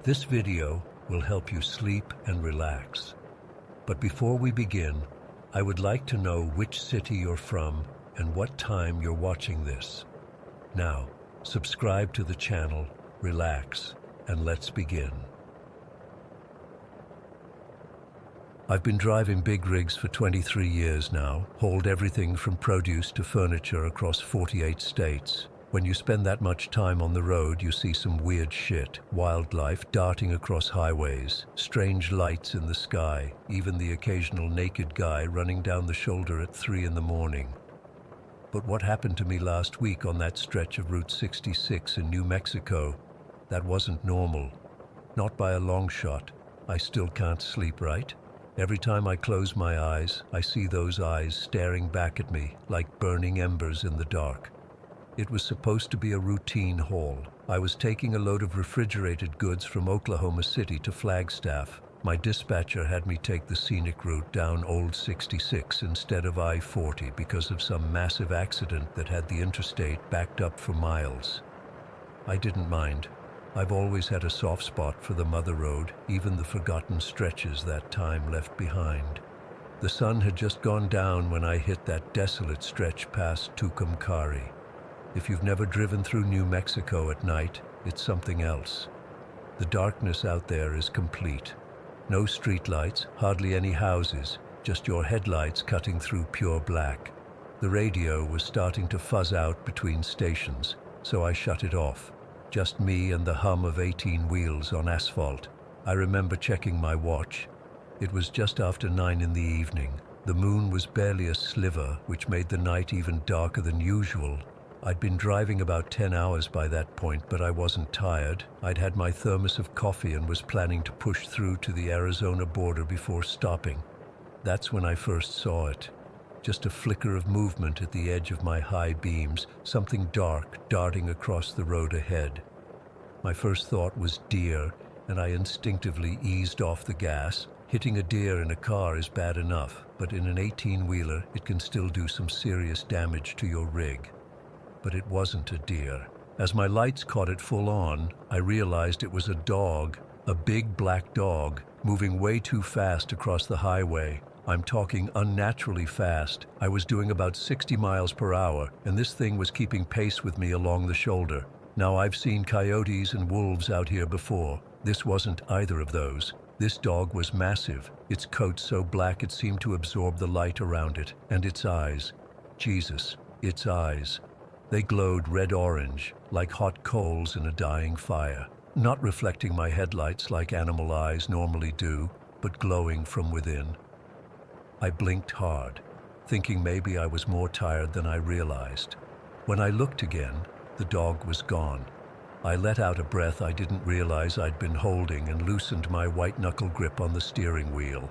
This video will help you sleep and relax. But before we begin, I would like to know which city you're from and what time you're watching this. Now, subscribe to the channel, relax, and let's begin. I've been driving big rigs for 23 years now, hauled everything from produce to furniture across 48 states. When you spend that much time on the road, you see some weird shit. Wildlife darting across highways, strange lights in the sky, even the occasional naked guy running down the shoulder at 3 in the morning. But what happened to me last week on that stretch of Route 66 in New Mexico, that wasn't normal. Not by a long shot. I still can't sleep right. Every time I close my eyes, I see those eyes staring back at me like burning embers in the dark. It was supposed to be a routine haul. I was taking a load of refrigerated goods from Oklahoma City to Flagstaff. My dispatcher had me take the scenic route down Old 66 instead of I-40 because of some massive accident that had the interstate backed up for miles. I didn't mind. I've always had a soft spot for the mother road, even the forgotten stretches that time left behind. The sun had just gone down when I hit that desolate stretch past Tucumcari. If you've never driven through New Mexico at night, it's something else. The darkness out there is complete. No streetlights, hardly any houses, just your headlights cutting through pure black. The radio was starting to fuzz out between stations, so I shut it off. Just me and the hum of 18 wheels on asphalt. I remember checking my watch. It was just after 9 in the evening. The moon was barely a sliver, which made the night even darker than usual. I'd been driving about 10 hours by that point, but I wasn't tired. I'd had my thermos of coffee and was planning to push through to the Arizona border before stopping. That's when I first saw it. Just a flicker of movement at the edge of my high beams, something dark darting across the road ahead. My first thought was deer, and I instinctively eased off the gas. Hitting a deer in a car is bad enough, but in an 18-wheeler, it can still do some serious damage to your rig. But it wasn't a deer. As my lights caught it full on, I realized it was a dog, a big black dog, moving way too fast across the highway. I'm talking unnaturally fast. I was doing about 60 miles per hour, and this thing was keeping pace with me along the shoulder. Now, I've seen coyotes and wolves out here before. This wasn't either of those. This dog was massive, its coat so black it seemed to absorb the light around it, and its eyes. Jesus, its eyes. They glowed red-orange, like hot coals in a dying fire, not reflecting my headlights like animal eyes normally do, but glowing from within. I blinked hard, thinking maybe I was more tired than I realized. When I looked again, the dog was gone. I let out a breath I didn't realize I'd been holding and loosened my white-knuckle grip on the steering wheel.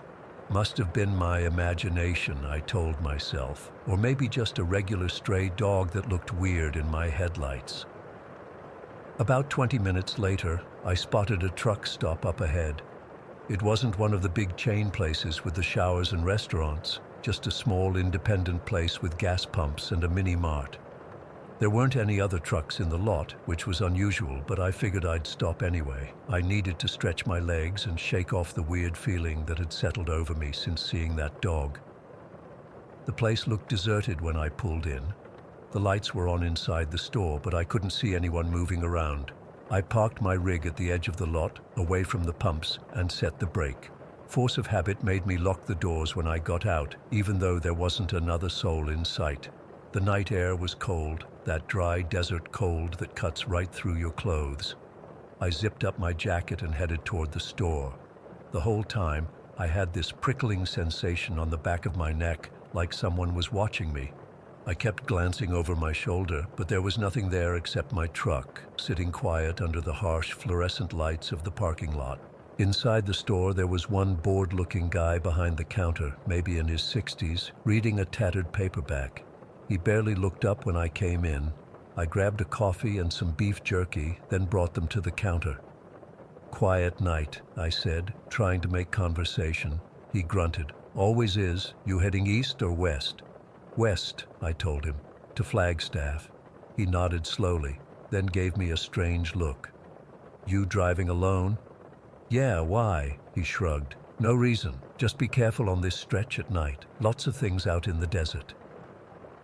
Must have been my imagination, I told myself, or maybe just a regular stray dog that looked weird in my headlights. About 20 minutes later, I spotted a truck stop up ahead. It wasn't one of the big chain places with the showers and restaurants, just a small independent place with gas pumps and a mini-mart. There weren't any other trucks in the lot, which was unusual, but I figured I'd stop anyway. I needed to stretch my legs and shake off the weird feeling that had settled over me since seeing that dog. The place looked deserted when I pulled in. The lights were on inside the store, but I couldn't see anyone moving around. I parked my rig at the edge of the lot, away from the pumps, and set the brake. Force of habit made me lock the doors when I got out, even though there wasn't another soul in sight. The night air was cold, that dry desert cold that cuts right through your clothes. I zipped up my jacket and headed toward the store. The whole time, I had this prickling sensation on the back of my neck, like someone was watching me. I kept glancing over my shoulder, but there was nothing there except my truck, sitting quiet under the harsh fluorescent lights of the parking lot. Inside the store, there was one bored-looking guy behind the counter, maybe in his 60s, reading a tattered paperback. He barely looked up when I came in. I grabbed a coffee and some beef jerky, then brought them to the counter. "Quiet night," I said, trying to make conversation. He grunted. "Always is. You heading east or west?" "West," I told him, "to Flagstaff." He nodded slowly, then gave me a strange look. "You driving alone?" "Yeah, why?" He shrugged. "No reason. Just be careful on this stretch at night. Lots of things out in the desert."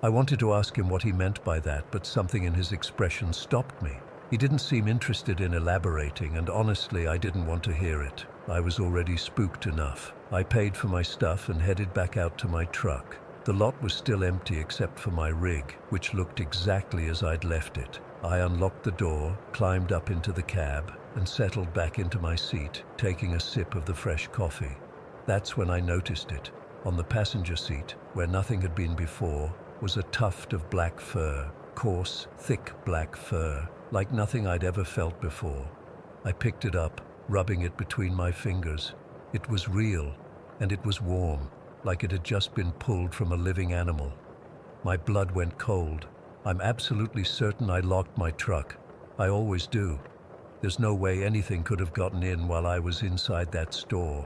I wanted to ask him what he meant by that, but something in his expression stopped me. He didn't seem interested in elaborating, and honestly, I didn't want to hear it. I was already spooked enough. I paid for my stuff and headed back out to my truck. The lot was still empty except for my rig, which looked exactly as I'd left it. I unlocked the door, climbed up into the cab, and settled back into my seat, taking a sip of the fresh coffee. That's when I noticed it. On the passenger seat, where nothing had been before, was a tuft of black fur, coarse, thick black fur, like nothing I'd ever felt before. I picked it up, rubbing it between my fingers. It was real, and it was warm, like it had just been pulled from a living animal. My blood went cold. I'm absolutely certain I locked my truck. I always do. There's no way anything could have gotten in while I was inside that store.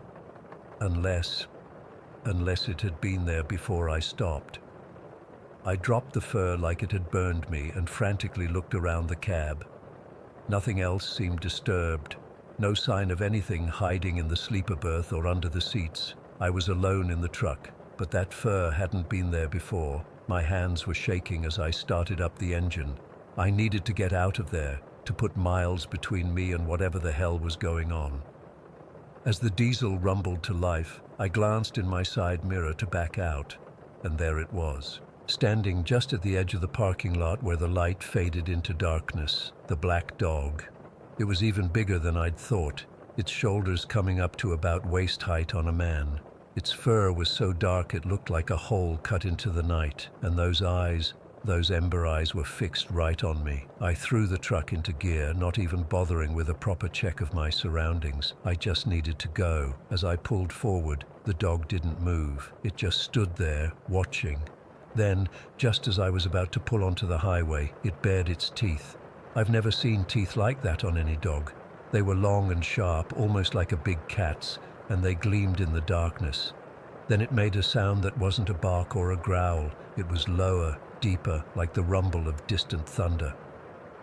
Unless it had been there before I stopped. I dropped the fur like it had burned me and frantically looked around the cab. Nothing else seemed disturbed. No sign of anything hiding in the sleeper berth or under the seats. I was alone in the truck, but that fur hadn't been there before. My hands were shaking as I started up the engine. I needed to get out of there, to put miles between me and whatever the hell was going on. As the diesel rumbled to life, I glanced in my side mirror to back out, and there it was. Standing just at the edge of the parking lot where the light faded into darkness, the black dog. It was even bigger than I'd thought, its shoulders coming up to about waist height on a man. Its fur was so dark it looked like a hole cut into the night, and those eyes, those ember eyes, were fixed right on me. I threw the truck into gear, not even bothering with a proper check of my surroundings. I just needed to go. As I pulled forward, the dog didn't move. It just stood there, watching. Then, just as I was about to pull onto the highway, it bared its teeth. I've never seen teeth like that on any dog. They were long and sharp, almost like a big cat's, and they gleamed in the darkness. Then it made a sound that wasn't a bark or a growl. It was lower, deeper, like the rumble of distant thunder.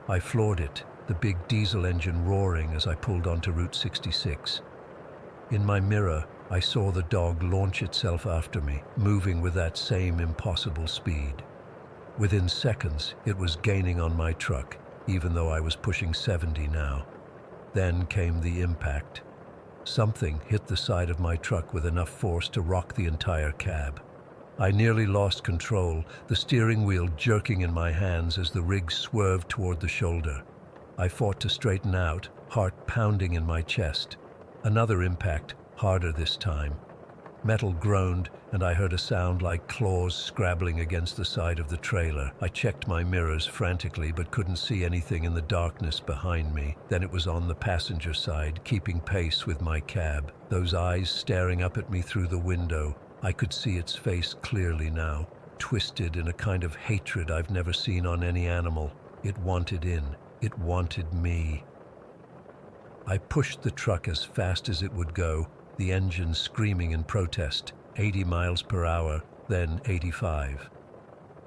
I floored it, the big diesel engine roaring as I pulled onto Route 66. In my mirror, I saw the dog launch itself after me, moving with that same impossible speed. Within seconds, it was gaining on my truck, even though I was pushing 70 now. Then came the impact. Something hit the side of my truck with enough force to rock the entire cab. I nearly lost control, the steering wheel jerking in my hands as the rig swerved toward the shoulder. I fought to straighten out, heart pounding in my chest. Another impact, harder this time. Metal groaned, and I heard a sound like claws scrabbling against the side of the trailer. I checked my mirrors frantically, but couldn't see anything in the darkness behind me. Then it was on the passenger side, keeping pace with my cab. Those eyes staring up at me through the window. I could see its face clearly now, twisted in a kind of hatred I've never seen on any animal. It wanted in. It wanted me. I pushed the truck as fast as it would go, the engine screaming in protest, 80 miles per hour, then 85.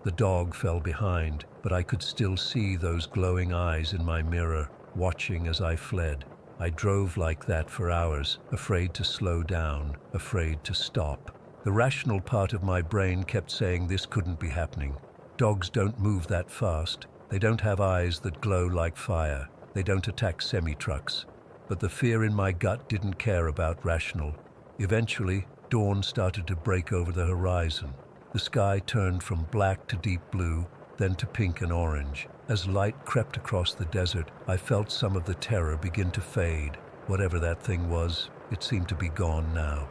The dog fell behind, but I could still see those glowing eyes in my mirror, watching as I fled. I drove like that for hours, afraid to slow down, afraid to stop. The rational part of my brain kept saying this couldn't be happening. Dogs don't move that fast. They don't have eyes that glow like fire. They don't attack semi-trucks. But the fear in my gut didn't care about rational. Eventually, dawn started to break over the horizon. The sky turned from black to deep blue, then to pink and orange. As light crept across the desert, I felt some of the terror begin to fade. Whatever that thing was, it seemed to be gone now.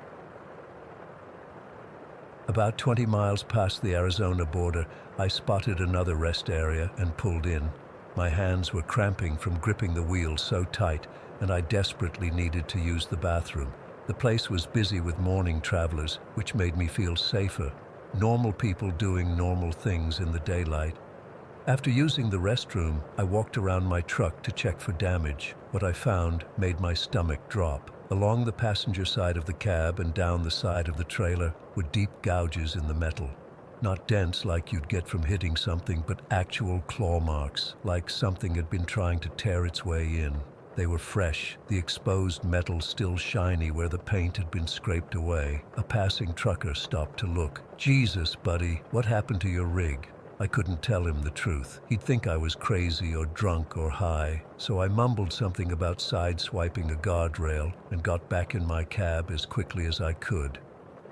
About 20 miles past the Arizona border, I spotted another rest area and pulled in. My hands were cramping from gripping the wheel so tight, and I desperately needed to use the bathroom. The place was busy with morning travelers, which made me feel safer. Normal people doing normal things in the daylight. After using the restroom, I walked around my truck to check for damage. What I found made my stomach drop. Along the passenger side of the cab and down the side of the trailer were deep gouges in the metal. Not dents like you'd get from hitting something, but actual claw marks, like something had been trying to tear its way in. They were fresh, the exposed metal still shiny where the paint had been scraped away. A passing trucker stopped to look. "Jesus, buddy, what happened to your rig?" I couldn't tell him the truth. He'd think I was crazy or drunk or high, so I mumbled something about sideswiping a guardrail and got back in my cab as quickly as I could.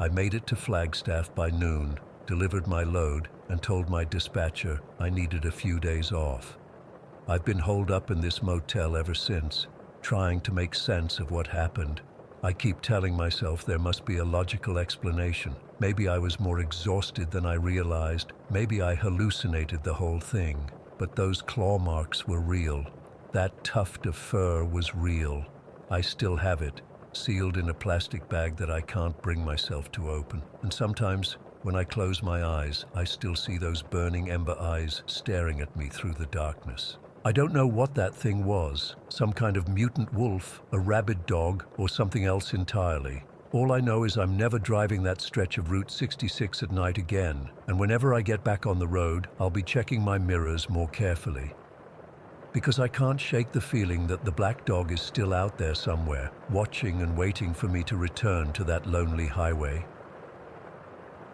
I made it to Flagstaff by noon, delivered my load, and told my dispatcher I needed a few days off. I've been holed up in this motel ever since, trying to make sense of what happened. I keep telling myself there must be a logical explanation. Maybe I was more exhausted than I realized. Maybe I hallucinated the whole thing. But those claw marks were real. That tuft of fur was real. I still have it, sealed in a plastic bag that I can't bring myself to open. And sometimes, when I close my eyes, I still see those burning ember eyes staring at me through the darkness. I don't know what that thing was, some kind of mutant wolf, a rabid dog, or something else entirely. All I know is I'm never driving that stretch of Route 66 at night again, and whenever I get back on the road, I'll be checking my mirrors more carefully. Because I can't shake the feeling that the black dog is still out there somewhere, watching and waiting for me to return to that lonely highway.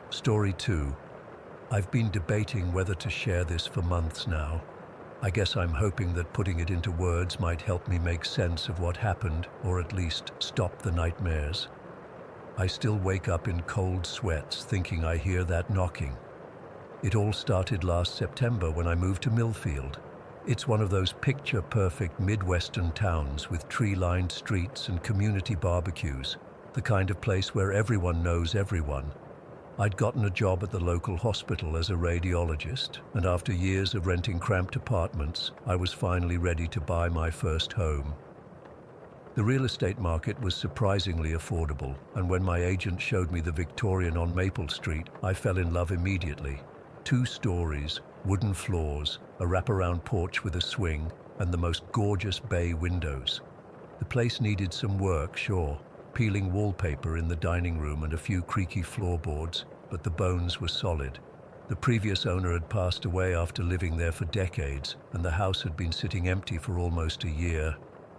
Story 2. I've been debating whether to share this for months now. I guess I'm hoping that putting it into words might help me make sense of what happened, or at least stop the nightmares. I still wake up in cold sweats thinking I hear that knocking. It all started last September when I moved to Millfield. It's one of those picture-perfect Midwestern towns with tree-lined streets and community barbecues, the kind of place where everyone knows everyone. I'd gotten a job at the local hospital as a radiologist, and after years of renting cramped apartments, I was finally ready to buy my first home. The real estate market was surprisingly affordable, and when my agent showed me the Victorian on Maple Street, I fell in love immediately. 2 stories, wooden floors, a wraparound porch with a swing, and the most gorgeous bay windows. The place needed some work, sure. Peeling wallpaper in the dining room and a few creaky floorboards, but the bones were solid. The previous owner had passed away after living there for decades, and the house had been sitting empty for almost a year.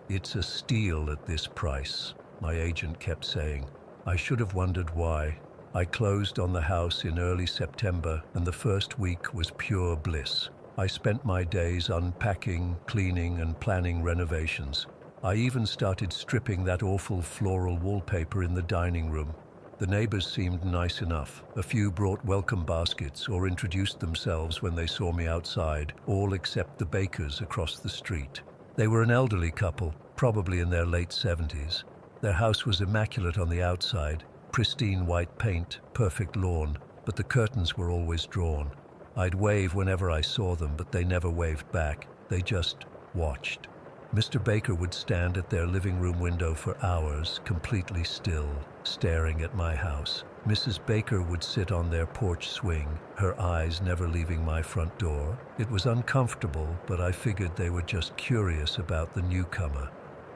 "It's a steal at this price," my agent kept saying. I should have wondered why. I closed on the house in early September, and the first week was pure bliss. I spent my days unpacking, cleaning, and planning renovations. I even started stripping that awful floral wallpaper in the dining room. The neighbors seemed nice enough. A few brought welcome baskets or introduced themselves when they saw me outside, all except the Bakers across the street. They were an elderly couple, probably in their late 70s. Their house was immaculate on the outside, pristine white paint, perfect lawn, but the curtains were always drawn. I'd wave whenever I saw them, but they never waved back. They just watched. Mr. Baker would stand at their living room window for hours, completely still, staring at my house. Mrs. Baker would sit on their porch swing, her eyes never leaving my front door. It was uncomfortable, but I figured they were just curious about the newcomer.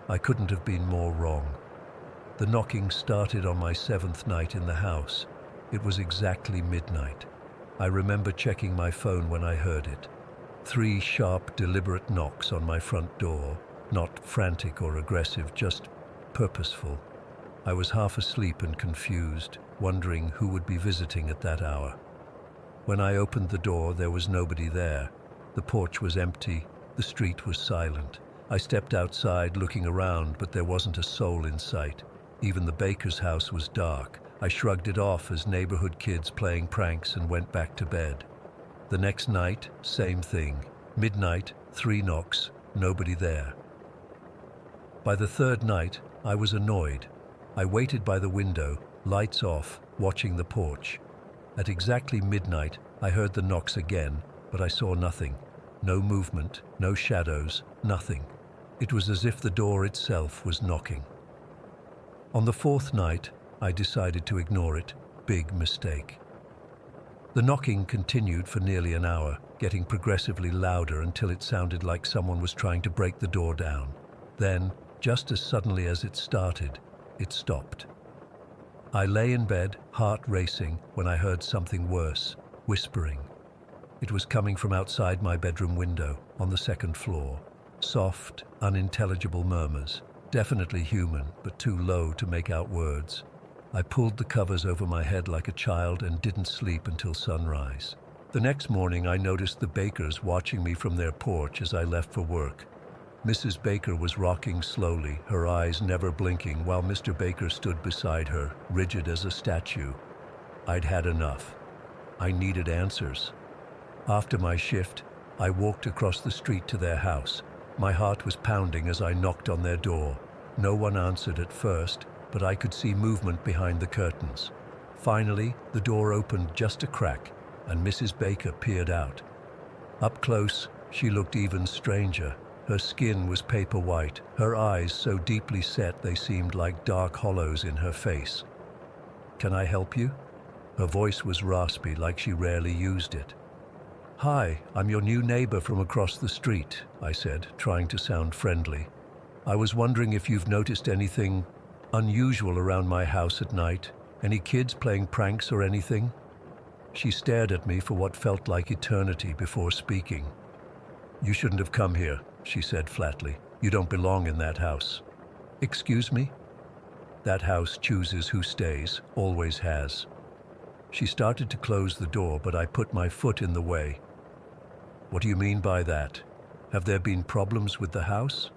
I couldn't have been more wrong. The knocking started on my 7th night in the house. It was exactly midnight. I remember checking my phone when I heard it. 3 sharp, deliberate knocks on my front door. Not frantic or aggressive, just purposeful. I was half asleep and confused, wondering who would be visiting at that hour. When I opened the door, there was nobody there. The porch was empty, the street was silent. I stepped outside looking around, but there wasn't a soul in sight. Even the baker's house was dark. I shrugged it off as neighborhood kids playing pranks and went back to bed. The next night, same thing. Midnight, 3 knocks, nobody there. By the 3rd night, I was annoyed. I waited by the window, lights off, watching the porch. At exactly midnight, I heard the knocks again, but I saw nothing. No movement, no shadows, nothing. It was as if the door itself was knocking. On the 4th night, I decided to ignore it. Big mistake. The knocking continued for nearly an hour, getting progressively louder until it sounded like someone was trying to break the door down. Then, just as suddenly as it started, it stopped. I lay in bed, heart racing, when I heard something worse, whispering. It was coming from outside my bedroom window, on the 2nd floor. Soft, unintelligible murmurs. Definitely human, but too low to make out words. I pulled the covers over my head like a child and didn't sleep until sunrise. The next morning, I noticed the Bakers watching me from their porch as I left for work. Mrs. Baker was rocking slowly, her eyes never blinking, while Mr. Baker stood beside her, rigid as a statue. I'd had enough. I needed answers. After my shift, I walked across the street to their house. My heart was pounding as I knocked on their door. No one answered at first, but I could see movement behind the curtains. Finally, the door opened just a crack, and Mrs. Baker peered out. Up close, she looked even stranger. Her skin was paper white, her eyes so deeply set they seemed like dark hollows in her face. "Can I help you?" Her voice was raspy, like she rarely used it. "Hi, I'm your new neighbor from across the street," I said, trying to sound friendly. "I was wondering if you've noticed anything unusual around my house at night. Any kids playing pranks or anything?" She stared at me for what felt like eternity before speaking. "You shouldn't have come here," she said flatly. "You don't belong in that house." "Excuse me?" "That house chooses who stays, always has." She started to close the door, but I put my foot in the way. "What do you mean by that? Have there been problems with the house?"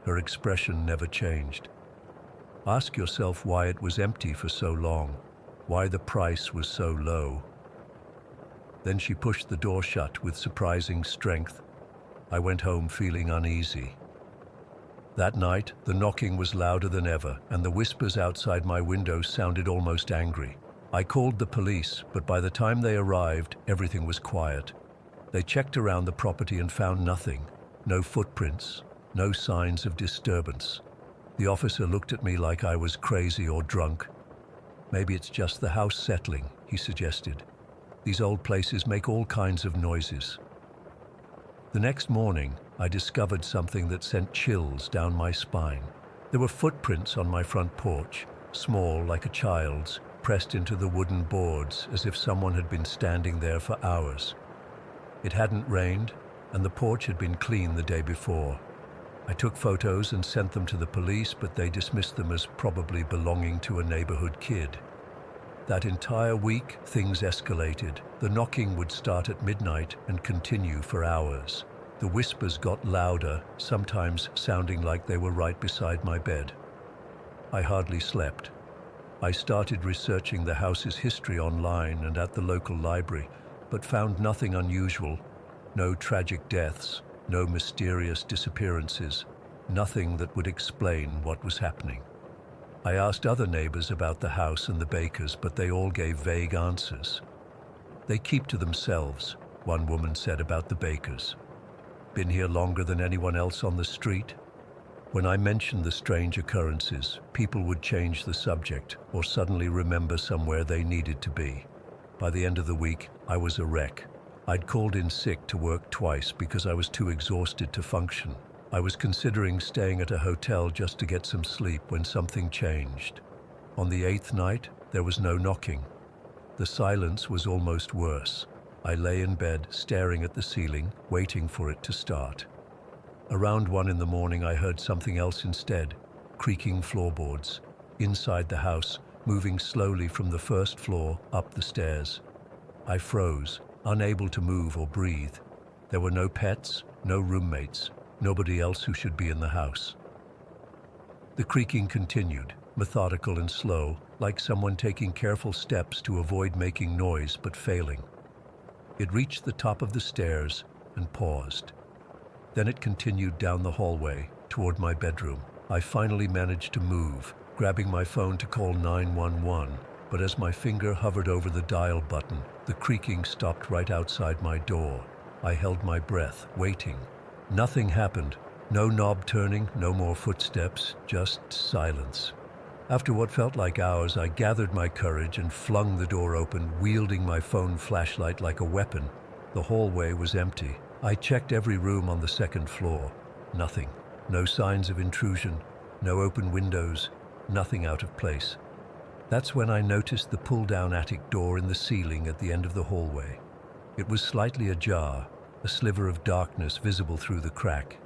Her expression never changed. "Ask yourself why it was empty for so long, why the price was so low." Then she pushed the door shut with surprising strength. I went home feeling uneasy. That night, the knocking was louder than ever, and the whispers outside my window sounded almost angry. I called the police, but by the time they arrived, everything was quiet. They checked around the property and found nothing. No footprints, no signs of disturbance. The officer looked at me like I was crazy or drunk. "Maybe it's just the house settling," he suggested. "These old places make all kinds of noises." The next morning, I discovered something that sent chills down my spine. There were footprints on my front porch, small like a child's, pressed into the wooden boards as if someone had been standing there for hours. It hadn't rained, and the porch had been clean the day before. I took photos and sent them to the police, but they dismissed them as probably belonging to a neighborhood kid. That entire week, things escalated. The knocking would start at midnight and continue for hours. The whispers got louder, sometimes sounding like they were right beside my bed. I hardly slept. I started researching the house's history online and at the local library, but found nothing unusual. No tragic deaths, no mysterious disappearances, nothing that would explain what was happening. I asked other neighbors about the house and the Bakers, but they all gave vague answers. "They keep to themselves," one woman said about the Bakers. "Been here longer than anyone else on the street?" When I mentioned the strange occurrences, people would change the subject or suddenly remember somewhere they needed to be. By the end of the week, I was a wreck. I'd called in sick to work twice because I was too exhausted to function. I was considering staying at a hotel just to get some sleep when something changed. On the 8th night, there was no knocking. The silence was almost worse. I lay in bed, staring at the ceiling, waiting for it to start. Around 1 in the morning, I heard something else instead, creaking floorboards. Inside the house, moving slowly from the first floor up the stairs. I froze, unable to move or breathe. There were no pets, no roommates, nobody else who should be in the house. The creaking continued, methodical and slow, like someone taking careful steps to avoid making noise but failing. It reached the top of the stairs and paused. Then it continued down the hallway toward my bedroom. I finally managed to move, grabbing my phone to call 911, but as my finger hovered over the dial button, the creaking stopped right outside my door. I held my breath, waiting. Nothing happened. No knob turning, no more footsteps, just silence. After what felt like hours, I gathered my courage and flung the door open, wielding my phone flashlight like a weapon. The hallway was empty. I checked every room on the second floor. Nothing. No signs of intrusion, no open windows, nothing out of place. That's when I noticed the pull-down attic door in the ceiling at the end of the hallway. It was slightly ajar, a sliver of darkness visible through the crack.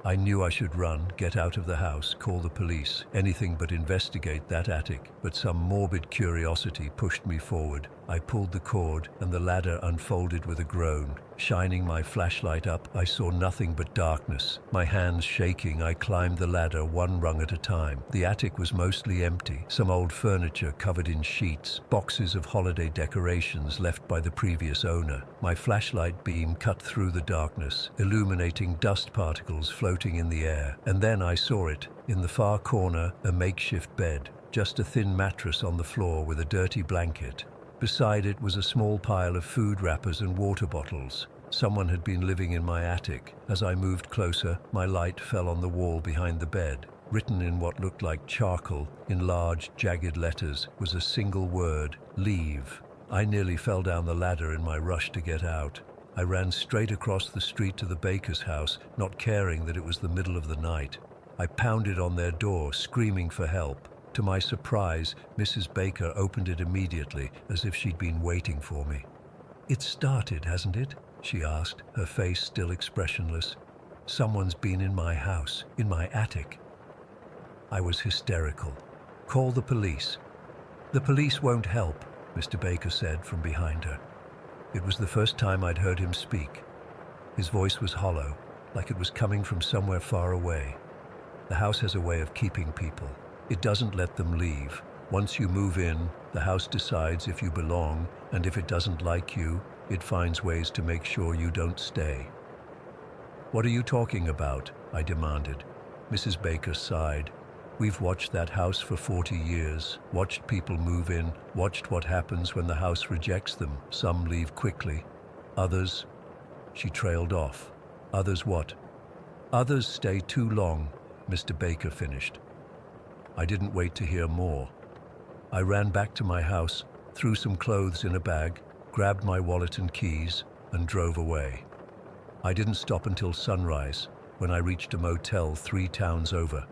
I knew I should run, get out of the house, call the police, anything but investigate that attic, but some morbid curiosity pushed me forward. I pulled the cord, and the ladder unfolded with a groan. Shining my flashlight up, I saw nothing but darkness. My hands shaking, I climbed the ladder one rung at a time. The attic was mostly empty, some old furniture covered in sheets, boxes of holiday decorations left by the previous owner. My flashlight beam cut through the darkness, illuminating dust particles floating in the air. And then I saw it. In the far corner, a makeshift bed, just a thin mattress on the floor with a dirty blanket. Beside it was a small pile of food wrappers and water bottles. Someone had been living in my attic. As I moved closer, my light fell on the wall behind the bed. Written in what looked like charcoal, in large, jagged letters, was a single word: leave. I nearly fell down the ladder in my rush to get out. I ran straight across the street to the baker's house, not caring that it was the middle of the night. I pounded on their door, screaming for help. To my surprise, Mrs. Baker opened it immediately, as if she'd been waiting for me. "It's started, hasn't it?" she asked, her face still expressionless. "Someone's been in my house, in my attic." I was hysterical. "Call the police." "The police won't help," Mr. Baker said from behind her. It was the first time I'd heard him speak. His voice was hollow, like it was coming from somewhere far away. The house has a way of keeping people. It doesn't let them leave. Once you move in, the house decides if you belong, and if it doesn't like you, it finds ways to make sure you don't stay. "What are you talking about?" I demanded. Mrs. Baker sighed. "We've watched that house for 40 years, watched people move in, watched what happens when the house rejects them. Some leave quickly. Others..." She trailed off. "Others what?" "Others stay too long," Mr. Baker finished. I didn't wait to hear more. I ran back to my house, threw some clothes in a bag, grabbed my wallet and keys, and drove away. I didn't stop until sunrise, when I reached a motel 3 towns over.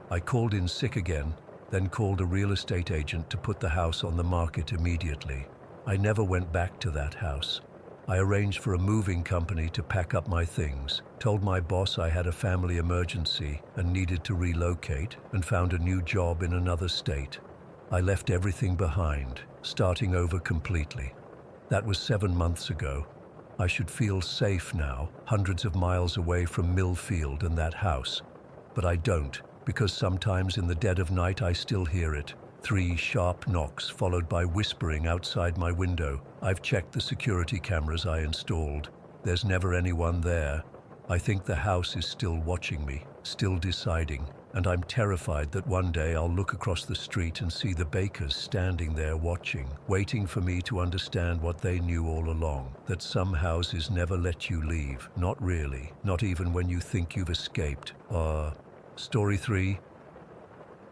I called in sick again, then called a real estate agent to put the house on the market immediately. I never went back to that house. I arranged for a moving company to pack up my things, told my boss I had a family emergency and needed to relocate, and found a new job in another state. I left everything behind, starting over completely. That was 7 months ago. I should feel safe now, hundreds of miles away from Millfield and that house. But I don't, because sometimes in the dead of night I still hear it. 3 sharp knocks followed by whispering outside my window. I've checked the security cameras I installed. There's never anyone there. I think the house is still watching me, still deciding, and I'm terrified that one day I'll look across the street and see the Bakers standing there watching, waiting for me to understand what they knew all along, that some houses never let you leave. Not really, not even when you think you've escaped. Story 3.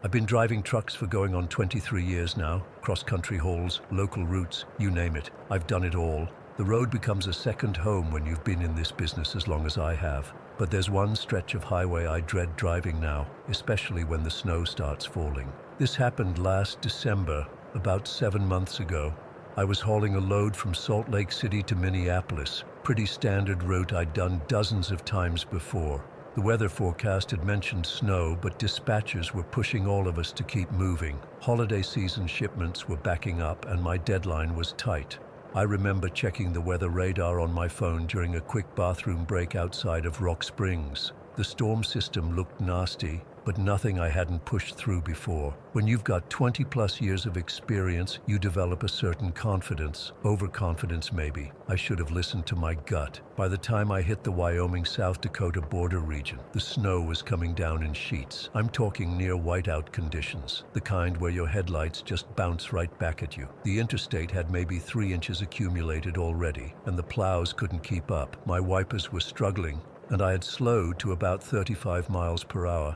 I've been driving trucks for going on 23 years now, cross-country hauls, local routes, you name it. I've done it all. The road becomes a second home when you've been in this business as long as I have. But there's one stretch of highway I dread driving now, especially when the snow starts falling. This happened last December, about 7 months ago. I was hauling a load from Salt Lake City to Minneapolis. Pretty standard route I'd done dozens of times before. The weather forecast had mentioned snow, but dispatchers were pushing all of us to keep moving. Holiday season shipments were backing up, and my deadline was tight. I remember checking the weather radar on my phone during a quick bathroom break outside of Rock Springs. The storm system looked nasty, but nothing I hadn't pushed through before. When you've got 20+ years of experience, you develop a certain confidence, overconfidence maybe. I should have listened to my gut. By the time I hit the Wyoming-South Dakota border region, the snow was coming down in sheets. I'm talking near whiteout conditions, the kind where your headlights just bounce right back at you. The interstate had maybe 3 inches accumulated already, and the plows couldn't keep up. My wipers were struggling, and I had slowed to about 35 miles per hour.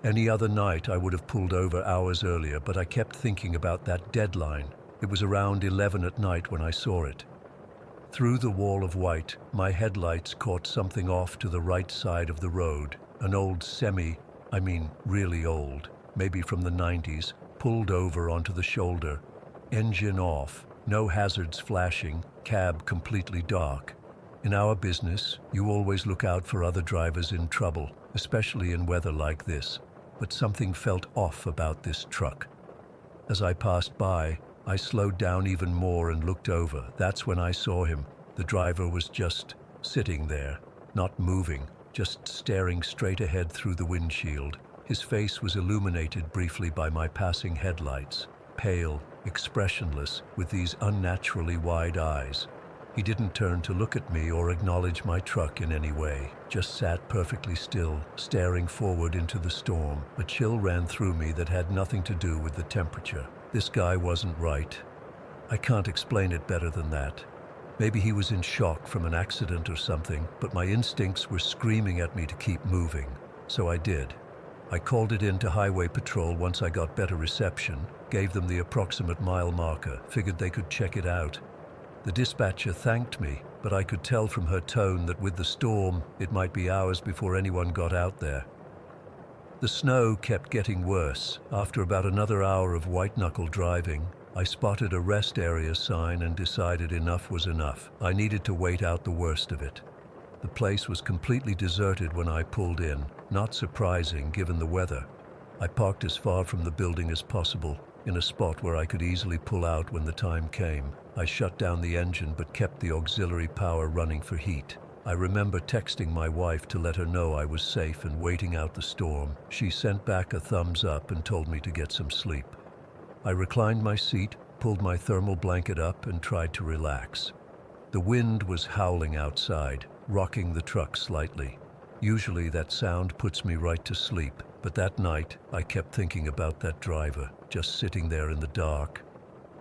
Any other night I would have pulled over hours earlier, but I kept thinking about that deadline. It was around 11 at night when I saw it. Through the wall of white, my headlights caught something off to the right side of the road. An old really old, maybe from the 90s, pulled over onto the shoulder. Engine off, no hazards flashing, cab completely dark. In our business, you always look out for other drivers in trouble, especially in weather like this. But something felt off about this truck. As I passed by, I slowed down even more and looked over. That's when I saw him. The driver was just sitting there, not moving, just staring straight ahead through the windshield. His face was illuminated briefly by my passing headlights, pale, expressionless, with these unnaturally wide eyes. He didn't turn to look at me or acknowledge my truck in any way, just sat perfectly still, staring forward into the storm. A chill ran through me that had nothing to do with the temperature. This guy wasn't right. I can't explain it better than that. Maybe he was in shock from an accident or something, but my instincts were screaming at me to keep moving. So I did. I called it in to Highway Patrol once I got better reception, gave them the approximate mile marker, figured they could check it out. The dispatcher thanked me, but I could tell from her tone that with the storm, it might be hours before anyone got out there. The snow kept getting worse. After about another hour of white-knuckle driving, I spotted a rest area sign and decided enough was enough. I needed to wait out the worst of it. The place was completely deserted when I pulled in, not surprising given the weather. I parked as far from the building as possible, in a spot where I could easily pull out when the time came. I shut down the engine but kept the auxiliary power running for heat. I remember texting my wife to let her know I was safe and waiting out the storm. She sent back a thumbs up and told me to get some sleep. I reclined my seat, pulled my thermal blanket up and tried to relax. The wind was howling outside, rocking the truck slightly. Usually that sound puts me right to sleep, but that night I kept thinking about that driver, just sitting there in the dark.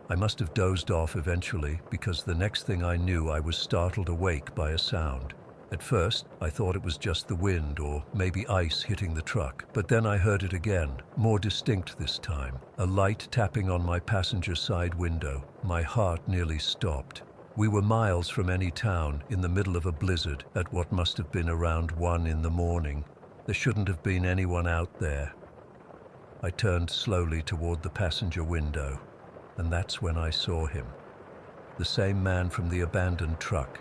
I must have dozed off eventually, because the next thing I knew I was startled awake by a sound. At first, I thought it was just the wind or maybe ice hitting the truck, but then I heard it again, more distinct this time. A light tapping on my passenger side window. My heart nearly stopped. We were miles from any town, in the middle of a blizzard, at what must have been around 1 in the morning. There shouldn't have been anyone out there. I turned slowly toward the passenger window, and that's when I saw him. The same man from the abandoned truck.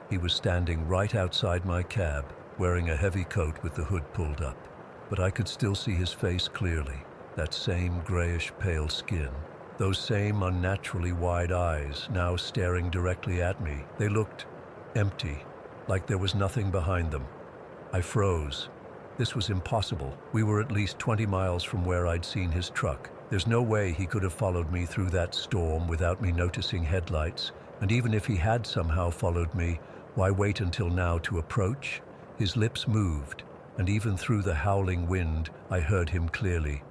He was standing right outside my cab, wearing a heavy coat with the hood pulled up. But I could still see his face clearly, that same grayish pale skin. Those same unnaturally wide eyes, now staring directly at me. They looked empty, like there was nothing behind them. I froze. This was impossible. We were at least 20 miles from where I'd seen his truck. There's no way he could have followed me through that storm without me noticing headlights. And even if he had somehow followed me, why wait until now to approach? His lips moved, and even through the howling wind, I heard him clearly.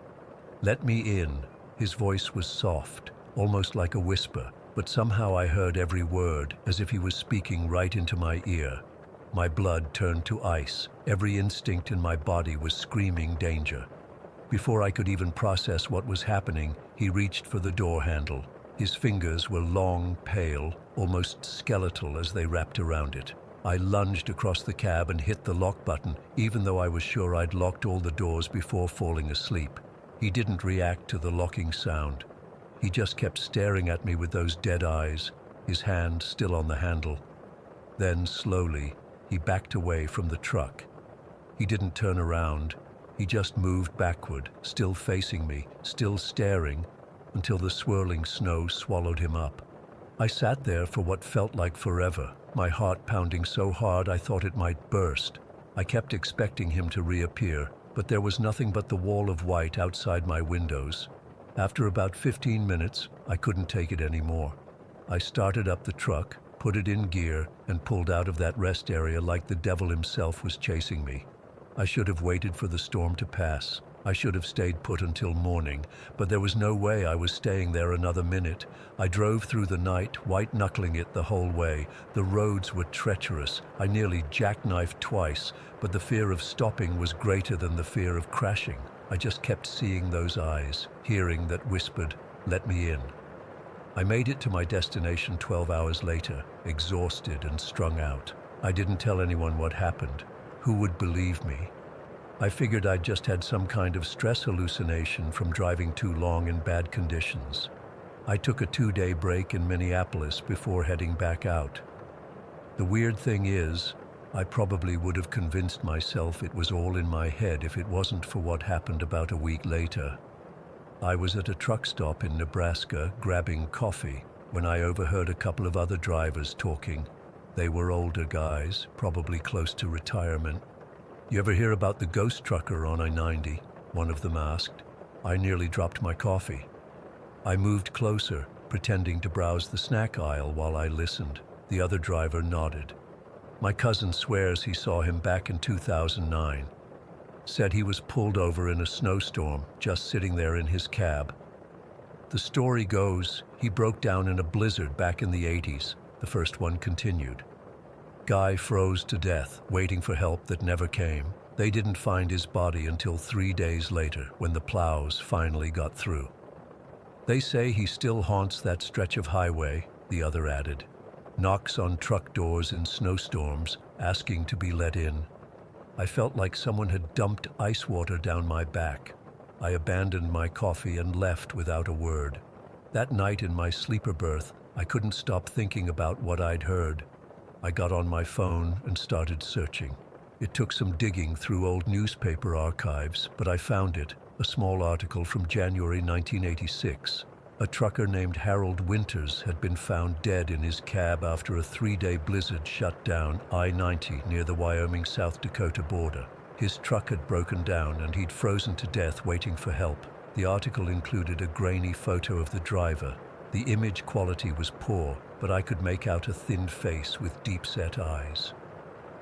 "Let me in." His voice was soft, almost like a whisper, but somehow I heard every word, as if he was speaking right into my ear. My blood turned to ice. Every instinct in my body was screaming danger. Before I could even process what was happening, he reached for the door handle. His fingers were long, pale, almost skeletal as they wrapped around it. I lunged across the cab and hit the lock button, even though I was sure I'd locked all the doors before falling asleep. He didn't react to the locking sound. He just kept staring at me with those dead eyes, his hand still on the handle. Then, slowly, he backed away from the truck. He didn't turn around. He just moved backward, still facing me, still staring, until the swirling snow swallowed him up. I sat there for what felt like forever, my heart pounding so hard I thought it might burst. I kept expecting him to reappear, but there was nothing but the wall of white outside my windows. After about 15 minutes, I couldn't take it anymore. I started up the truck, put it in gear, and pulled out of that rest area like the devil himself was chasing me. I should have waited for the storm to pass. I should have stayed put until morning, but there was no way I was staying there another minute. I drove through the night, white-knuckling it the whole way. The roads were treacherous. I nearly jackknifed twice, but the fear of stopping was greater than the fear of crashing. I just kept seeing those eyes, hearing that whispered, "Let me in." I made it to my destination 12 hours later, exhausted and strung out. I didn't tell anyone what happened. Who would believe me? I figured I'd just had some kind of stress hallucination from driving too long in bad conditions. I took a 2-day break in Minneapolis before heading back out. The weird thing is, I probably would have convinced myself it was all in my head if it wasn't for what happened about a week later. I was at a truck stop in Nebraska grabbing coffee when I overheard a couple of other drivers talking. They were older guys, probably close to retirement. "You ever hear about the ghost trucker on I-90? One of them asked. I nearly dropped my coffee. I moved closer, pretending to browse the snack aisle while I listened. The other driver nodded. My cousin swears he saw him back in 2009. Said he was pulled over in a snowstorm, just sitting there in his cab. The story goes, he broke down in a blizzard back in the 80s. The first one continued. Guy froze to death, waiting for help that never came. They didn't find his body until 3 days later, when the plows finally got through. They say he still haunts that stretch of highway," the other added. "Knocks on truck doors in snowstorms, asking to be let in. I felt like someone had dumped ice water down my back. I abandoned my coffee and left without a word. That night in my sleeper berth, I couldn't stop thinking about what I'd heard. I got on my phone and started searching. It took some digging through old newspaper archives, but I found it, a small article from January 1986. A trucker named Harold Winters had been found dead in his cab after a 3-day blizzard shut down I-90 near the Wyoming-South Dakota border. His truck had broken down and he'd frozen to death waiting for help. The article included a grainy photo of the driver. The image quality was poor, but I could make out a thin face with deep-set eyes.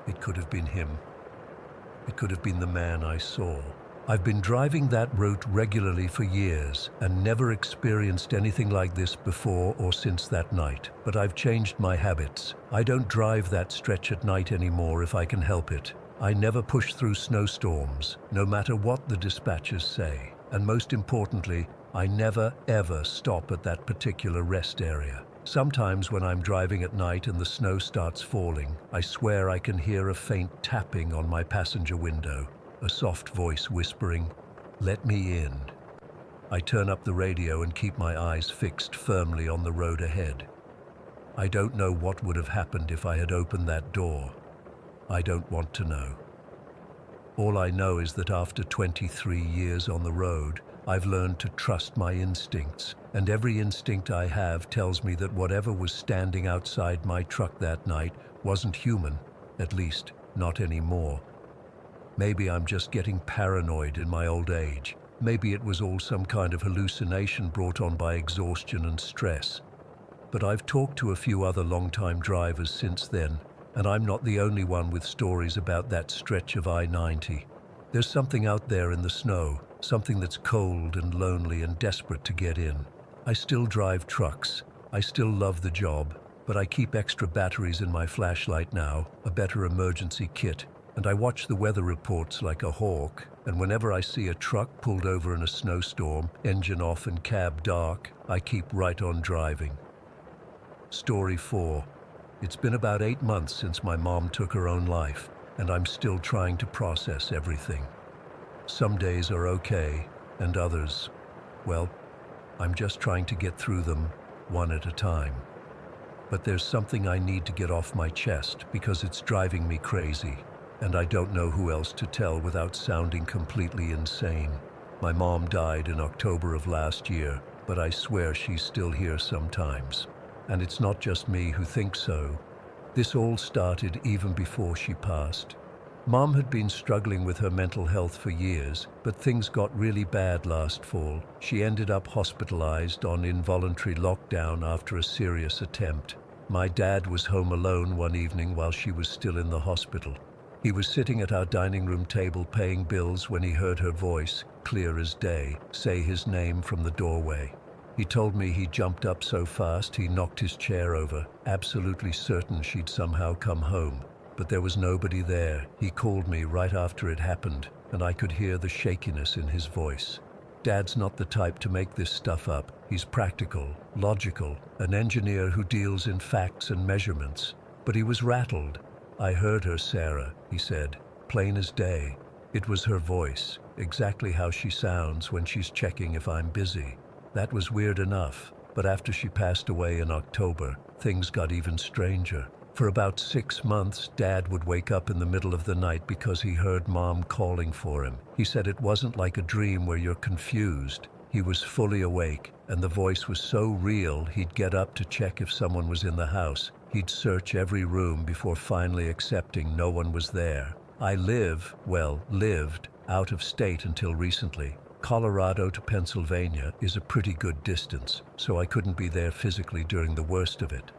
It could have been him. It could have been the man I saw. I've been driving that route regularly for years and never experienced anything like this before or since that night, but I've changed my habits. I don't drive that stretch at night anymore if I can help it. I never push through snowstorms, no matter what the dispatchers say. And most importantly, I never ever stop at that particular rest area. Sometimes when I'm driving at night and the snow starts falling, I swear I can hear a faint tapping on my passenger window. A soft voice whispering, "Let me in." I turn up the radio and keep my eyes fixed firmly on the road ahead. I don't know what would have happened if I had opened that door. I don't want to know. All I know is that after 23 years on the road, I've learned to trust my instincts, and every instinct I have tells me that whatever was standing outside my truck that night wasn't human, at least not anymore. Maybe I'm just getting paranoid in my old age. Maybe it was all some kind of hallucination brought on by exhaustion and stress. But I've talked to a few other long-time drivers since then, and I'm not the only one with stories about that stretch of I-90. There's something out there in the snow, something that's cold and lonely and desperate to get in. I still drive trucks. I still love the job, but I keep extra batteries in my flashlight now, a better emergency kit. And I watch the weather reports like a hawk, and whenever I see a truck pulled over in a snowstorm, engine off and cab dark, I keep right on driving. Story 4. It's been about 8 months since my mom took her own life, and I'm still trying to process everything. Some days are okay, and others, well, I'm just trying to get through them, one at a time. But there's something I need to get off my chest because it's driving me crazy. And I don't know who else to tell without sounding completely insane. My mom died in October of last year, but I swear she's still here sometimes. And it's not just me who thinks so. This all started even before she passed. Mom had been struggling with her mental health for years, but things got really bad last fall. She ended up hospitalized on involuntary lockdown after a serious attempt. My dad was home alone one evening while she was still in the hospital. He was sitting at our dining room table paying bills when he heard her voice, clear as day, say his name from the doorway. He told me he jumped up so fast he knocked his chair over, absolutely certain she'd somehow come home. But there was nobody there. He called me right after it happened, and I could hear the shakiness in his voice. Dad's not the type to make this stuff up. He's practical, logical, an engineer who deals in facts and measurements. But he was rattled. "I heard her, Sarah," he said, plain as day. It was her voice, exactly how she sounds when she's checking if I'm busy. That was weird enough, but after she passed away in October, things got even stranger. For about 6 months, Dad would wake up in the middle of the night because he heard Mom calling for him. He said it wasn't like a dream where you're confused. He was fully awake, and the voice was so real he'd get up to check if someone was in the house. He'd search every room before finally accepting no one was there. I lived out of state until recently. Colorado to Pennsylvania is a pretty good distance, so I couldn't be there physically during the worst of it.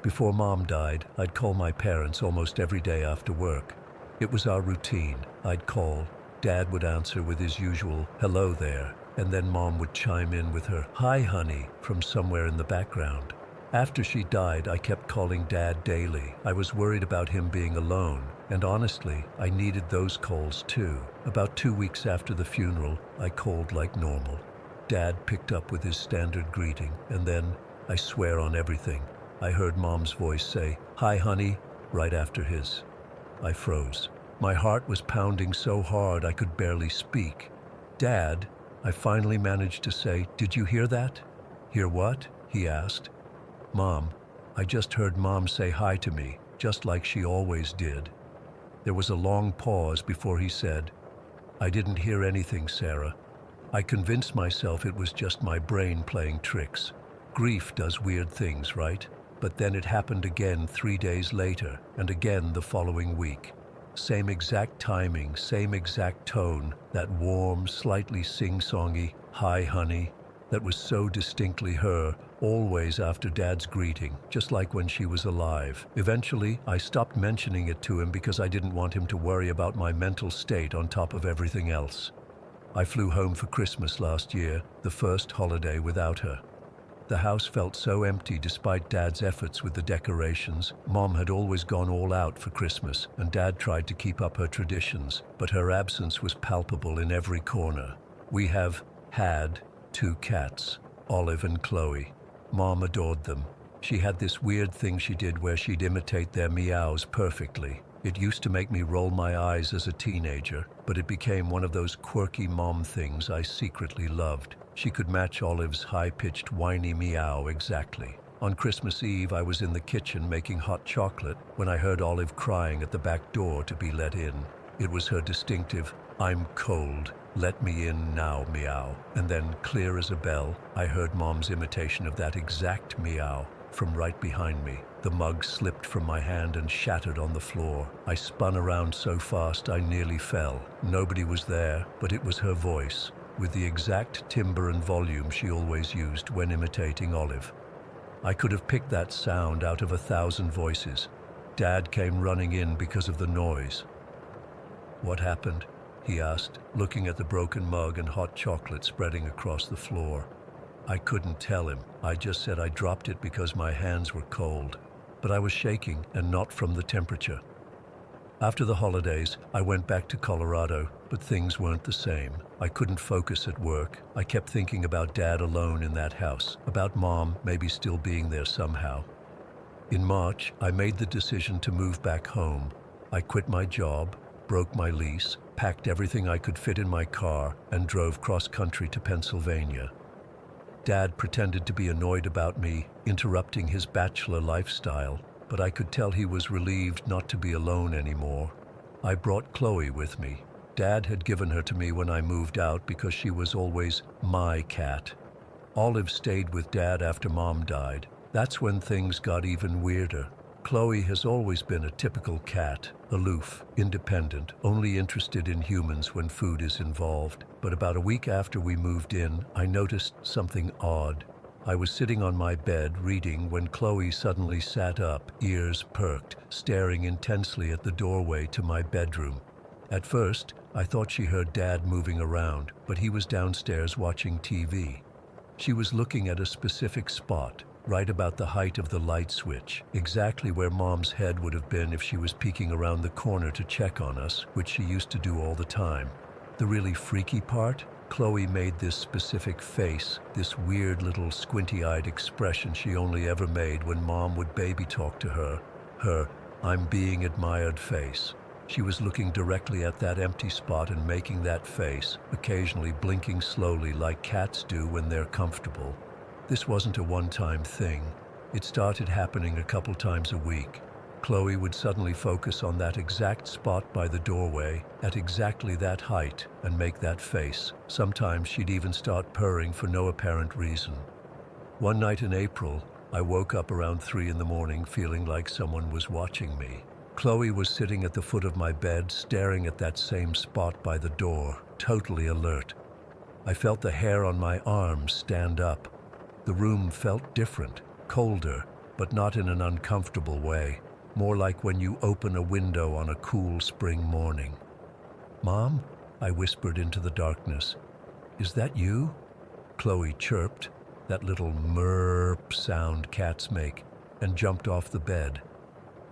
Before Mom died, I'd call my parents almost every day after work. It was our routine. I'd call, Dad would answer with his usual, "Hello there," and then Mom would chime in with her, "Hi, honey," from somewhere in the background. After she died, I kept calling Dad daily. I was worried about him being alone, and honestly, I needed those calls too. About 2 weeks after the funeral, I called like normal. Dad picked up with his standard greeting, and then, I swear on everything, I heard Mom's voice say, "Hi, honey," right after his. I froze. My heart was pounding so hard I could barely speak. "Dad," I finally managed to say, "Did you hear that?" "Hear what?" he asked. "Mom, I just heard Mom say hi to me, just like she always did." There was a long pause before he said, "I didn't hear anything, Sarah. I convinced myself it was just my brain playing tricks. Grief does weird things, right? But then it happened again 3 days later, and again the following week. Same exact timing, same exact tone, that warm, slightly sing-songy, 'Hi, honey,' that was so distinctly her, always after Dad's greeting, just like when she was alive. Eventually, I stopped mentioning it to him because I didn't want him to worry about my mental state on top of everything else. I flew home for Christmas last year, the first holiday without her. The house felt so empty despite Dad's efforts with the decorations. Mom had always gone all out for Christmas, and Dad tried to keep up her traditions, but her absence was palpable in every corner. We have had 2 cats, Olive and Chloe. Mom adored them. She had this weird thing she did where she'd imitate their meows perfectly. It used to make me roll my eyes as a teenager, but it became one of those quirky mom things I secretly loved. She could match Olive's high-pitched, whiny meow exactly. On Christmas Eve, I was in the kitchen making hot chocolate when I heard Olive crying at the back door to be let in. It was her distinctive, "I'm cold, let me in now" meow. And then, clear as a bell, I heard Mom's imitation of that exact meow from right behind me. The mug slipped from my hand and shattered on the floor. I spun around so fast I nearly fell. Nobody was there, but it was her voice, with the exact timbre and volume she always used when imitating Olive. I could have picked that sound out of 1,000 voices. Dad came running in because of the noise. "What happened?" he asked, looking at the broken mug and hot chocolate spreading across the floor. I couldn't tell him. I just said I dropped it because my hands were cold. But I was shaking, and not from the temperature. After the holidays, I went back to Colorado, but things weren't the same. I couldn't focus at work. I kept thinking about Dad alone in that house, about Mom maybe still being there somehow. In March, I made the decision to move back home. I quit my job, broke my lease, packed everything I could fit in my car, and drove cross-country to Pennsylvania. Dad pretended to be annoyed about me interrupting his bachelor lifestyle, but I could tell he was relieved not to be alone anymore. I brought Chloe with me. Dad had given her to me when I moved out because she was always my cat. Olive stayed with Dad after Mom died. That's when things got even weirder. Chloe has always been a typical cat, aloof, independent, only interested in humans when food is involved. But about a week after we moved in, I noticed something odd. I was sitting on my bed reading when Chloe suddenly sat up, ears perked, staring intensely at the doorway to my bedroom. At first, I thought she heard Dad moving around, but he was downstairs watching TV. She was looking at a specific spot, right about the height of the light switch, exactly where Mom's head would have been if she was peeking around the corner to check on us, which she used to do all the time. The really freaky part? Chloe made this specific face, this weird little squinty-eyed expression she only ever made when Mom would baby talk to her. Her, "I'm being admired" face. She was looking directly at that empty spot and making that face, occasionally blinking slowly like cats do when they're comfortable. This wasn't a one-time thing. It started happening a couple times a week. Chloe would suddenly focus on that exact spot by the doorway, at exactly that height, and make that face. Sometimes she'd even start purring for no apparent reason. One night in April, I woke up around 3 in the morning feeling like someone was watching me. Chloe was sitting at the foot of my bed, staring at that same spot by the door, totally alert. I felt the hair on my arms stand up. The room felt different, colder, but not in an uncomfortable way, more like when you open a window on a cool spring morning. "Mom?" I whispered into the darkness. "Is that you?" Chloe chirped, that little murp sound cats make, and jumped off the bed.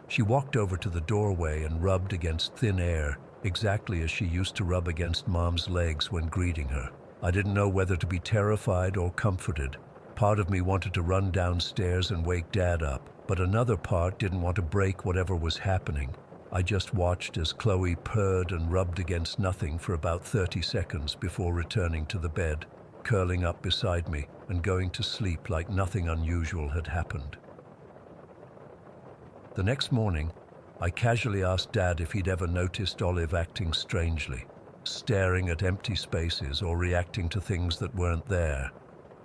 She walked over to the doorway and rubbed against thin air, exactly as she used to rub against Mom's legs when greeting her. I didn't know whether to be terrified or comforted. Part of me wanted to run downstairs and wake Dad up, but another part didn't want to break whatever was happening. I just watched as Chloe purred and rubbed against nothing for about 30 seconds before returning to the bed, curling up beside me and going to sleep like nothing unusual had happened. The next morning, I casually asked Dad if he'd ever noticed Olive acting strangely, staring at empty spaces or reacting to things that weren't there.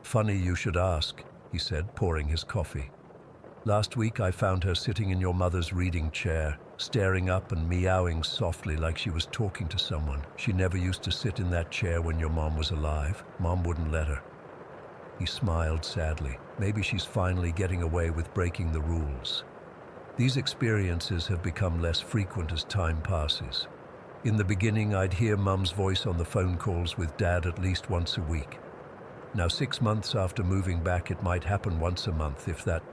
"Funny you should ask," he said, pouring his coffee. "Last week I found her sitting in your mother's reading chair, staring up and meowing softly like she was talking to someone. She never used to sit in that chair when your mom was alive. Mom wouldn't let her." He smiled sadly. "Maybe she's finally getting away with breaking the rules." These experiences have become less frequent as time passes. In the beginning, I'd hear Mum's voice on the phone calls with Dad at least once a week. Now, 6 months after moving back, it might happen once a month, if that.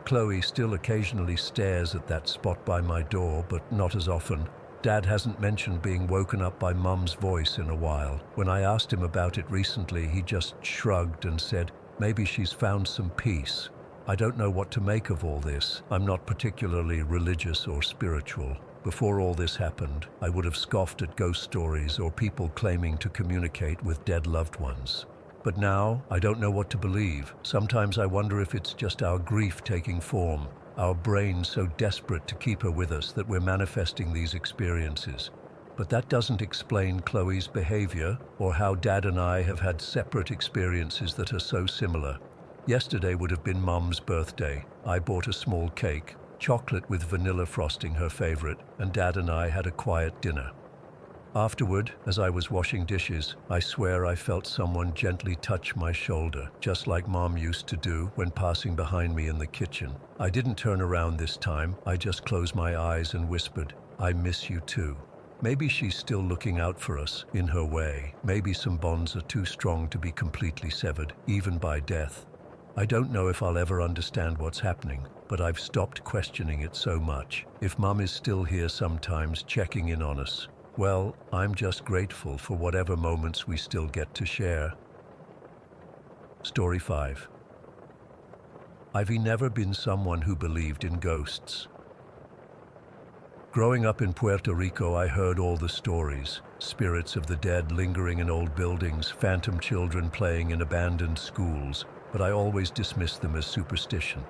Chloe still occasionally stares at that spot by my door, but not as often. Dad hasn't mentioned being woken up by Mum's voice in a while. When I asked him about it recently, he just shrugged and said, "Maybe she's found some peace." I don't know what to make of all this. I'm not particularly religious or spiritual. Before all this happened, I would have scoffed at ghost stories or people claiming to communicate with dead loved ones. But now, I don't know what to believe. Sometimes I wonder if it's just our grief taking form, our brains so desperate to keep her with us that we're manifesting these experiences. But that doesn't explain Chloe's behavior or how Dad and I have had separate experiences that are so similar. Yesterday would have been Mum's birthday. I bought a small cake, chocolate with vanilla frosting, her favorite, and Dad and I had a quiet dinner. Afterward, as I was washing dishes, I swear I felt someone gently touch my shoulder, just like Mom used to do when passing behind me in the kitchen. I didn't turn around this time. I just closed my eyes and whispered, "I miss you too." Maybe she's still looking out for us, in her way. Maybe some bonds are too strong to be completely severed, even by death. I don't know if I'll ever understand what's happening, but I've stopped questioning it so much. If Mum is still here sometimes checking in on us, well, I'm just grateful for whatever moments we still get to share. Story 5. I've never been someone who believed in ghosts. Growing up in Puerto Rico, I heard all the stories. Spirits of the dead lingering in old buildings, phantom children playing in abandoned schools, but I always dismissed them as superstition.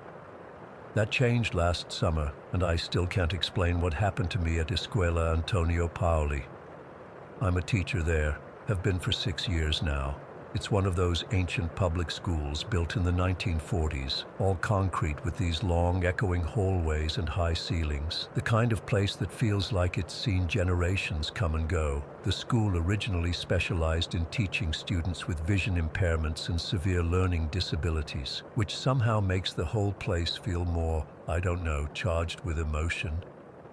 That changed last summer, and I still can't explain what happened to me at Escuela Antonio Paoli. I'm a teacher there, have been for 6 years now. It's one of those ancient public schools built in the 1940s, all concrete with these long, echoing hallways and high ceilings, the kind of place that feels like it's seen generations come and go. The school originally specialized in teaching students with vision impairments and severe learning disabilities, which somehow makes the whole place feel more, charged with emotion.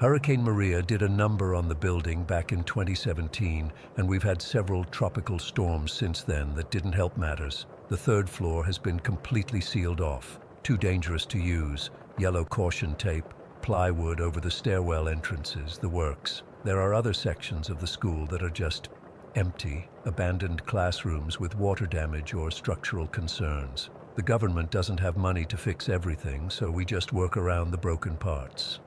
Hurricane Maria did a number on the building back in 2017, and we've had several tropical storms since then that didn't help matters. The 3rd floor has been completely sealed off, too dangerous to use, yellow caution tape, plywood over the stairwell entrances, the works. There are other sections of the school that are just empty, abandoned classrooms with water damage or structural concerns. The government doesn't have money to fix everything, so we just work around the broken parts.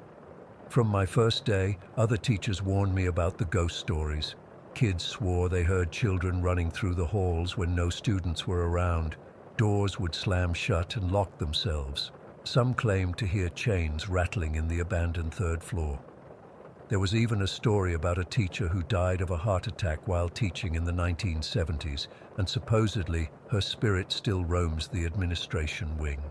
From my first day, other teachers warned me about the ghost stories. Kids swore they heard children running through the halls when no students were around. Doors would slam shut and lock themselves. Some claimed to hear chains rattling in the abandoned third floor. There was even a story about a teacher who died of a heart attack while teaching in the 1970s, and supposedly her spirit still roams the administration wing.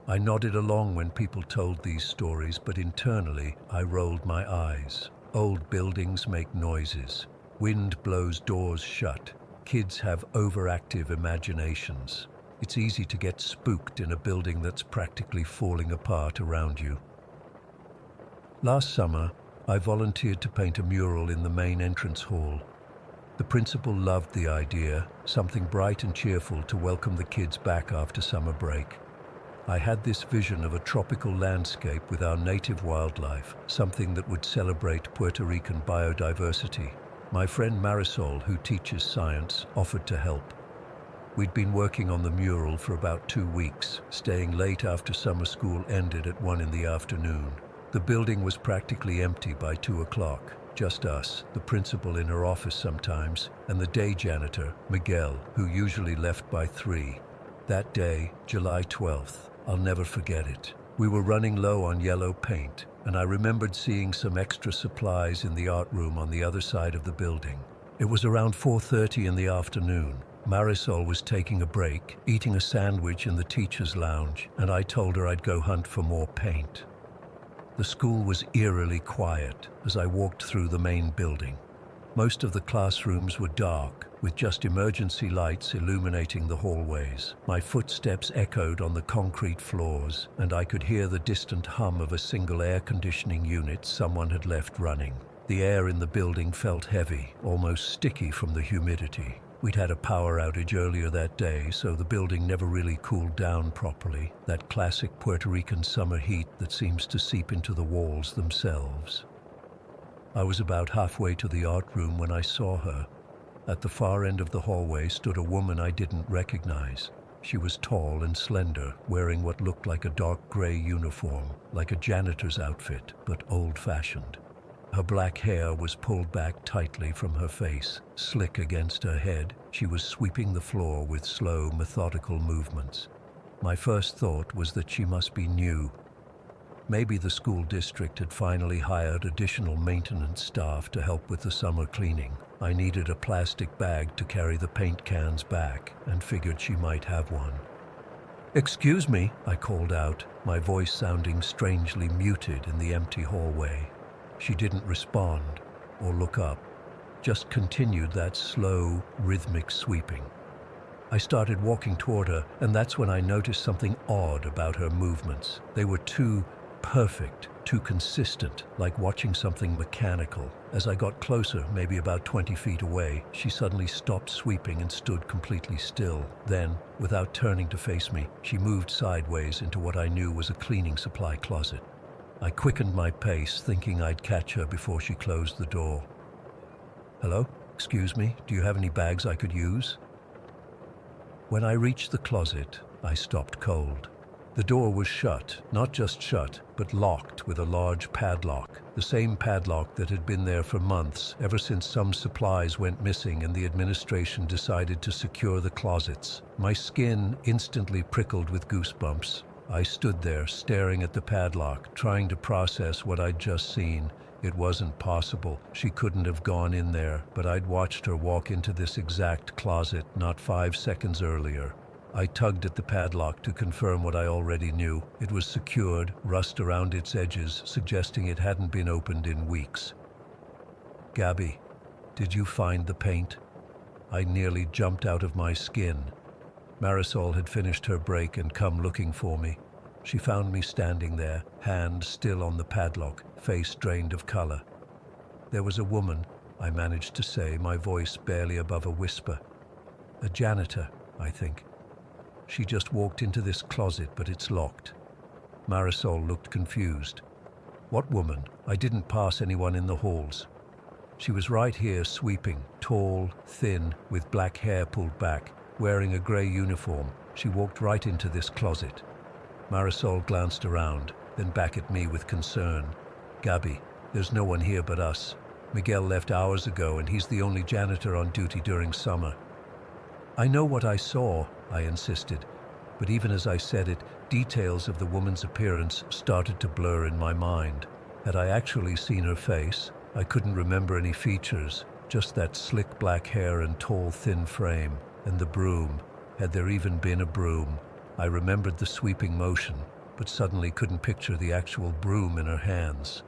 I nodded along when people told these stories, but internally I rolled my eyes. Old buildings make noises. Wind blows doors shut. Kids have overactive imaginations. It's easy to get spooked in a building that's practically falling apart around you. Last summer, I volunteered to paint a mural in the main entrance hall. The principal loved the idea, something bright and cheerful to welcome the kids back after summer break. I had this vision of a tropical landscape with our native wildlife, something that would celebrate Puerto Rican biodiversity. My friend Marisol, who teaches science, offered to help. We'd been working on the mural for about 2 weeks, staying late after summer school ended at 1 in the afternoon. The building was practically empty by 2 o'clock. Just us, the principal in her office sometimes, and the day janitor, Miguel, who usually left by 3. That day, July 12th, I'll never forget it. We were running low on yellow paint, and I remembered seeing some extra supplies in the art room on the other side of the building. It was around 4:30 in the afternoon. Marisol was taking a break, eating a sandwich in the teacher's lounge, and I told her I'd go hunt for more paint. The school was eerily quiet as I walked through the main building. Most of the classrooms were dark, with just emergency lights illuminating the hallways. My footsteps echoed on the concrete floors, and I could hear the distant hum of a single air conditioning unit someone had left running. The air in the building felt heavy, almost sticky from the humidity. We'd had a power outage earlier that day, so the building never really cooled down properly, that classic Puerto Rican summer heat that seems to seep into the walls themselves. I was about halfway to the art room when I saw her. At the far end of the hallway stood a woman I didn't recognize. She was tall and slender, wearing what looked like a dark gray uniform, like a janitor's outfit, but old-fashioned. Her black hair was pulled back tightly from her face, slick against her head. She was sweeping the floor with slow, methodical movements. My first thought was that she must be new. Maybe the school district had finally hired additional maintenance staff to help with the summer cleaning. I needed a plastic bag to carry the paint cans back, and figured she might have one. "Excuse me," I called out, my voice sounding strangely muted in the empty hallway. She didn't respond or look up, just continued that slow, rhythmic sweeping. I started walking toward her, and that's when I noticed something odd about her movements. They were too perfect, too consistent, like watching something mechanical. As I got closer, maybe about 20 feet away, she suddenly stopped sweeping and stood completely still. Then, without turning to face me, she moved sideways into what I knew was a cleaning supply closet. I quickened my pace, thinking I'd catch her before she closed the door. "Hello? Excuse me, do you have any bags I could use?" When I reached the closet, I stopped cold. The door was shut, not just shut, but locked with a large padlock, the same padlock that had been there for months, ever since some supplies went missing and the administration decided to secure the closets. My skin instantly prickled with goosebumps. I stood there, staring at the padlock, trying to process what I'd just seen. It wasn't possible. She couldn't have gone in there, but I'd watched her walk into this exact closet not 5 seconds earlier. I tugged at the padlock to confirm what I already knew. It was secured, rust around its edges, suggesting it hadn't been opened in weeks. "Gabby, did you find the paint?" I nearly jumped out of my skin. Marisol had finished her break and come looking for me. She found me standing there, hand still on the padlock, face drained of color. "There was a woman," I managed to say, my voice barely above a whisper. "A janitor, I think. She just walked into this closet, but it's locked." Marisol looked confused. "What woman? I didn't pass anyone in the halls." "She was right here sweeping, tall, thin, with black hair pulled back, wearing a gray uniform. She walked right into this closet." Marisol glanced around, then back at me with concern. "Gabby, there's no one here but us. Miguel left hours ago, and he's the only janitor on duty during summer." "I know what I saw," I insisted. But even as I said it, details of the woman's appearance started to blur in my mind. Had I actually seen her face? I couldn't remember any features, just that slick black hair and tall, thin frame. And the broom. Had there even been a broom? I remembered the sweeping motion, but suddenly couldn't picture the actual broom in her hands.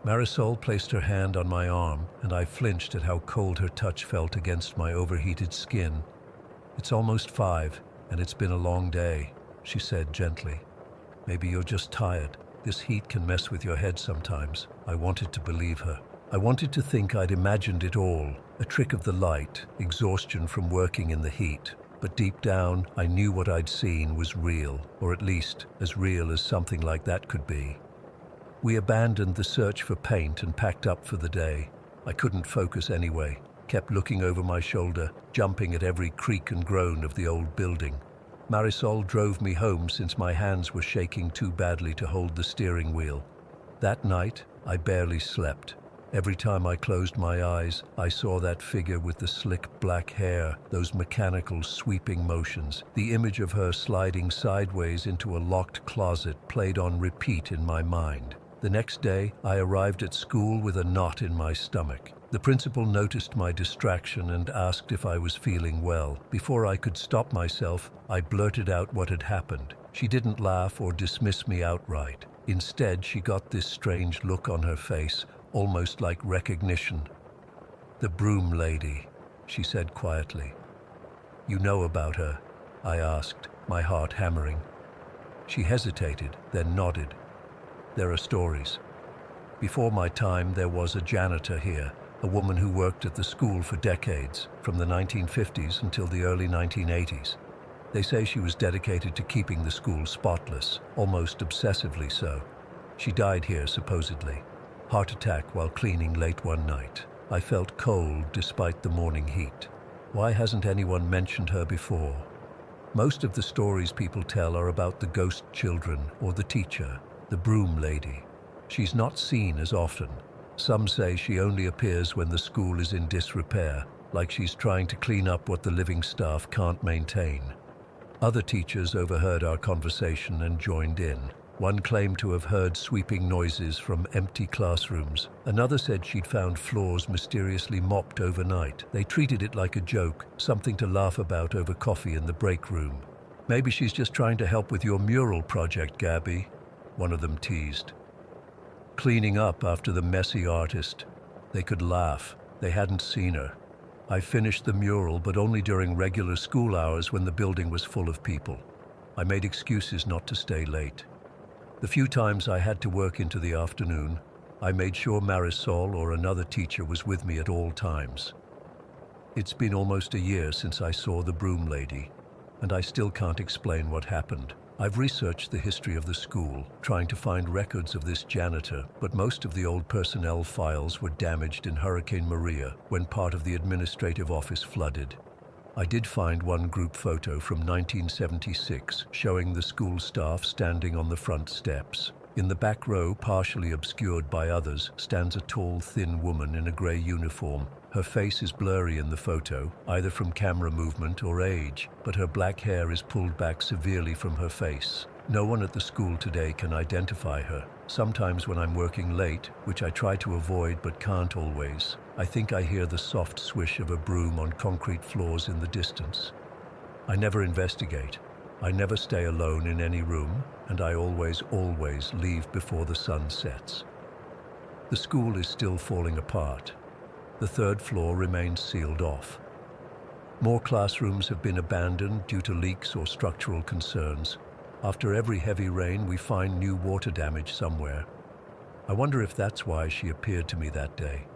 Marisol placed her hand on my arm, and I flinched at how cold her touch felt against my overheated skin. "It's almost 5, and it's been a long day," she said gently. "Maybe you're just tired. This heat can mess with your head sometimes." I wanted to believe her. I wanted to think I'd imagined it all, a trick of the light, exhaustion from working in the heat. But deep down, I knew what I'd seen was real, or at least as real as something like that could be. We abandoned the search for paint and packed up for the day. I couldn't focus anyway, kept looking over my shoulder, jumping at every creak and groan of the old building. Marisol drove me home since my hands were shaking too badly to hold the steering wheel. That night, I barely slept. Every time I closed my eyes, I saw that figure with the slick black hair, those mechanical sweeping motions. The image of her sliding sideways into a locked closet played on repeat in my mind. The next day, I arrived at school with a knot in my stomach. The principal noticed my distraction and asked if I was feeling well. Before I could stop myself, I blurted out what had happened. She didn't laugh or dismiss me outright. Instead, she got this strange look on her face, almost like recognition. "The broom lady," she said quietly. "You know about her?" I asked, my heart hammering. She hesitated, then nodded. "There are stories. Before my time, there was a janitor here, a woman who worked at the school for decades, from the 1950s until the early 1980s. They say she was dedicated to keeping the school spotless, almost obsessively so. She died here, supposedly. Heart attack while cleaning late one night. I felt cold despite the morning heat. Why hasn't anyone mentioned her before? Most of the stories people tell are about the ghost children or the teacher, the broom lady. She's not seen as often. Some say she only appears when the school is in disrepair, like she's trying to clean up what the living staff can't maintain. Other teachers overheard our conversation and joined in. One claimed to have heard sweeping noises from empty classrooms. Another said she'd found floors mysteriously mopped overnight. They treated it like a joke, something to laugh about over coffee in the break room. "Maybe she's just trying to help with your mural project, Gabby," one of them teased. Cleaning up after the messy artist. They could laugh. They hadn't seen her. I finished the mural, but only during regular school hours when the building was full of people. I made excuses not to stay late. The few times I had to work into the afternoon, I made sure Marisol or another teacher was with me at all times. It's been almost a year since I saw the broom lady, and I still can't explain what happened. I've researched the history of the school, trying to find records of this janitor, but most of the old personnel files were damaged in Hurricane Maria when part of the administrative office flooded. I did find one group photo from 1976 showing the school staff standing on the front steps. In the back row, partially obscured by others, stands a tall, thin woman in a gray uniform. Her face is blurry in the photo, either from camera movement or age, but her black hair is pulled back severely from her face. No one at the school today can identify her. Sometimes when I'm working late, which I try to avoid but can't always, I think I hear the soft swish of a broom on concrete floors in the distance. I never investigate. I never stay alone in any room, and I always leave before the sun sets. The school is still falling apart. The third floor remains sealed off. More classrooms have been abandoned due to leaks or structural concerns. After every heavy rain, we find new water damage somewhere. I wonder if that's why she appeared to me that day.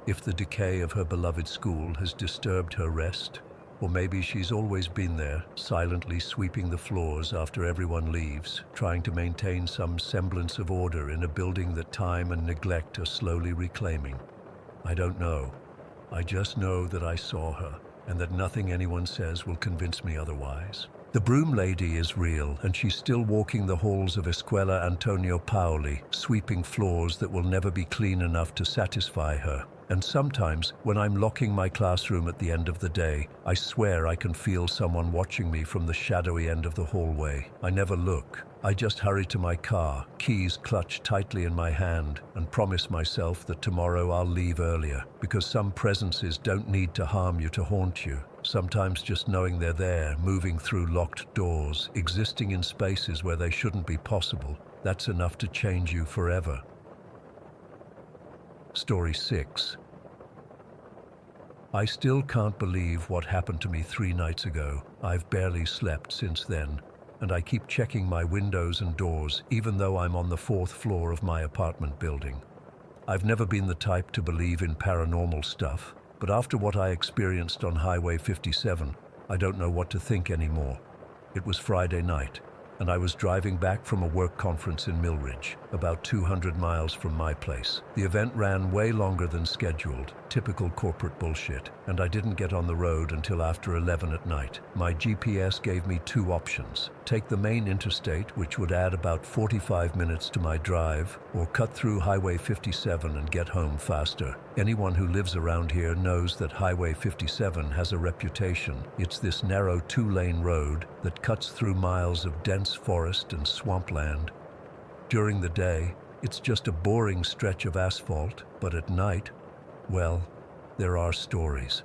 If the decay of her beloved school has disturbed her rest, or maybe she's always been there, silently sweeping the floors after everyone leaves, trying to maintain some semblance of order in a building that time and neglect are slowly reclaiming. I don't know. I just know that I saw her, and that nothing anyone says will convince me otherwise. The broom lady is real, and she's still walking the halls of Escuela Antonio Paoli, sweeping floors that will never be clean enough to satisfy her. And sometimes, when I'm locking my classroom at the end of the day, I swear I can feel someone watching me from the shadowy end of the hallway. I never look. I just hurry to my car, keys clutched tightly in my hand, and promise myself that tomorrow I'll leave earlier, because some presences don't need to harm you to haunt you. Sometimes just knowing they're there, moving through locked doors, existing in spaces where they shouldn't be possible, that's enough to change you forever. Story 6. I still can't believe what happened to me 3 nights ago. I've barely slept since then, and I keep checking my windows and doors even though I'm on the 4th floor of my apartment building. I've never been the type to believe in paranormal stuff, but after what I experienced on Highway 57, I don't know what to think anymore. It was Friday night, and I was driving back from a work conference in Millridge, about 200 miles from my place. The event ran way longer than scheduled, typical corporate bullshit, and I didn't get on the road until after 11 at night. My GPS gave me 2 options: take the main interstate, which would add about 45 minutes to my drive, or cut through Highway 57 and get home faster. Anyone who lives around here knows that Highway 57 has a reputation. It's this narrow 2-lane road that cuts through miles of dense forest and swampland. During the day, it's just a boring stretch of asphalt, but at night, well, there are stories.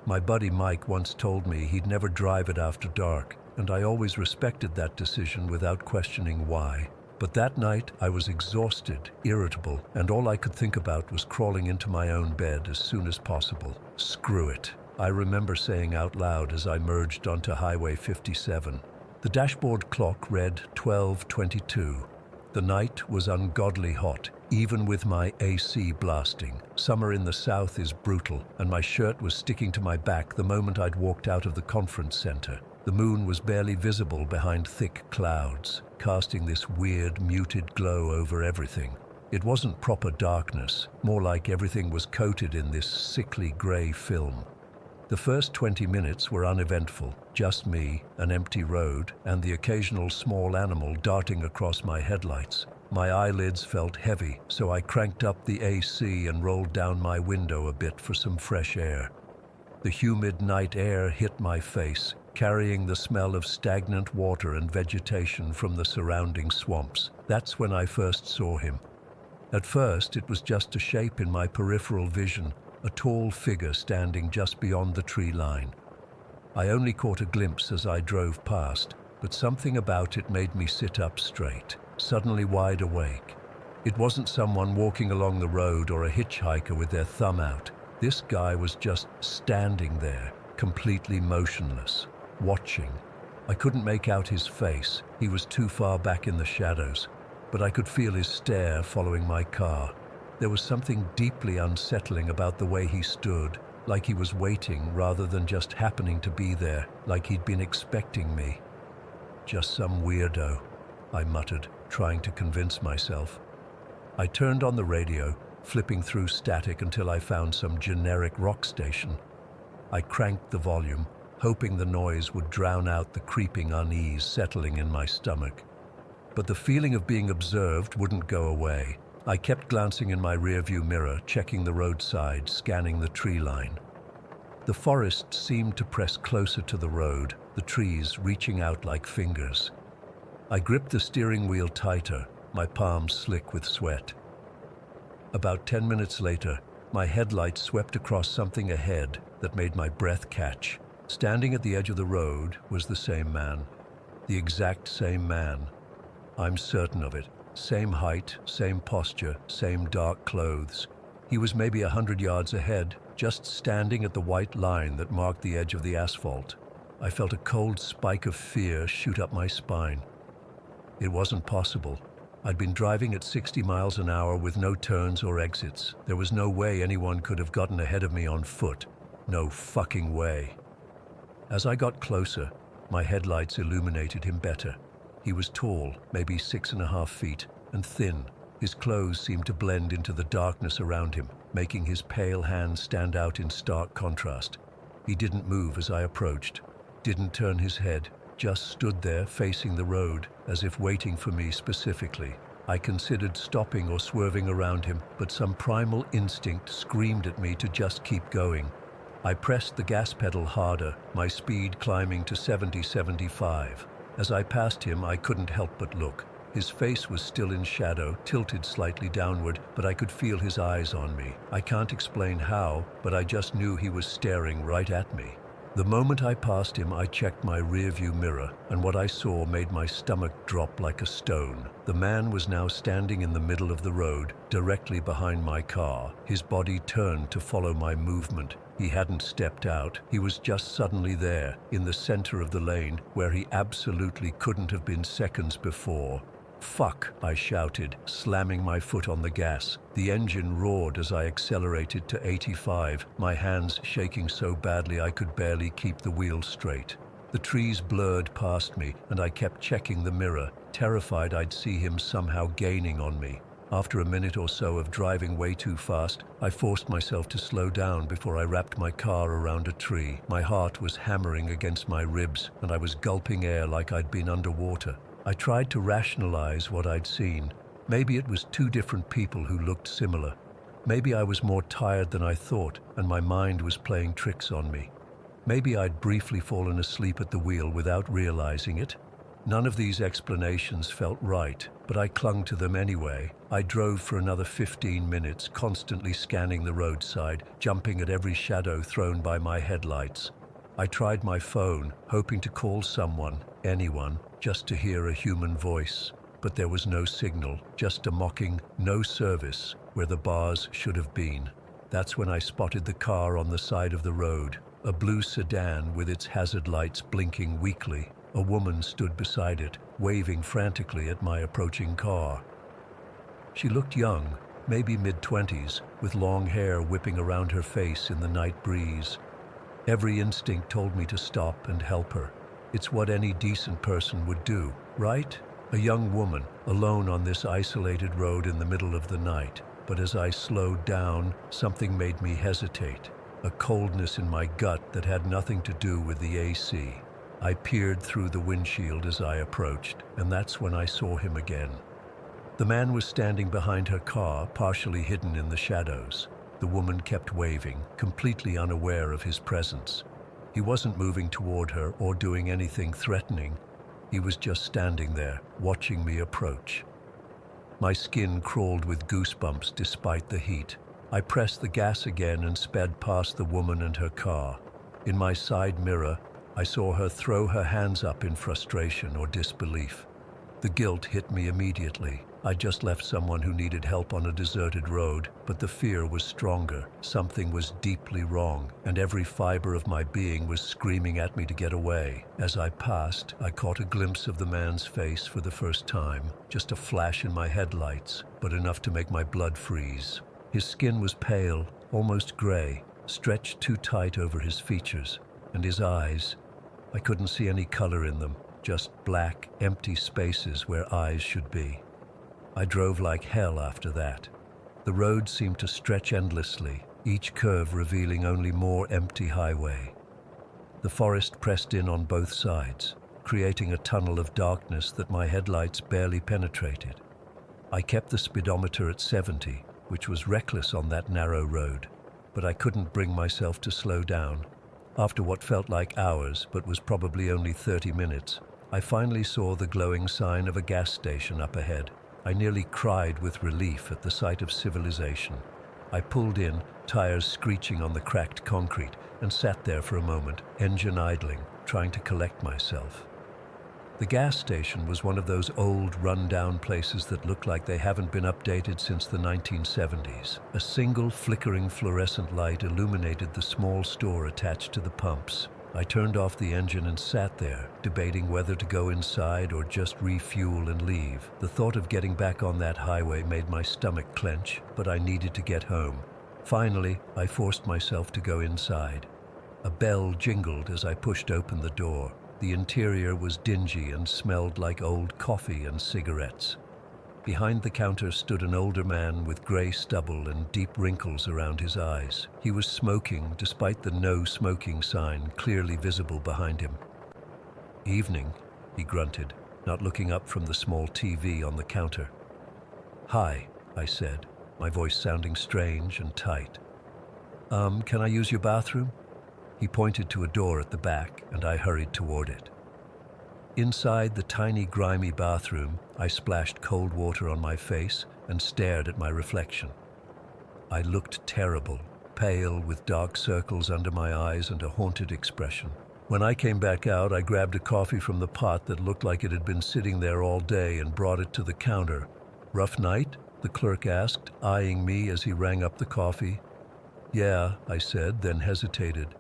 My buddy Mike once told me he'd never drive it after dark, and I always respected that decision without questioning why. But that night, I was exhausted, irritable, and all I could think about was crawling into my own bed as soon as possible. Screw it, I remember saying out loud as I merged onto Highway 57. The dashboard clock read 12:22. The night was ungodly hot, even with my AC blasting. Summer in the south is brutal, and my shirt was sticking to my back the moment I'd walked out of the conference center. The moon was barely visible behind thick clouds, casting this weird, muted glow over everything. It wasn't proper darkness, more like everything was coated in this sickly gray film. The first 20 minutes were uneventful, just me, an empty road, and the occasional small animal darting across my headlights. My eyelids felt heavy, so I cranked up the AC and rolled down my window a bit for some fresh air. The humid night air hit my face, carrying the smell of stagnant water and vegetation from the surrounding swamps. That's when I first saw him. At first, it was just a shape in my peripheral vision, a tall figure standing just beyond the tree line. I only caught a glimpse as I drove past, but something about it made me sit up straight, suddenly wide awake. It wasn't someone walking along the road or a hitchhiker with their thumb out. This guy was just standing there, completely motionless, watching. I couldn't make out his face, he was too far back in the shadows, but I could feel his stare following my car. There was something deeply unsettling about the way he stood, like he was waiting rather than just happening to be there, like he'd been expecting me. Just some weirdo, I muttered, trying to convince myself. I turned on the radio, flipping through static until I found some generic rock station. I cranked the volume, hoping the noise would drown out the creeping unease settling in my stomach. But the feeling of being observed wouldn't go away. I kept glancing in my rearview mirror, checking the roadside, scanning the tree line. The forest seemed to press closer to the road, the trees reaching out like fingers. I gripped the steering wheel tighter, my palms slick with sweat. About 10 minutes later, my headlights swept across something ahead that made my breath catch. Standing at the edge of the road was the same man. The exact same man. I'm certain of it. Same height, same posture, same dark clothes. He was maybe 100 yards ahead, just standing at the white line that marked the edge of the asphalt. I felt a cold spike of fear shoot up my spine. It wasn't possible. I'd been driving at 60 miles an hour with no turns or exits. There was no way anyone could have gotten ahead of me on foot. No fucking way. As I got closer, my headlights illuminated him better. He was tall, maybe 6.5 feet, and thin. His clothes seemed to blend into the darkness around him, making his pale hands stand out in stark contrast. He didn't move as I approached, didn't turn his head, just stood there facing the road, as if waiting for me specifically. I considered stopping or swerving around him, but some primal instinct screamed at me to just keep going. I pressed the gas pedal harder, my speed climbing to 70-75. As I passed him, I couldn't help but look. His face was still in shadow, tilted slightly downward, but I could feel his eyes on me. I can't explain how, but I just knew he was staring right at me. The moment I passed him, I checked my rearview mirror, and what I saw made my stomach drop like a stone. The man was now standing in the middle of the road, directly behind my car. His body turned to follow my movement. He hadn't stepped out. He was just suddenly there, in the center of the lane, where he absolutely couldn't have been seconds before. "Fuck!" I shouted, slamming my foot on the gas. The engine roared as I accelerated to 85, my hands shaking so badly I could barely keep the wheel straight. The trees blurred past me, and I kept checking the mirror, terrified I'd see him somehow gaining on me. After a minute or so of driving way too fast, I forced myself to slow down before I wrapped my car around a tree. My heart was hammering against my ribs, and I was gulping air like I'd been underwater. I tried to rationalize what I'd seen. Maybe it was two different people who looked similar. Maybe I was more tired than I thought, and my mind was playing tricks on me. Maybe I'd briefly fallen asleep at the wheel without realizing it. None of these explanations felt right, but I clung to them anyway. I drove for another 15 minutes, constantly scanning the roadside, jumping at every shadow thrown by my headlights. I tried my phone, hoping to call someone, anyone, just to hear a human voice. But there was no signal, just a mocking "no service" where the bars should have been. That's when I spotted the car on the side of the road, a blue sedan with its hazard lights blinking weakly. A woman stood beside it, waving frantically at my approaching car. She looked young, maybe mid-20s, with long hair whipping around her face in the night breeze. Every instinct told me to stop and help her. It's what any decent person would do, right? A young woman, alone on this isolated road in the middle of the night. But as I slowed down, something made me hesitate. A coldness in my gut that had nothing to do with the AC. I peered through the windshield as I approached, and that's when I saw him again. The man was standing behind her car, partially hidden in the shadows. The woman kept waving, completely unaware of his presence. He wasn't moving toward her or doing anything threatening. He was just standing there, watching me approach. My skin crawled with goosebumps despite the heat. I pressed the gas again and sped past the woman and her car. In my side mirror, I saw her throw her hands up in frustration or disbelief. The guilt hit me immediately. I just left someone who needed help on a deserted road, but the fear was stronger. Something was deeply wrong, and every fiber of my being was screaming at me to get away. As I passed, I caught a glimpse of the man's face for the first time, just a flash in my headlights, but enough to make my blood freeze. His skin was pale, almost gray, stretched too tight over his features, and his eyes, I couldn't see any color in them, just black, empty spaces where eyes should be. I drove like hell after that. The road seemed to stretch endlessly, each curve revealing only more empty highway. The forest pressed in on both sides, creating a tunnel of darkness that my headlights barely penetrated. I kept the speedometer at 70, which was reckless on that narrow road, but I couldn't bring myself to slow down. After what felt like hours, but was probably only 30 minutes, I finally saw the glowing sign of a gas station up ahead. I nearly cried with relief at the sight of civilization. I pulled in, tires screeching on the cracked concrete, and sat there for a moment, engine idling, trying to collect myself. The gas station was one of those old, run-down places that look like they haven't been updated since the 1970s. A single flickering fluorescent light illuminated the small store attached to the pumps. I turned off the engine and sat there, debating whether to go inside or just refuel and leave. The thought of getting back on that highway made my stomach clench, but I needed to get home. Finally, I forced myself to go inside. A bell jingled as I pushed open the door. The interior was dingy and smelled like old coffee and cigarettes. Behind the counter stood an older man with gray stubble and deep wrinkles around his eyes. He was smoking, despite the no smoking sign clearly visible behind him. "Evening," he grunted, not looking up from the small TV on the counter. "Hi," I said, my voice sounding strange and tight. Can I use your bathroom?" He pointed to a door at the back, and I hurried toward it. Inside the tiny, grimy bathroom, I splashed cold water on my face and stared at my reflection. I looked terrible, pale, with dark circles under my eyes and a haunted expression. When I came back out, I grabbed a coffee from the pot that looked like it had been sitting there all day and brought it to the counter. "Rough night?" the clerk asked, eyeing me as he rang up the coffee. "Yeah," I said, then hesitated.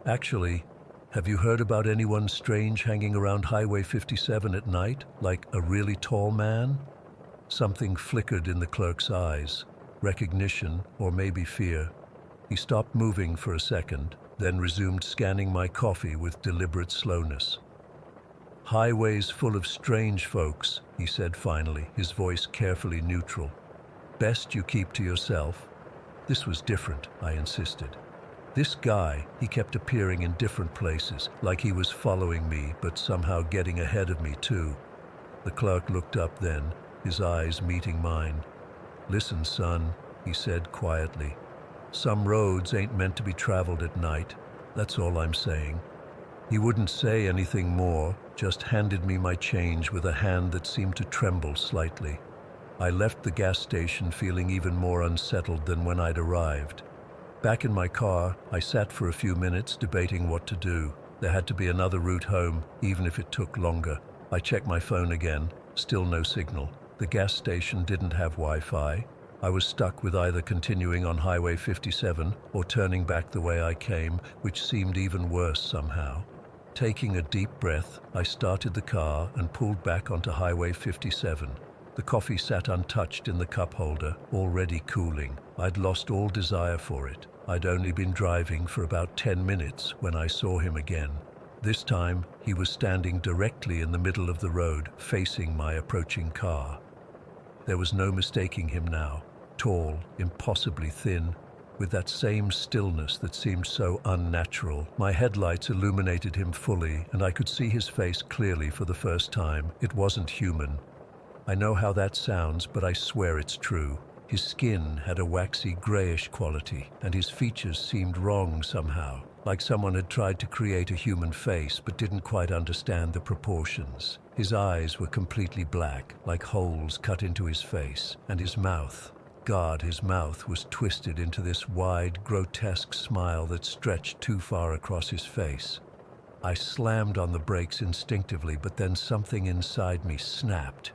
"Actually, have you heard about anyone strange hanging around Highway 57 at night, like a really tall man?" Something flickered in the clerk's eyes, recognition or maybe fear. He stopped moving for a second, then resumed scanning my coffee with deliberate slowness. "Highways full of strange folks," he said finally, his voice carefully neutral. "Best you keep to yourself." This was different, I insisted. This guy, he kept appearing in different places, like he was following me, but somehow getting ahead of me too. The clerk looked up then, his eyes meeting mine. "Listen, son," he said quietly. "Some roads ain't meant to be traveled at night. That's all I'm saying." He wouldn't say anything more, just handed me my change with a hand that seemed to tremble slightly. I left the gas station feeling even more unsettled than when I'd arrived. Back in my car, I sat for a few minutes debating what to do. There had to be another route home, even if it took longer. I checked my phone again, still no signal. The gas station didn't have Wi-Fi. I was stuck with either continuing on Highway 57 or turning back the way I came, which seemed even worse somehow. Taking a deep breath, I started the car and pulled back onto Highway 57. The coffee sat untouched in the cup holder, already cooling. I'd lost all desire for it. I'd only been driving for about 10 minutes when I saw him again. This time, he was standing directly in the middle of the road, facing my approaching car. There was no mistaking him now. Tall, impossibly thin, with that same stillness that seemed so unnatural. My headlights illuminated him fully, and I could see his face clearly for the first time. It wasn't human. I know how that sounds, but I swear it's true. His skin had a waxy grayish quality, and his features seemed wrong somehow, like someone had tried to create a human face but didn't quite understand the proportions. His eyes were completely black, like holes cut into his face, and his mouth. God, his mouth was twisted into this wide, grotesque smile that stretched too far across his face. I slammed on the brakes instinctively, but then something inside me snapped.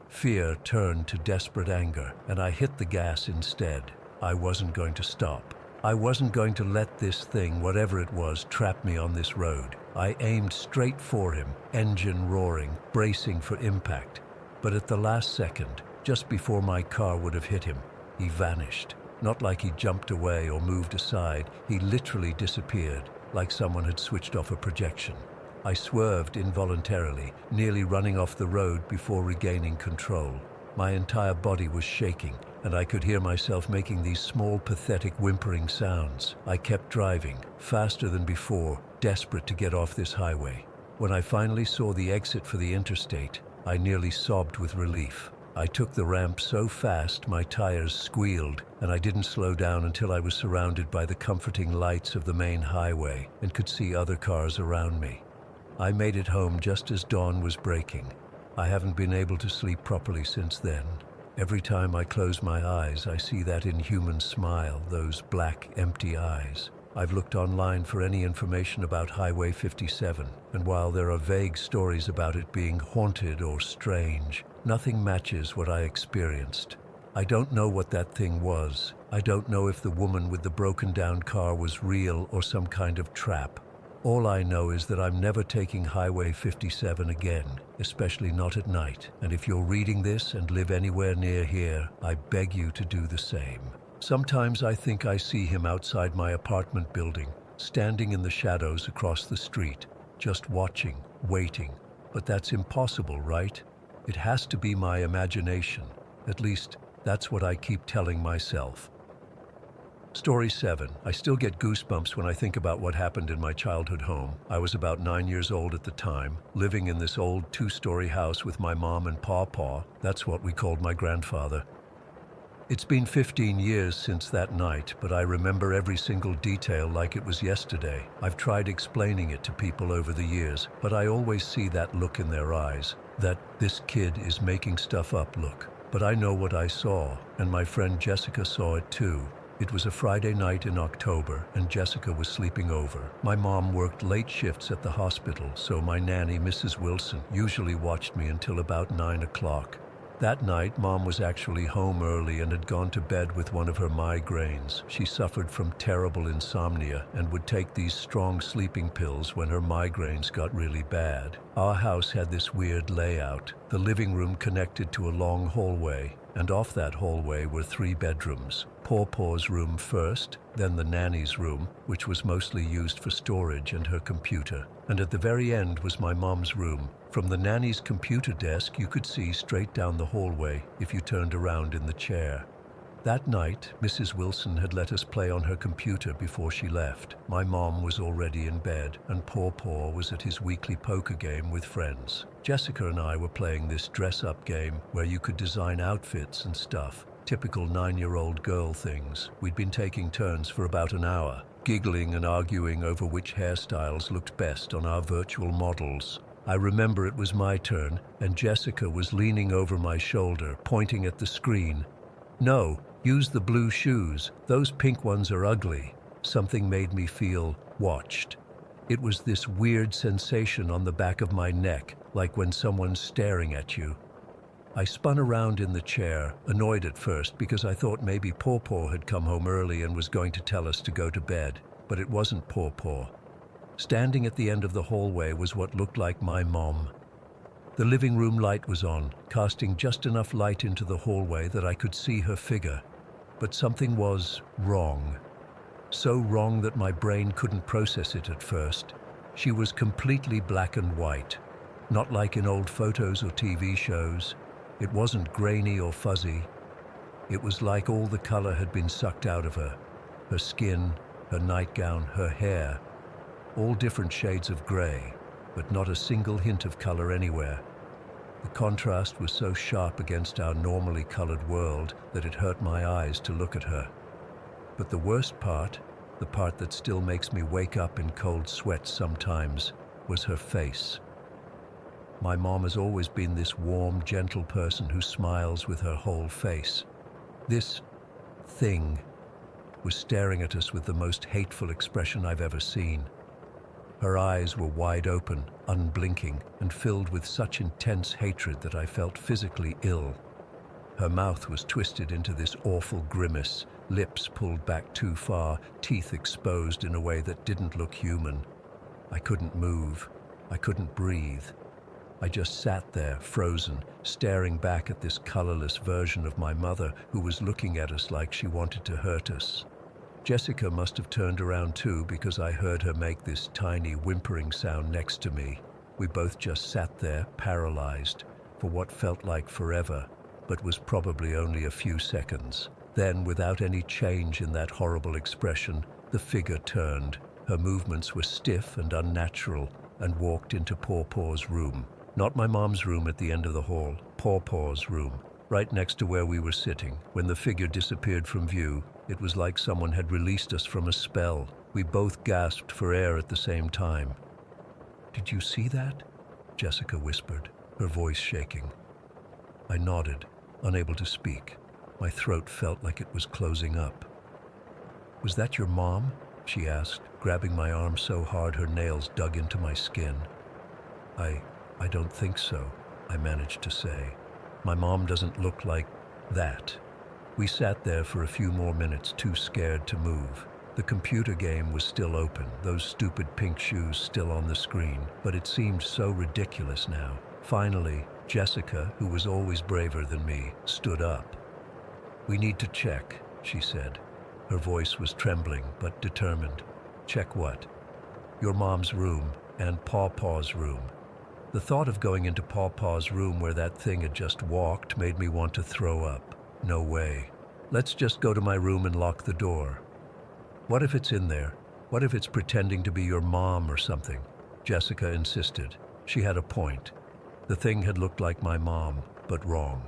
Fear turned to desperate anger, and I hit the gas instead. I wasn't going to stop. I wasn't going to let this thing, whatever it was, trap me on this road. I aimed straight for him, engine roaring, bracing for impact. But at the last second, just before my car would have hit him, he vanished. Not like he jumped away or moved aside. He literally disappeared, like someone had switched off a projection. I swerved involuntarily, nearly running off the road before regaining control. My entire body was shaking, and I could hear myself making these small, pathetic, whimpering sounds. I kept driving, faster than before, desperate to get off this highway. When I finally saw the exit for the interstate, I nearly sobbed with relief. I took the ramp so fast my tires squealed, and I didn't slow down until I was surrounded by the comforting lights of the main highway and could see other cars around me. I made it home just as dawn was breaking. I haven't been able to sleep properly since then. Every time I close my eyes, I see that inhuman smile, those black, empty eyes. I've looked online for any information about Highway 57, and while there are vague stories about it being haunted or strange, nothing matches what I experienced. I don't know what that thing was. I don't know if the woman with the broken-down car was real or some kind of trap. All I know is that I'm never taking Highway 57 again, especially not at night. And if you're reading this and live anywhere near here, I beg you to do the same. Sometimes I think I see him outside my apartment building, standing in the shadows across the street, just watching, waiting. But that's impossible, right? It has to be my imagination. At least, that's what I keep telling myself. Story 7. I still get goosebumps when I think about what happened in my childhood home. I was about 9 years old at the time, living in this old 2-story house with my mom and pawpaw. That's what we called my grandfather. It's been 15 years since that night, but I remember every single detail like it was yesterday. I've tried explaining it to people over the years, but I always see that look in their eyes, that this kid is making stuff up look. But I know what I saw, and my friend Jessica saw it too. It was a Friday night in October, and Jessica was sleeping over. My mom worked late shifts at the hospital, so my nanny, Mrs. Wilson, usually watched me until about 9 o'clock. That night, Mom was actually home early and had gone to bed with one of her migraines. She suffered from terrible insomnia and would take these strong sleeping pills when her migraines got really bad. Our house had this weird layout. The living room connected to a long hallway, and off that hallway were 3 bedrooms. Pawpaw's room first, then the nanny's room, which was mostly used for storage, and her computer. And at the very end was my mom's room. From the nanny's computer desk, you could see straight down the hallway if you turned around in the chair. That night, Mrs. Wilson had let us play on her computer before she left. My mom was already in bed, and Pawpaw was at his weekly poker game with friends. Jessica and I were playing this dress-up game where you could design outfits and stuff. Typical 9-year-old girl things. We'd been taking turns for about an hour, giggling and arguing over which hairstyles looked best on our virtual models. I remember it was my turn, and Jessica was leaning over my shoulder, pointing at the screen. "No, use the blue shoes. Those pink ones are ugly." Something made me feel watched. It was this weird sensation on the back of my neck, like when someone's staring at you. I spun around in the chair, annoyed at first because I thought maybe Pawpaw had come home early and was going to tell us to go to bed. But it wasn't Pawpaw. Standing at the end of the hallway was what looked like my mom. The living room light was on, casting just enough light into the hallway that I could see her figure. But something was wrong. So wrong that my brain couldn't process it at first. She was completely black and white. Not like in old photos or TV shows. It wasn't grainy or fuzzy. It was like all the color had been sucked out of her. Her skin, her nightgown, her hair. All different shades of gray, but not a single hint of color anywhere. The contrast was so sharp against our normally colored world that it hurt my eyes to look at her. But the worst part, the part that still makes me wake up in cold sweats sometimes, was her face. My mom has always been this warm, gentle person who smiles with her whole face. This thing was staring at us with the most hateful expression I've ever seen. Her eyes were wide open, unblinking, and filled with such intense hatred that I felt physically ill. Her mouth was twisted into this awful grimace, lips pulled back too far, teeth exposed in a way that didn't look human. I couldn't move. I couldn't breathe. I just sat there, frozen, staring back at this colorless version of my mother who was looking at us like she wanted to hurt us. Jessica must have turned around too because I heard her make this tiny whimpering sound next to me. We both just sat there, paralyzed, for what felt like forever, but was probably only a few seconds. Then, without any change in that horrible expression, the figure turned. Her movements were stiff and unnatural, and walked into Pawpaw's room. Not my mom's room at the end of the hall, Pawpaw's room, right next to where we were sitting. When the figure disappeared from view, it was like someone had released us from a spell. We both gasped for air at the same time. "Did you see that?" Jessica whispered, her voice shaking. I nodded, unable to speak. My throat felt like it was closing up. "Was that your mom?" she asked, grabbing my arm so hard her nails dug into my skin. I don't think so," I managed to say. "My mom doesn't look like that." We sat there for a few more minutes, too scared to move. The computer game was still open, those stupid pink shoes still on the screen, but it seemed so ridiculous now. Finally, Jessica, who was always braver than me, stood up. "We need to check," she said. Her voice was trembling but determined. "Check what?" "Your mom's room and Pawpaw's room." The thought of going into Pawpaw's room where that thing had just walked made me want to throw up. No way. "Let's just go to my room and lock the door." "What if it's in there? What if it's pretending to be your mom or something?" Jessica insisted. She had a point. The thing had looked like my mom, but wrong.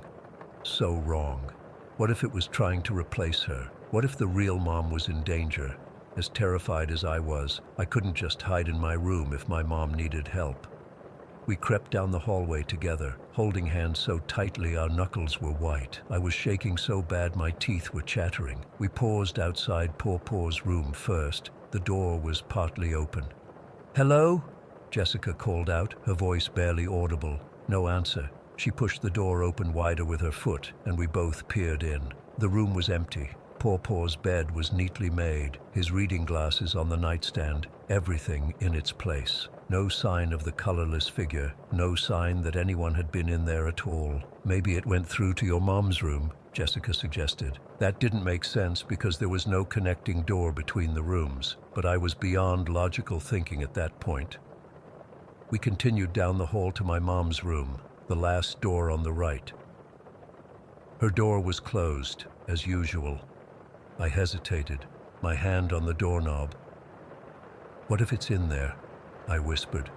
So wrong. What if it was trying to replace her? What if the real mom was in danger? As terrified as I was, I couldn't just hide in my room if my mom needed help. We crept down the hallway together, holding hands so tightly our knuckles were white. I was shaking so bad my teeth were chattering. We paused outside Pawpaw's room first. The door was partly open. "Hello?" Jessica called out, her voice barely audible. No answer. She pushed the door open wider with her foot, and we both peered in. The room was empty. Pawpaw's bed was neatly made, his reading glasses on the nightstand, everything in its place. No sign of the colorless figure, no sign that anyone had been in there at all. "Maybe it went through to your mom's room," Jessica suggested. That didn't make sense because there was no connecting door between the rooms, but I was beyond logical thinking at that point. We continued down the hall to my mom's room, the last door on the right. Her door was closed, as usual. I hesitated, my hand on the doorknob. "What if it's in there?" I whispered.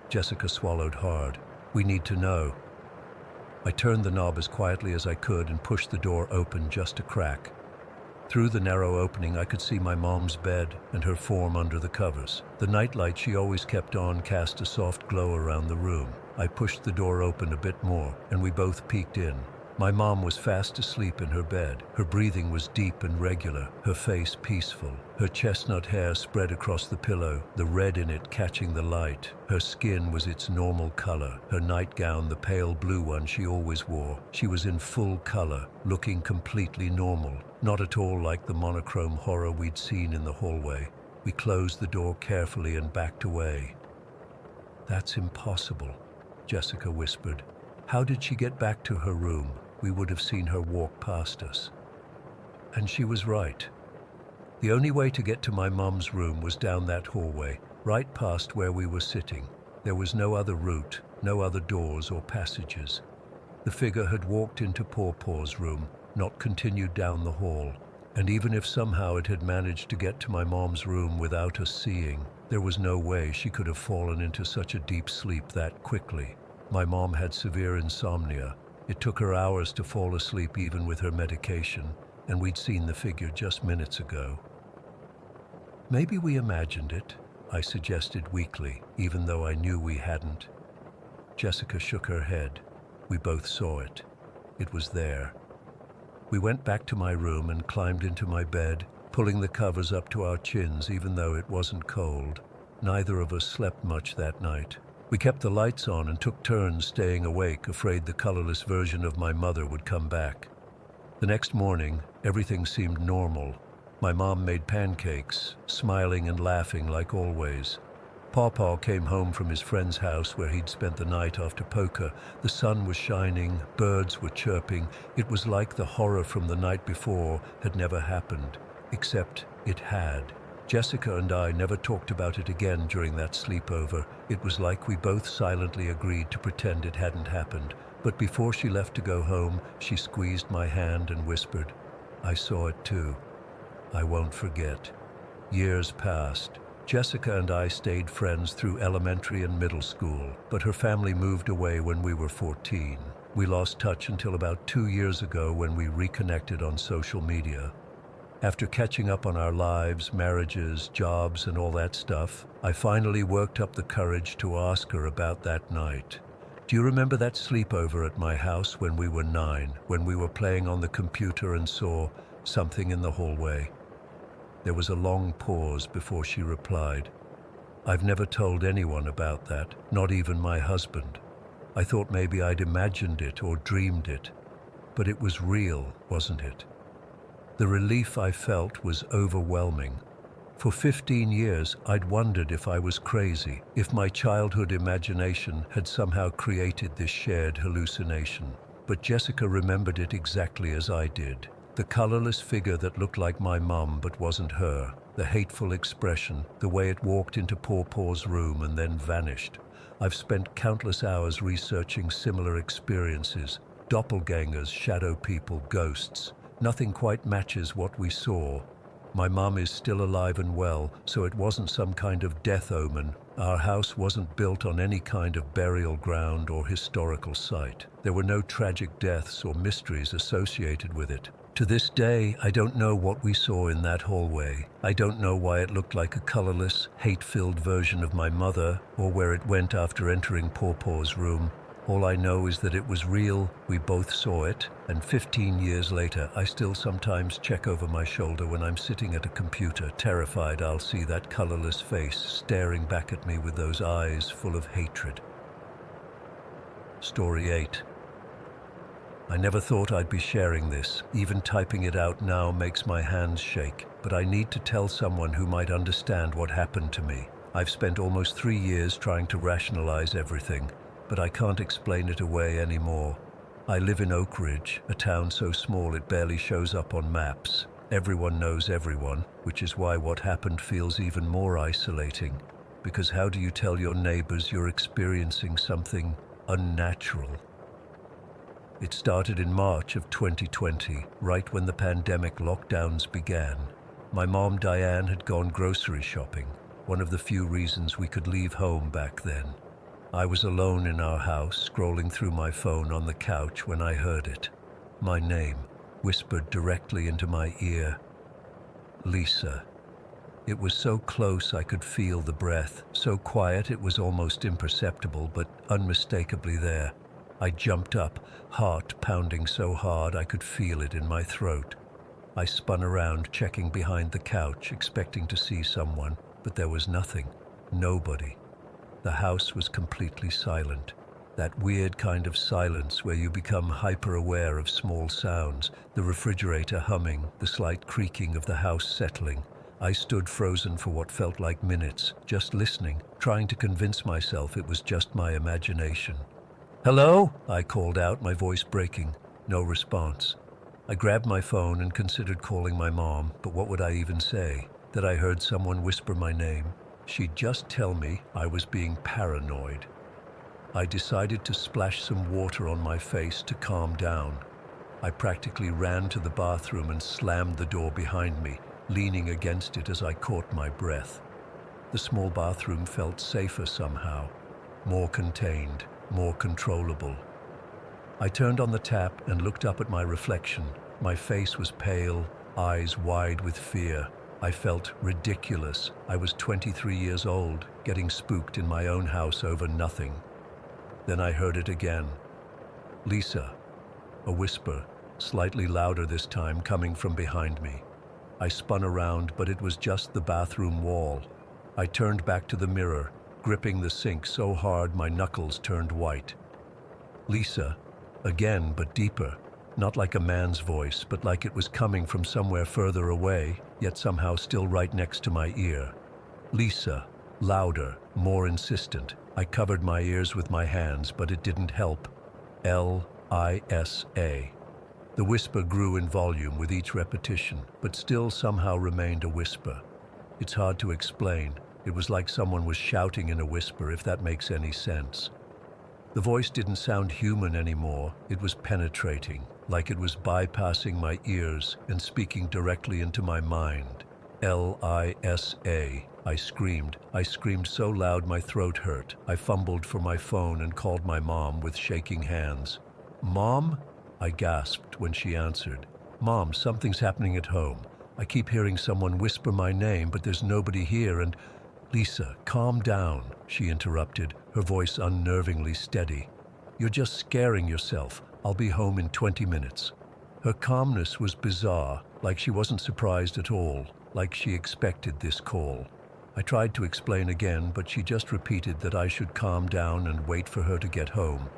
Jessica swallowed hard. "We need to know." I turned the knob as quietly as I could and pushed the door open just a crack. Through the narrow opening I could see my mom's bed and her form under the covers. The nightlight she always kept on cast a soft glow around the room. I pushed the door open a bit more, and we both peeked in. My mom was fast asleep in her bed. Her breathing was deep and regular, her face peaceful. Her chestnut hair spread across the pillow, the red in it catching the light. Her skin was its normal color, her nightgown the pale blue one she always wore. She was in full color, looking completely normal, not at all like the monochrome horror we'd seen in the hallway. We closed the door carefully and backed away. "That's impossible," Jessica whispered. "How did she get back to her room? We would have seen her walk past us." And she was right. The only way to get to my mom's room was down that hallway, right past where we were sitting. There was no other route, no other doors or passages. The figure had walked into Pawpaw's room, not continued down the hall. And even if somehow it had managed to get to my mom's room without us seeing, there was no way she could have fallen into such a deep sleep that quickly. My mom had severe insomnia. It took her hours to fall asleep even with her medication, and we'd seen the figure just minutes ago. "Maybe we imagined it," I suggested weakly, even though I knew we hadn't. Jessica shook her head. We both saw it. It was there. We went back to my room and climbed into my bed, pulling the covers up to our chins even though it wasn't cold. Neither of us slept much that night. We kept the lights on and took turns staying awake, afraid the colorless version of my mother would come back. The next morning, everything seemed normal. My mom made pancakes, smiling and laughing like always. Pawpaw came home from his friend's house where he'd spent the night after poker. The sun was shining, birds were chirping. It was like the horror from the night before had never happened, except it had. Jessica and I never talked about it again during that sleepover. It was like we both silently agreed to pretend it hadn't happened. But before she left to go home, she squeezed my hand and whispered, "I saw it too. I won't forget." Years passed. Jessica and I stayed friends through elementary and middle school, but her family moved away when we were 14. We lost touch until about 2 years ago when we reconnected on social media. After catching up on our lives, marriages, jobs, and all that stuff, I finally worked up the courage to ask her about that night. "Do you remember that sleepover at my house when we were 9, when we were playing on the computer and saw something in the hallway?" There was a long pause before she replied, "I've never told anyone about that, not even my husband. I thought maybe I'd imagined it or dreamed it, but it was real, wasn't it?" The relief I felt was overwhelming. For 15 years, I'd wondered if I was crazy, if my childhood imagination had somehow created this shared hallucination. But Jessica remembered it exactly as I did. The colorless figure that looked like my mum but wasn't her, the hateful expression, the way it walked into Pawpaw's room and then vanished. I've spent countless hours researching similar experiences, doppelgangers, shadow people, ghosts. Nothing quite matches what we saw. My mum is still alive and well, so it wasn't some kind of death omen. Our house wasn't built on any kind of burial ground or historical site. There were no tragic deaths or mysteries associated with it. To this day, I don't know what we saw in that hallway. I don't know why it looked like a colorless, hate-filled version of my mother, or where it went after entering Pawpaw's room. All I know is that it was real, we both saw it, and 15 years later, I still sometimes check over my shoulder when I'm sitting at a computer, terrified I'll see that colorless face staring back at me with those eyes full of hatred. Story 8. I never thought I'd be sharing this. Even typing it out now makes my hands shake, but I need to tell someone who might understand what happened to me. I've spent almost 3 years trying to rationalize everything, but I can't explain it away anymore. I live in Oak Ridge, a town so small it barely shows up on maps. Everyone knows everyone, which is why what happened feels even more isolating. Because how do you tell your neighbors you're experiencing something unnatural? It started in March of 2020, right when the pandemic lockdowns began. My mom, Diane, had gone grocery shopping, one of the few reasons we could leave home back then. I was alone in our house, scrolling through my phone on the couch when I heard it. My name, whispered directly into my ear. Lisa. It was so close I could feel the breath, so quiet it was almost imperceptible, but unmistakably there. I jumped up, heart pounding so hard I could feel it in my throat. I spun around, checking behind the couch, expecting to see someone, but there was nothing, nobody. The house was completely silent. That weird kind of silence where you become hyper-aware of small sounds, the refrigerator humming, the slight creaking of the house settling. I stood frozen for what felt like minutes, just listening, trying to convince myself it was just my imagination. "Hello?" I called out, my voice breaking. No response. I grabbed my phone and considered calling my mom, but what would I even say? That I heard someone whisper my name? She'd just tell me I was being paranoid. I decided to splash some water on my face to calm down. I practically ran to the bathroom and slammed the door behind me, leaning against it as I caught my breath. The small bathroom felt safer somehow, more contained, more controllable. I turned on the tap and looked up at my reflection. My face was pale, eyes wide with fear. I felt ridiculous. I was 23 years old, getting spooked in my own house over nothing. Then I heard it again. "Lisa." A whisper, slightly louder this time, coming from behind me. I spun around, but it was just the bathroom wall. I turned back to the mirror, gripping the sink so hard my knuckles turned white. "Lisa." Again, but deeper. Not like a man's voice, but like it was coming from somewhere further away, yet somehow still right next to my ear. "Lisa." Louder, more insistent. I covered my ears with my hands, but it didn't help. "Lisa." The whisper grew in volume with each repetition, but still somehow remained a whisper. It's hard to explain. It was like someone was shouting in a whisper, if that makes any sense. The voice didn't sound human anymore. It was penetrating, like it was bypassing my ears and speaking directly into my mind. "Lisa." I screamed. I screamed so loud my throat hurt. I fumbled for my phone and called my mom with shaking hands. "Mom?" I gasped when she answered. "Mom, something's happening at home. I keep hearing someone whisper my name, but there's nobody here and—" "Lisa, calm down," she interrupted, her voice unnervingly steady. "You're just scaring yourself. I'll be home in 20 minutes. Her calmness was bizarre, like she wasn't surprised at all, like she expected this call. I tried to explain again, but she just repeated that I should calm down and wait for her to get home.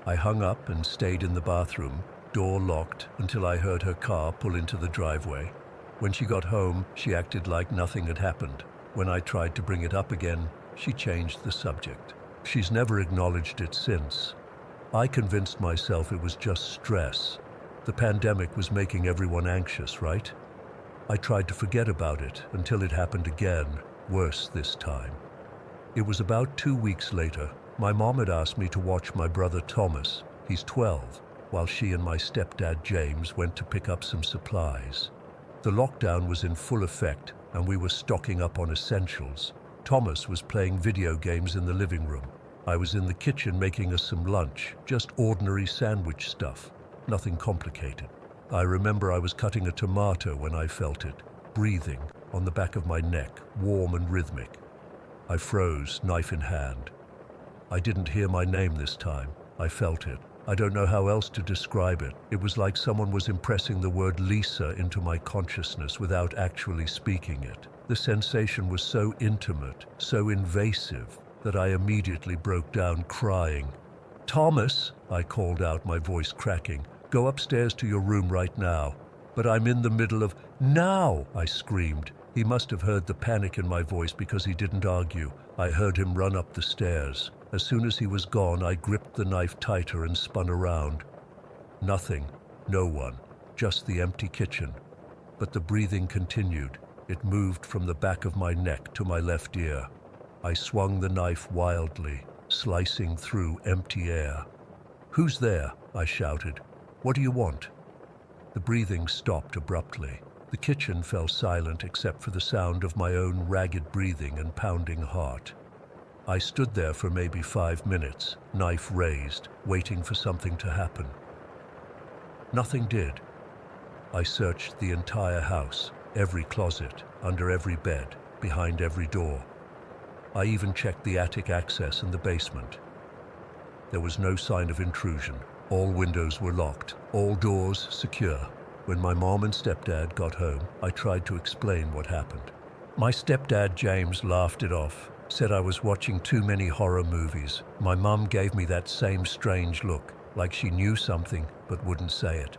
I hung up and stayed in the bathroom, door locked, until I heard her car pull into the driveway. When she got home, she acted like nothing had happened. When I tried to bring it up again, she changed the subject. She's never acknowledged it since. I convinced myself it was just stress. The pandemic was making everyone anxious, right? I tried to forget about it until it happened again, worse this time. It was about 2 weeks later. My mom had asked me to watch my brother Thomas, he's 12, while she and my stepdad James went to pick up some supplies. The lockdown was in full effect, and we were stocking up on essentials. Thomas was playing video games in the living room. I was in the kitchen making us some lunch, just ordinary sandwich stuff, nothing complicated. I remember I was cutting a tomato when I felt it, breathing, on the back of my neck, warm and rhythmic. I froze, knife in hand. I didn't hear my name this time. I felt it. I don't know how else to describe it. It was like someone was impressing the word Lisa into my consciousness without actually speaking it. The sensation was so intimate, so invasive, that I immediately broke down crying. "Thomas," I called out, my voice cracking, "go upstairs to your room right now." "But I'm in the middle of—" "Now!" I screamed. He must have heard the panic in my voice because he didn't argue. I heard him run up the stairs. As soon as he was gone, I gripped the knife tighter and spun around. Nothing, no one, just the empty kitchen. But the breathing continued. It moved from the back of my neck to my left ear. I swung the knife wildly, slicing through empty air. "Who's there?" I shouted. "What do you want?" The breathing stopped abruptly. The kitchen fell silent except for the sound of my own ragged breathing and pounding heart. I stood there for maybe 5 minutes, knife raised, waiting for something to happen. Nothing did. I searched the entire house, every closet, under every bed, behind every door. I even checked the attic access and the basement. There was no sign of intrusion. All windows were locked, all doors secure. When my mom and stepdad got home, I tried to explain what happened. My stepdad, James, laughed it off, said I was watching too many horror movies. My mum gave me that same strange look, like she knew something but wouldn't say it.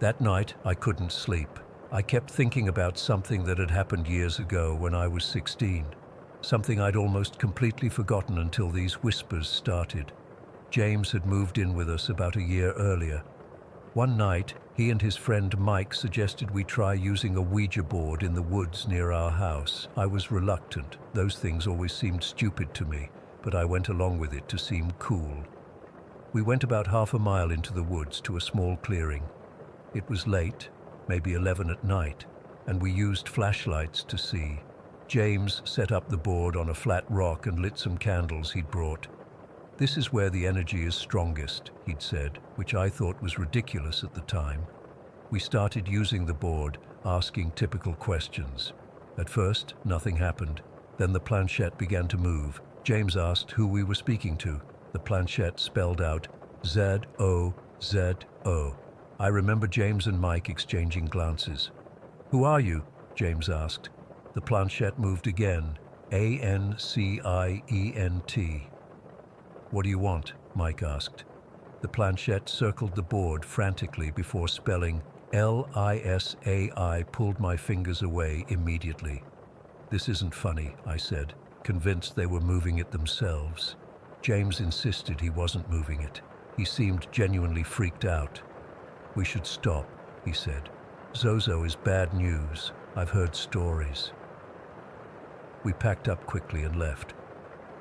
That night, I couldn't sleep. I kept thinking about something that had happened years ago when I was 16. Something I'd almost completely forgotten until these whispers started. James had moved in with us about a year earlier. One night, he and his friend Mike suggested we try using a Ouija board in the woods near our house. I was reluctant. Those things always seemed stupid to me, but I went along with it to seem cool. We went about half a mile into the woods to a small clearing. It was late, maybe 11 at night, and we used flashlights to see. James set up the board on a flat rock and lit some candles he'd brought. "This is where the energy is strongest," he'd said, which I thought was ridiculous at the time. We started using the board, asking typical questions. At first, nothing happened. Then the planchette began to move. James asked who we were speaking to. The planchette spelled out Z-O-Z-O. I remember James and Mike exchanging glances. "Who are you?" James asked. The planchette moved again. A-N-C-I-E-N-T. "What do you want?" Mike asked. The planchette circled the board frantically before spelling L-I-S-A-I, pulled my fingers away immediately. "This isn't funny," I said, convinced they were moving it themselves. James insisted he wasn't moving it. He seemed genuinely freaked out. "We should stop," he said. "Zozo is bad news. I've heard stories." We packed up quickly and left.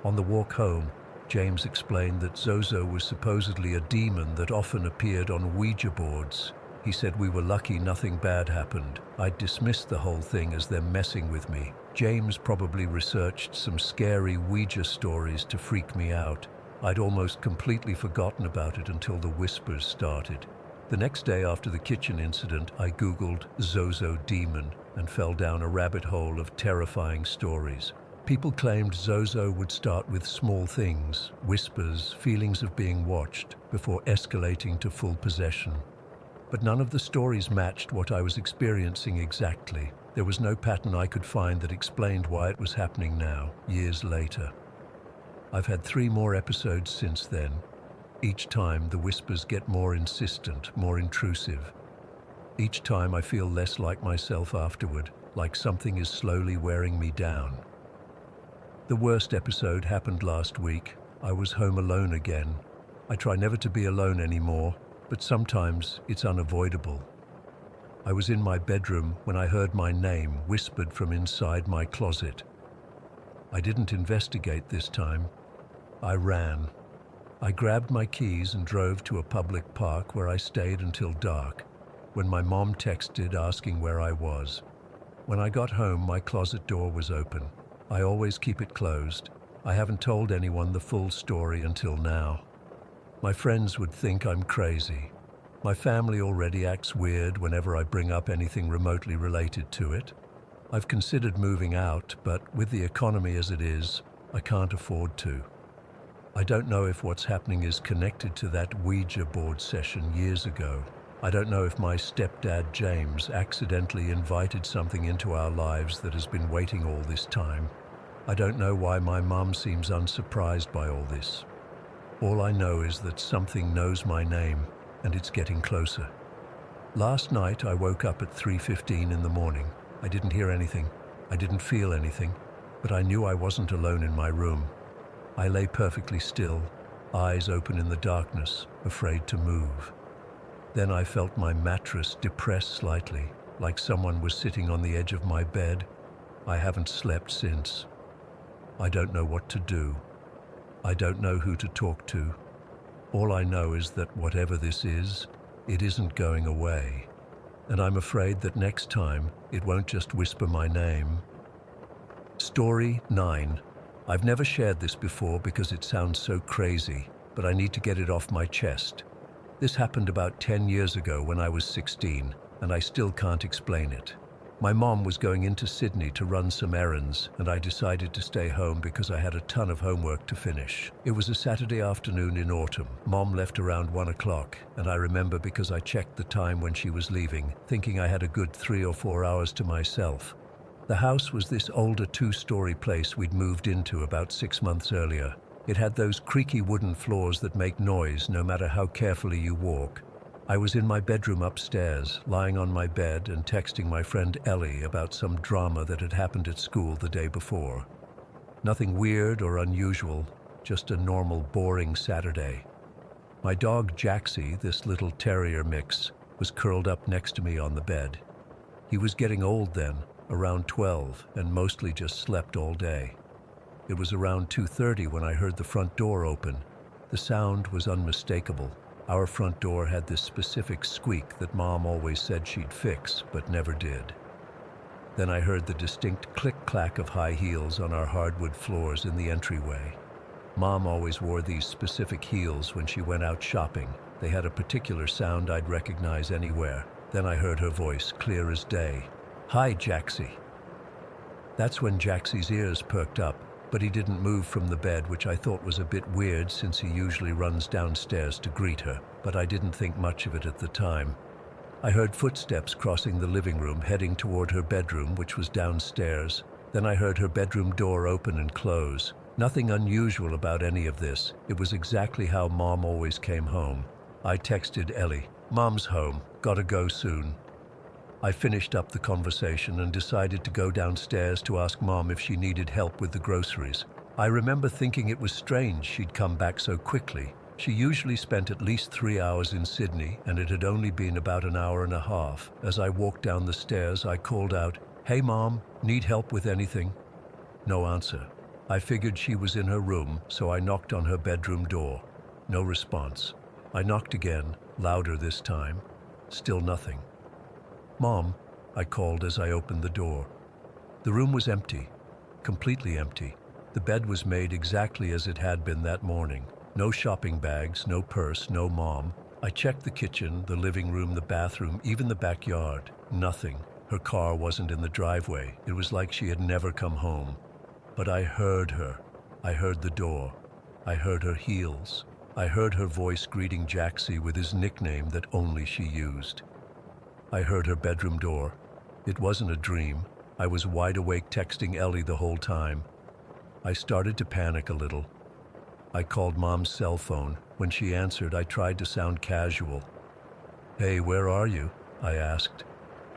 On the walk home, James explained that Zozo was supposedly a demon that often appeared on Ouija boards. He said we were lucky nothing bad happened. I'd dismissed the whole thing as them messing with me. James probably researched some scary Ouija stories to freak me out. I'd almost completely forgotten about it until the whispers started. The next day after the kitchen incident, I Googled Zozo demon and fell down a rabbit hole of terrifying stories. People claimed Zozo would start with small things, whispers, feelings of being watched, before escalating to full possession. But none of the stories matched what I was experiencing exactly. There was no pattern I could find that explained why it was happening now, years later. I've had 3 more episodes since then. Each time the whispers get more insistent, more intrusive. Each time I feel less like myself afterward, like something is slowly wearing me down. The worst episode happened last week. I was home alone again. I try never to be alone anymore, but sometimes it's unavoidable. I was in my bedroom when I heard my name whispered from inside my closet. I didn't investigate this time. I ran. I grabbed my keys and drove to a public park where I stayed until dark, when my mom texted asking where I was. When I got home, my closet door was open. I always keep it closed. I haven't told anyone the full story until now. My friends would think I'm crazy. My family already acts weird whenever I bring up anything remotely related to it. I've considered moving out, but with the economy as it is, I can't afford to. I don't know if what's happening is connected to that Ouija board session years ago. I don't know if my stepdad James accidentally invited something into our lives that has been waiting all this time. I don't know why my mum seems unsurprised by all this. All I know is that something knows my name, and it's getting closer. Last night I woke up at 3:15 in the morning. I didn't hear anything. I didn't feel anything, but I knew I wasn't alone in my room. I lay perfectly still, eyes open in the darkness, afraid to move. Then I felt my mattress depress slightly, like someone was sitting on the edge of my bed. I haven't slept since. I don't know what to do. I don't know who to talk to. All I know is that whatever this is, it isn't going away. And I'm afraid that next time, it won't just whisper my name. Story 9. I've never shared this before because it sounds so crazy, but I need to get it off my chest. This happened about 10 years ago when I was 16, and I still can't explain it. My mom was going into Sydney to run some errands, and I decided to stay home because I had a ton of homework to finish. It was a Saturday afternoon in autumn. Mom left around 1 o'clock, and I remember because I checked the time when she was leaving, thinking I had a good 3 or 4 hours to myself. The house was this older 2-story place we'd moved into about 6 months earlier. It had those creaky wooden floors that make noise no matter how carefully you walk. I was in my bedroom upstairs, lying on my bed and texting my friend Ellie about some drama that had happened at school the day before. Nothing weird or unusual, just a normal, boring Saturday. My dog Jaxie, this little terrier mix, was curled up next to me on the bed. He was getting old then, around 12, and mostly just slept all day. It was around 2:30 when I heard the front door open. The sound was unmistakable. Our front door had this specific squeak that Mom always said she'd fix, but never did. Then I heard the distinct click-clack of high heels on our hardwood floors in the entryway. Mom always wore these specific heels when she went out shopping. They had a particular sound I'd recognize anywhere. Then I heard her voice, clear as day. "Hi, Jaxie." That's when Jaxie's ears perked up, but he didn't move from the bed, which I thought was a bit weird since he usually runs downstairs to greet her, but I didn't think much of it at the time. I heard footsteps crossing the living room, heading toward her bedroom, which was downstairs. Then I heard her bedroom door open and close. Nothing unusual about any of this. It was exactly how Mom always came home. I texted Ellie, "Mom's home, gotta go soon." I finished up the conversation and decided to go downstairs to ask Mom if she needed help with the groceries. I remember thinking it was strange she'd come back so quickly. She usually spent at least 3 hours in Sydney, and it had only been about an hour and a half. As I walked down the stairs, I called out, "Hey Mom, need help with anything?" No answer. I figured she was in her room, so I knocked on her bedroom door. No response. I knocked again, louder this time. Still nothing. "Mom," I called as I opened the door. The room was empty, completely empty. The bed was made exactly as it had been that morning. No shopping bags, no purse, no Mom. I checked the kitchen, the living room, the bathroom, even the backyard. Nothing. Her car wasn't in the driveway. It was like she had never come home. But I heard her. I heard the door. I heard her heels. I heard her voice greeting Jaxie with his nickname that only she used. I heard her bedroom door. It wasn't a dream. I was wide awake texting Ellie the whole time. I started to panic a little. I called Mom's cell phone. When she answered, I tried to sound casual. "Hey, where are you?" I asked.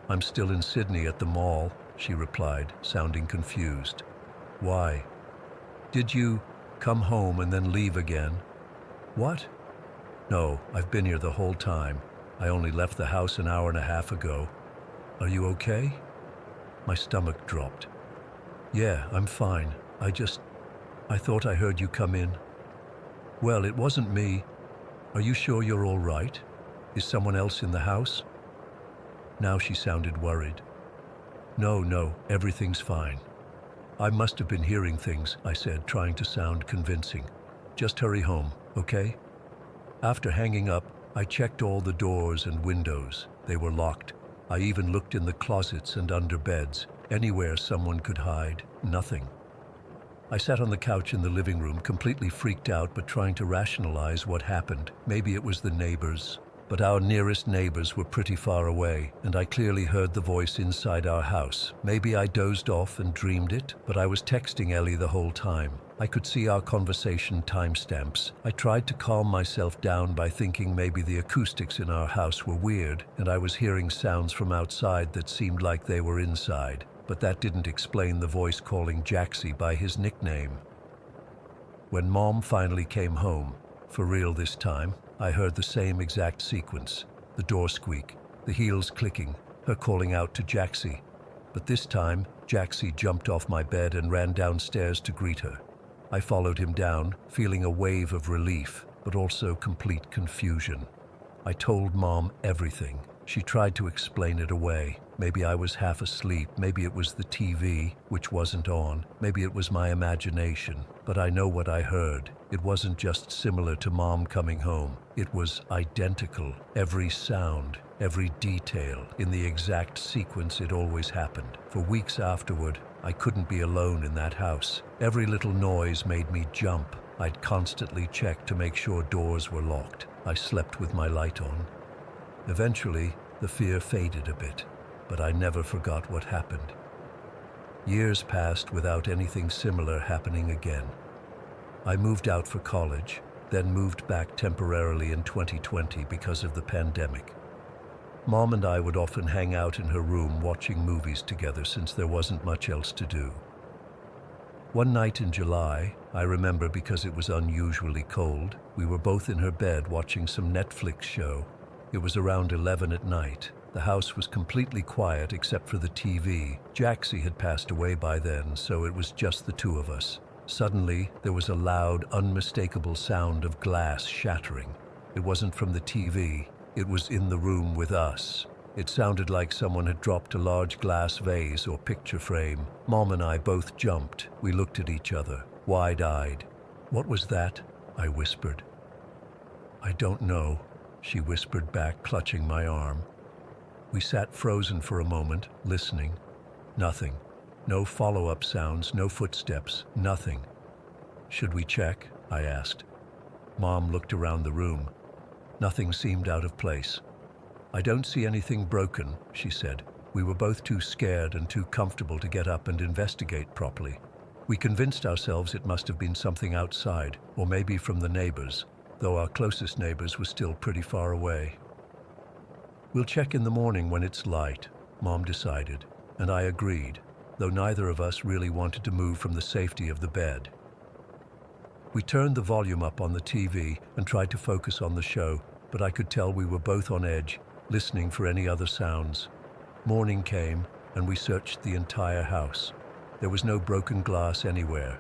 "I'm still in Sydney at the mall," she replied, sounding confused. "Why? Did you come home and then leave again?" "What?" "No, I've been here the whole time. I only left the house an hour and a half ago. Are you okay?" My stomach dropped. "Yeah, I'm fine. I thought I heard you come in." "Well, it wasn't me. Are you sure you're all right? Is someone else in the house?" Now she sounded worried. No, everything's fine." I must have been hearing things, I said, trying to sound convincing. Just hurry home, okay? After hanging up, I checked all the doors and windows. They were locked. I even looked in the closets and under beds. Anywhere someone could hide, nothing. I sat on the couch in the living room, completely freaked out but trying to rationalize what happened. Maybe it was the neighbors. But our nearest neighbors were pretty far away, and I clearly heard the voice inside our house. Maybe I dozed off and dreamed it, but I was texting Ellie the whole time. I could see our conversation timestamps. I tried to calm myself down by thinking maybe the acoustics in our house were weird, and I was hearing sounds from outside that seemed like they were inside. But that didn't explain the voice calling Jaxie by his nickname. When Mom finally came home, for real this time, I heard the same exact sequence. The door squeak, the heels clicking, her calling out to Jaxie. But this time, Jaxie jumped off my bed and ran downstairs to greet her. I followed him down, feeling a wave of relief, but also complete confusion. I told Mom everything. She tried to explain it away. Maybe I was half asleep, maybe it was the TV, which wasn't on, maybe it was my imagination. But I know what I heard. It wasn't just similar to Mom coming home. It was identical. Every sound, every detail, in the exact sequence it always happened. For weeks afterward, I couldn't be alone in that house. Every little noise made me jump. I'd constantly check to make sure doors were locked. I slept with my light on. Eventually, the fear faded a bit, but I never forgot what happened. Years passed without anything similar happening again. I moved out for college, then moved back temporarily in 2020 because of the pandemic. Mom and I would often hang out in her room watching movies together since there wasn't much else to do. One night in July, I remember because it was unusually cold, we were both in her bed watching some Netflix show. It was around 11 at night. The house was completely quiet except for the TV. Jaxie had passed away by then, so it was just the two of us. Suddenly, there was a loud, unmistakable sound of glass shattering. It wasn't from the TV. It was in the room with us. It sounded like someone had dropped a large glass vase or picture frame. Mom and I both jumped. We looked at each other, wide-eyed. "What was that?" I whispered. "I don't know," she whispered back, clutching my arm. We sat frozen for a moment, listening. Nothing. No follow-up sounds, no footsteps, nothing. "Should we check?" I asked. Mom looked around the room. Nothing seemed out of place. "I don't see anything broken," she said. We were both too scared and too comfortable to get up and investigate properly. We convinced ourselves it must have been something outside, or maybe from the neighbors, though our closest neighbors were still pretty far away. "We'll check in the morning when it's light," Mom decided, and I agreed, though neither of us really wanted to move from the safety of the bed. We turned the volume up on the TV and tried to focus on the show, but I could tell we were both on edge, listening for any other sounds. Morning came, and we searched the entire house. There was no broken glass anywhere.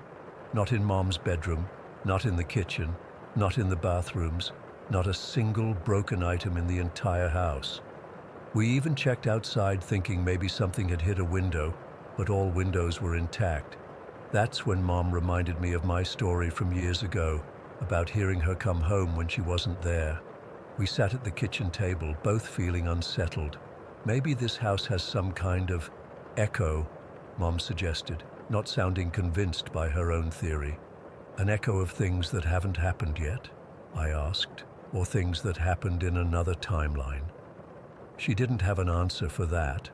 Not in Mom's bedroom, not in the kitchen, not in the bathrooms, not a single broken item in the entire house. We even checked outside thinking maybe something had hit a window, but all windows were intact. That's when Mom reminded me of my story from years ago, about hearing her come home when she wasn't there. We sat at the kitchen table, both feeling unsettled. "Maybe this house has some kind of echo," Mom suggested, not sounding convinced by her own theory. "An echo of things that haven't happened yet?" I asked, "or things that happened in another timeline?" She didn't have an answer for that.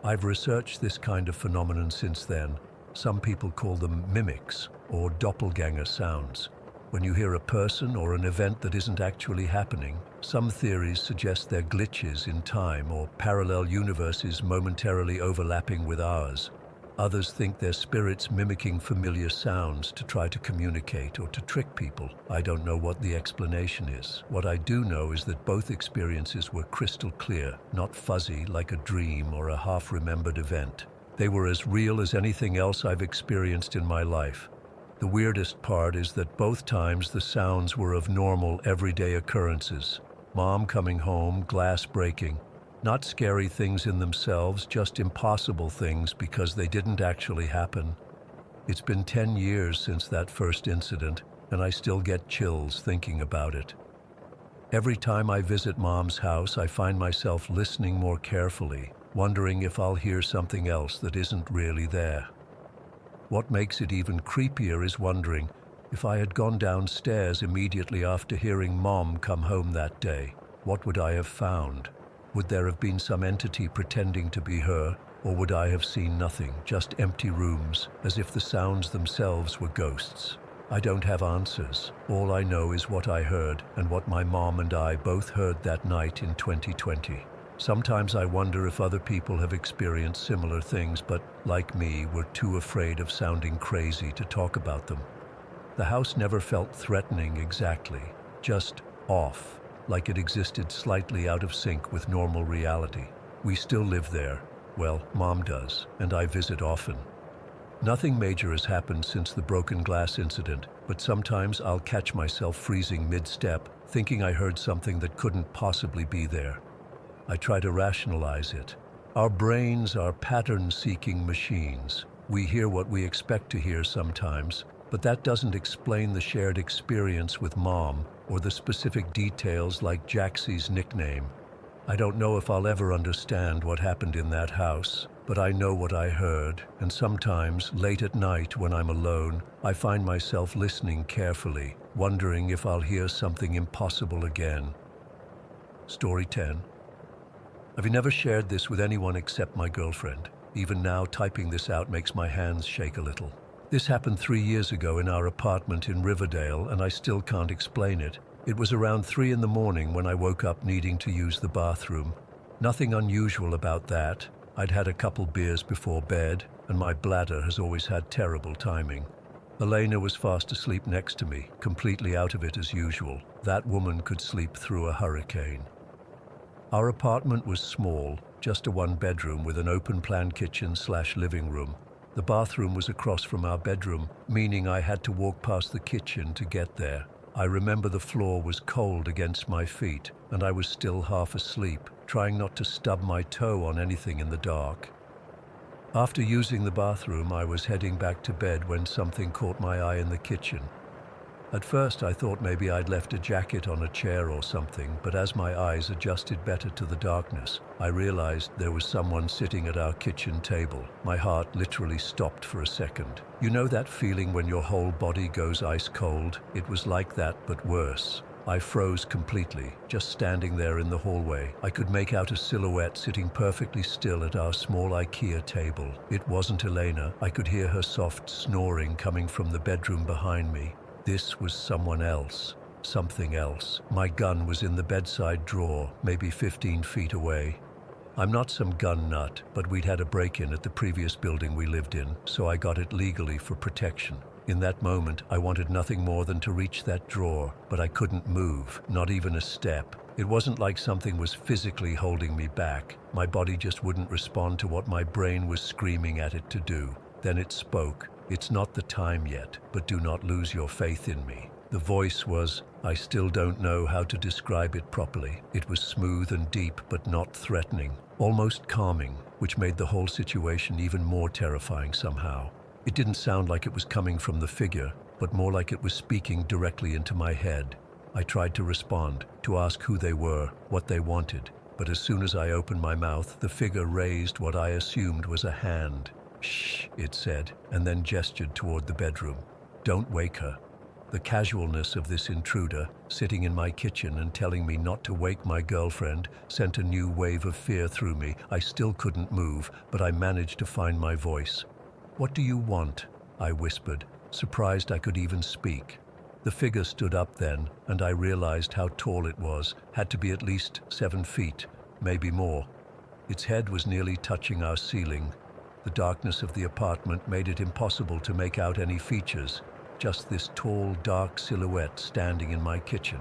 I've researched this kind of phenomenon since then. Some people call them mimics or doppelganger sounds. When you hear a person or an event that isn't actually happening, some theories suggest they're glitches in time or parallel universes momentarily overlapping with ours. Others think they're spirits mimicking familiar sounds to try to communicate or to trick people. I don't know what the explanation is. What I do know is that both experiences were crystal clear, not fuzzy like a dream or a half-remembered event. They were as real as anything else I've experienced in my life. The weirdest part is that both times the sounds were of normal, everyday occurrences. Mom coming home, glass breaking. Not scary things in themselves, just impossible things because they didn't actually happen. It's been 10 years since that first incident, and I still get chills thinking about it. Every time I visit Mom's house, I find myself listening more carefully, wondering if I'll hear something else that isn't really there. What makes it even creepier is wondering if I had gone downstairs immediately after hearing Mom come home that day, what would I have found? Would there have been some entity pretending to be her, or would I have seen nothing, just empty rooms, as if the sounds themselves were ghosts? I don't have answers. All I know is what I heard and what my mom and I both heard that night in 2020. Sometimes I wonder if other people have experienced similar things, but like me, were too afraid of sounding crazy to talk about them. The house never felt threatening exactly, just off, like it existed slightly out of sync with normal reality. We still live there. Well, Mom does, and I visit often. Nothing major has happened since the broken glass incident, but sometimes I'll catch myself freezing mid-step, thinking I heard something that couldn't possibly be there. I try to rationalize it. Our brains are pattern-seeking machines. We hear what we expect to hear sometimes, but that doesn't explain the shared experience with Mom or the specific details like Jaxie's nickname. I don't know if I'll ever understand what happened in that house, but I know what I heard, and sometimes, late at night when I'm alone, I find myself listening carefully, wondering if I'll hear something impossible again. Story 10. I've never shared this with anyone except my girlfriend. Even now, typing this out makes my hands shake a little. This happened 3 years ago in our apartment in Riverdale, and I still can't explain it. It was around 3 in the morning when I woke up needing to use the bathroom. Nothing unusual about that. I'd had a couple beers before bed, and my bladder has always had terrible timing. Elena was fast asleep next to me, completely out of it as usual. That woman could sleep through a hurricane. Our apartment was small, just a one-bedroom with an open-plan kitchen/living room. The bathroom was across from our bedroom, meaning I had to walk past the kitchen to get there. I remember the floor was cold against my feet, and I was still half asleep, trying not to stub my toe on anything in the dark. After using the bathroom, I was heading back to bed when something caught my eye in the kitchen. At first, I thought maybe I'd left a jacket on a chair or something, but as my eyes adjusted better to the darkness, I realized there was someone sitting at our kitchen table. My heart literally stopped for a second. You know that feeling when your whole body goes ice cold? It was like that, but worse. I froze completely, just standing there in the hallway. I could make out a silhouette sitting perfectly still at our small IKEA table. It wasn't Elena. I could hear her soft snoring coming from the bedroom behind me. This was someone else, something else. My gun was in the bedside drawer, maybe 15 feet away. I'm not some gun nut, but we'd had a break-in at the previous building we lived in, so I got it legally for protection. In that moment, I wanted nothing more than to reach that drawer, but I couldn't move, not even a step. It wasn't like something was physically holding me back. My body just wouldn't respond to what my brain was screaming at it to do. Then it spoke. "It's not the time yet, but do not lose your faith in me." The voice was, I still don't know how to describe it properly. It was smooth and deep, but not threatening, almost calming, which made the whole situation even more terrifying somehow. It didn't sound like it was coming from the figure, but more like it was speaking directly into my head. I tried to respond, to ask who they were, what they wanted, but as soon as I opened my mouth, the figure raised what I assumed was a hand. "Shh," it said, and then gestured toward the bedroom. "Don't wake her." The casualness of this intruder, sitting in my kitchen and telling me not to wake my girlfriend, sent a new wave of fear through me. I still couldn't move, but I managed to find my voice. "What do you want?" I whispered, surprised I could even speak. The figure stood up then, and I realized how tall it was. Had to be at least 7 feet, maybe more. Its head was nearly touching our ceiling. The darkness of the apartment made it impossible to make out any features, just this tall, dark silhouette standing in my kitchen.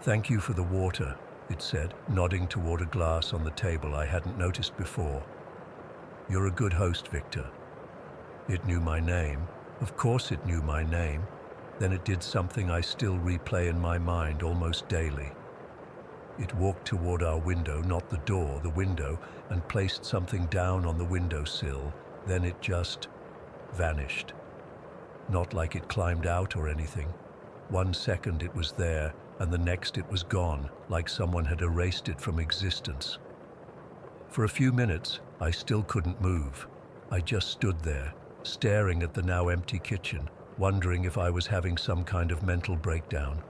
"Thank you for the water," it said, nodding toward a glass on the table I hadn't noticed before. "You're a good host, Victor." It knew my name. Of course it knew my name. Then it did something I still replay in my mind almost daily. It walked toward our window, not the door, the window, and placed something down on the windowsill. Then it just vanished. Not like it climbed out or anything. 1 second it was there, and the next it was gone, like someone had erased it from existence. For a few minutes, I still couldn't move. I just stood there, staring at the now empty kitchen, wondering if I was having some kind of mental breakdown.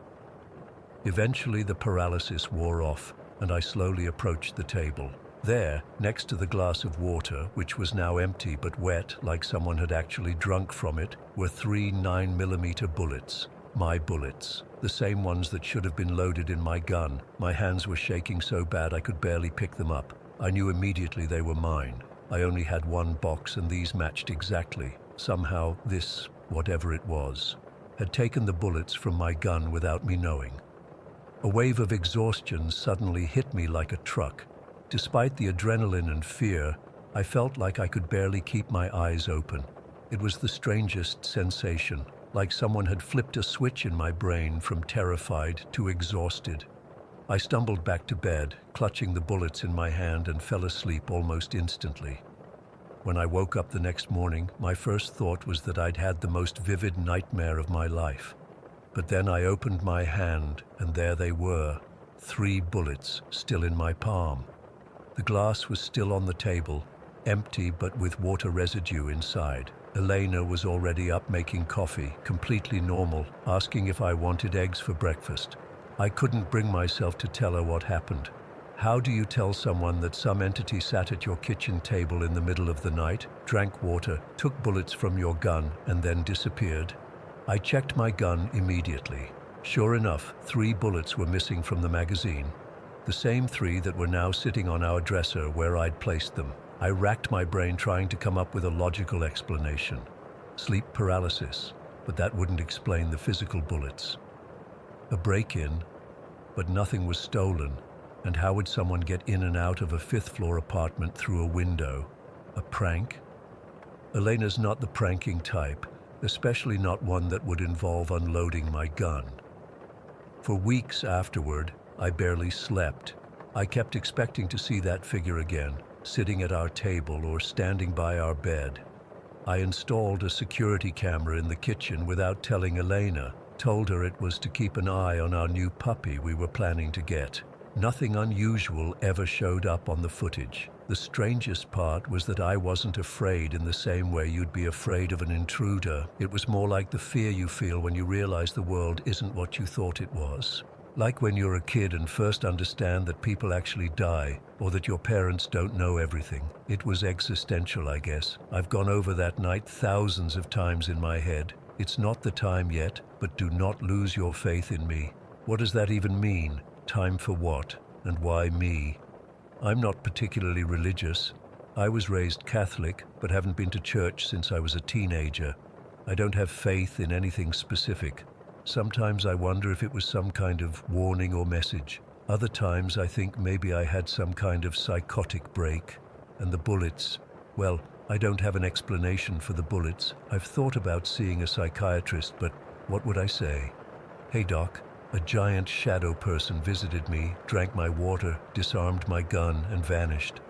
Eventually, the paralysis wore off, and I slowly approached the table. There, next to the glass of water, which was now empty but wet like someone had actually drunk from it, were 3 9mm bullets. My bullets. The same ones that should have been loaded in my gun. My hands were shaking so bad I could barely pick them up. I knew immediately they were mine. I only had one box and these matched exactly. Somehow this, whatever it was, had taken the bullets from my gun without me knowing. A wave of exhaustion suddenly hit me like a truck. Despite the adrenaline and fear, I felt like I could barely keep my eyes open. It was the strangest sensation, like someone had flipped a switch in my brain from terrified to exhausted. I stumbled back to bed, clutching the bullets in my hand, and fell asleep almost instantly. When I woke up the next morning, my first thought was that I'd had the most vivid nightmare of my life. But then I opened my hand, and there they were, 3 bullets still in my palm. The glass was still on the table, empty but with water residue inside. Elena was already up making coffee, completely normal, asking if I wanted eggs for breakfast. I couldn't bring myself to tell her what happened. How do you tell someone that some entity sat at your kitchen table in the middle of the night, drank water, took bullets from your gun, and then disappeared? I checked my gun immediately. Sure enough, 3 bullets were missing from the magazine. The same 3 that were now sitting on our dresser where I'd placed them. I racked my brain trying to come up with a logical explanation. Sleep paralysis, but that wouldn't explain the physical bullets. A break-in, but nothing was stolen, and how would someone get in and out of a 5th-floor apartment through a window? A prank? Elena's not the pranking type, especially not one that would involve unloading my gun. For weeks afterward, I barely slept. I kept expecting to see that figure again, sitting at our table or standing by our bed. I installed a security camera in the kitchen without telling Elena, told her it was to keep an eye on our new puppy we were planning to get. Nothing unusual ever showed up on the footage. The strangest part was that I wasn't afraid in the same way you'd be afraid of an intruder. It was more like the fear you feel when you realize the world isn't what you thought it was. Like when you're a kid and first understand that people actually die, or that your parents don't know everything. It was existential, I guess. I've gone over that night thousands of times in my head. It's not the time yet, but do not lose your faith in me. What does that even mean? Time for what? And why me? I'm not particularly religious. I was raised Catholic, but haven't been to church since I was a teenager. I don't have faith in anything specific. Sometimes I wonder if it was some kind of warning or message. Other times I think maybe I had some kind of psychotic break. And the bullets, well, I don't have an explanation for the bullets. I've thought about seeing a psychiatrist, but what would I say? Hey doc, a giant shadow person visited me, drank my water, disarmed my gun, and vanished.